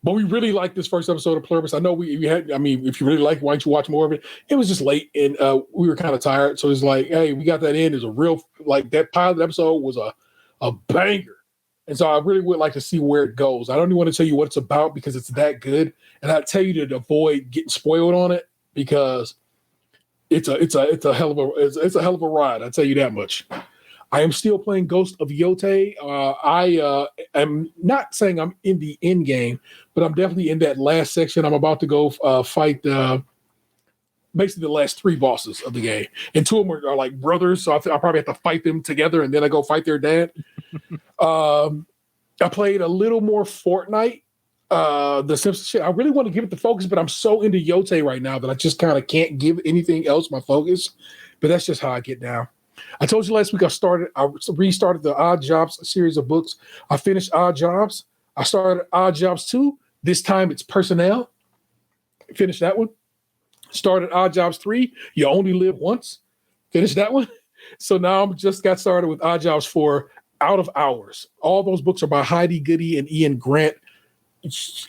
we really liked this first episode of Pluribus. I know we had. I mean, if you really like, why don't you watch more of it? It was just late, and we were kind of tired. So it's like, hey, we got that in. It's a real that pilot episode was a banger. And so I really would like to see where it goes. I don't even want to tell you what it's about because it's that good. And I tell you to avoid getting spoiled on it because it's a hell of a ride. I tell you that much. I am still playing Ghost of Yote. I am not saying I'm in the end game, but I'm definitely in that last section. I'm about to go fight basically the last 3 bosses of the game, and 2 of them are like brothers. So I'll probably have to fight them together, and then I go fight their dad. I played a little more Fortnite, the Simpsons shit. I really want to give it the focus, but I'm so into Yote right now that I just kind of can't give anything else my focus. But that's just how I get down. I told you last week I restarted the Odd Jobs series of books. I finished Odd Jobs. I started Odd Jobs 2. This time it's personnel. Finished that one. Started Odd Jobs 3. You only live once. Finished that one. So now I'm just got started with Odd Jobs 4. Out of Hours. All those books are by Heidi Goody and Ian Grant. If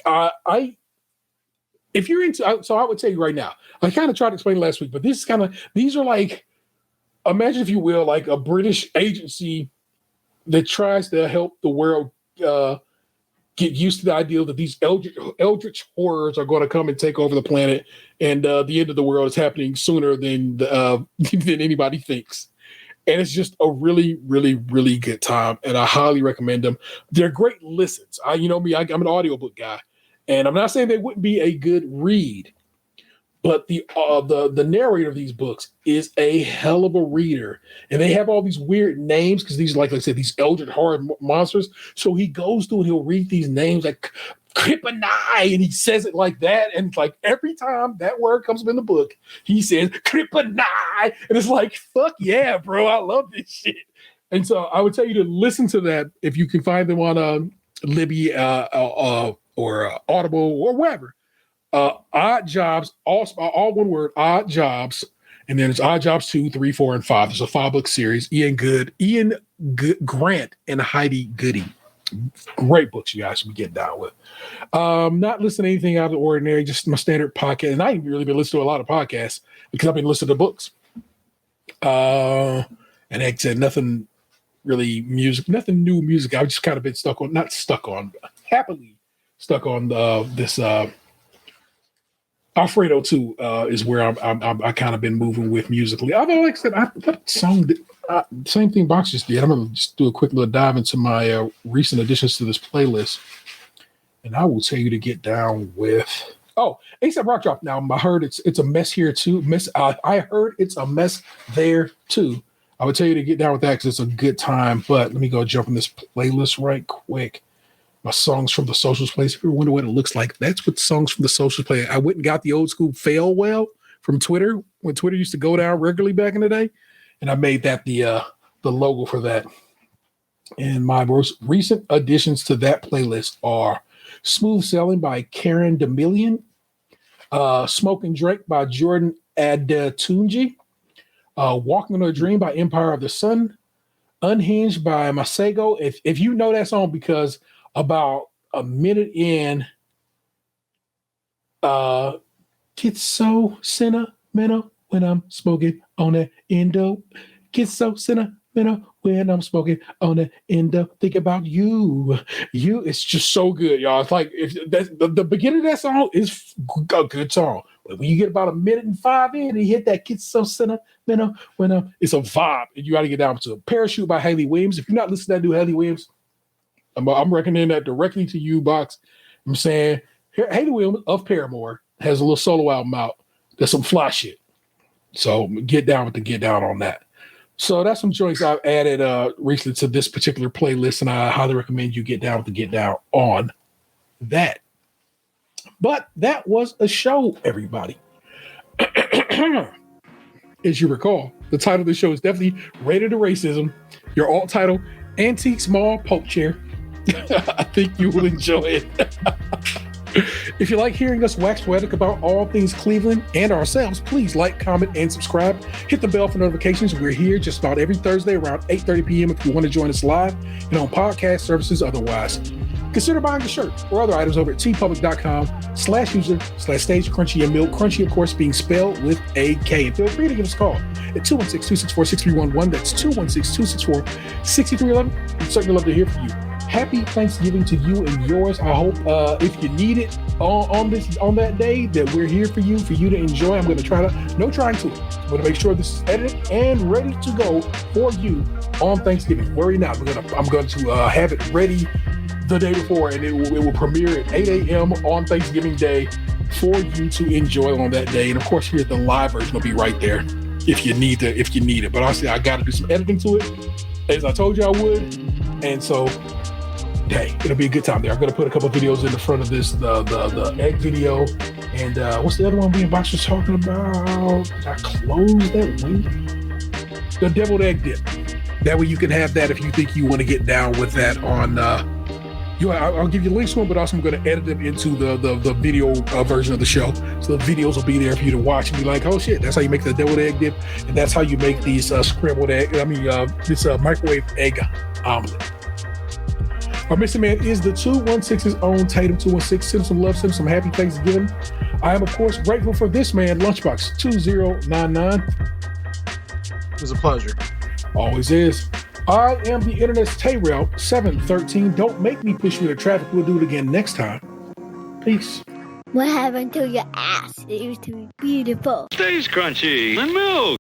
you're into, so I would tell you right now, I kind of tried to explain last week, but these are like, imagine if you will, like a British agency that tries to help the world get used to the idea that these eldritch horrors are going to come and take over the planet, and the end of the world is happening sooner than than anybody thinks. And it's just a really, really, really good time. And I highly recommend them. They're great listens. You know me, I'm an audiobook guy. And I'm not saying they wouldn't be a good read, but the narrator of these books is a hell of a reader. And they have all these weird names because these, like I said, these eldritch horror monsters. So he goes through and he'll read these names like Kryptonite, and he says it like that. And like every time that word comes up in the book, he says Kryptonite. And it's like, fuck yeah, bro. I love this shit. And so I would tell you to listen to that if you can find them on Libby or Audible or wherever. Odd Jobs, all one word, Odd Jobs. And then it's Odd Jobs 2, 3, 4, and 5. There's a 5-book series. Ian Grant and Heidi Goody. Great books you guys should be getting down with. Not listening to anything out of the ordinary, just my standard podcast. And I ain't really been listening to a lot of podcasts because I've been listening to books. And like I said, nothing really nothing new music. I've just kind of been happily stuck on this Alfredo 2 is where I kind of been moving with musically. Although, like I said, that song, same thing Box just did. I'm going to just do a quick little dive into my recent additions to this playlist. And I will tell you to get down with, A$AP Rock Drop. Now, I heard it's a mess here too. I heard it's a mess there too. I would tell you to get down with that because it's a good time. But let me go jump in this playlist right quick. My songs from the Socials playlist. If you wonder what it looks like, that's what songs from the Socials play. I went and got the old school Fail Well from Twitter when Twitter used to go down regularly back in the day, and I made that the logo for that. And my most recent additions to that playlist are Smooth Sailing by Karen DeMillion, Smoke and Drink by Jordan Adetunji, Walking on a Dream by Empire of the Sun, Unhinged by Masego. If you know that song, because about a minute in, get so sentimental when I'm smoking on that endo. Get so sentimental when I'm smoking on that endo. Think about you. It's just so good, y'all. It's like the beginning of that song is a good song. When you get about a minute and 5 in, and you hit that get so sentimental when it's a vibe, and you got to get down to it. Parachute by Haley Williams. If you're not listening to that new Haley Williams, I'm recommending that directly to you, Box. I'm saying Haley Williams of Paramore has a little solo album out. There's some fly shit. So get down with the get down on that. So that's some joints I've added recently to this particular playlist, and I highly recommend you get down with the get down on that. But that was a show, everybody. As you recall, the title of the show is definitely Rated to Racism. Your alt title, Antique Small Poke Chair. I think you will enjoy it. If you like hearing us wax poetic about all things Cleveland and ourselves, please like, comment, and subscribe. Hit the bell for notifications. We're here just about every Thursday around 8:30 p.m. if you want to join us live and on podcast services otherwise. Consider buying a shirt or other items over at tpublic.com/user/stage Krunchy and Milk. Krunchy, of course, being spelled with a K. And feel free to give us a call at 216-264-6311. That's 216-264-6311. We'd certainly love to hear from you. Happy Thanksgiving to you and yours. I hope if you need it on that day, that we're here for you to enjoy. I'm going to trying to I'm going to make sure this is edited and ready to go for you on Thanksgiving. Worry not. I'm going to have it ready the day before, and it will premiere at 8 a.m. on Thanksgiving Day for you to enjoy on that day. And of course, the live version will be right there if you need it. But honestly, I got to do some editing to it, as I told you I would, and so. Hey, it'll be a good time there. I'm going to put a couple of videos in the front of this, the egg video. And what's the other one me and Box was talking about? Did I close that window? The deviled egg dip. That way you can have that if you think you want to get down with that on... I'll give you links to them, but also I'm going to edit them into the video version of the show. So the videos will be there for you to watch and be like, oh shit, that's how you make the deviled egg dip. And that's how you make these scrambled egg, this microwave egg omelet. Our missing man is the 216's own Tatum 216. Send him some love, send him some happy Thanksgiving. I am, of course, grateful for this man, Lunchbox 2099. It was a pleasure. Always is. I am the internet's Tay-Rail 713. Don't make me push you into traffic. We'll do it again next time. Peace. What happened to your ass? It used to be beautiful. Stays crunchy and milk.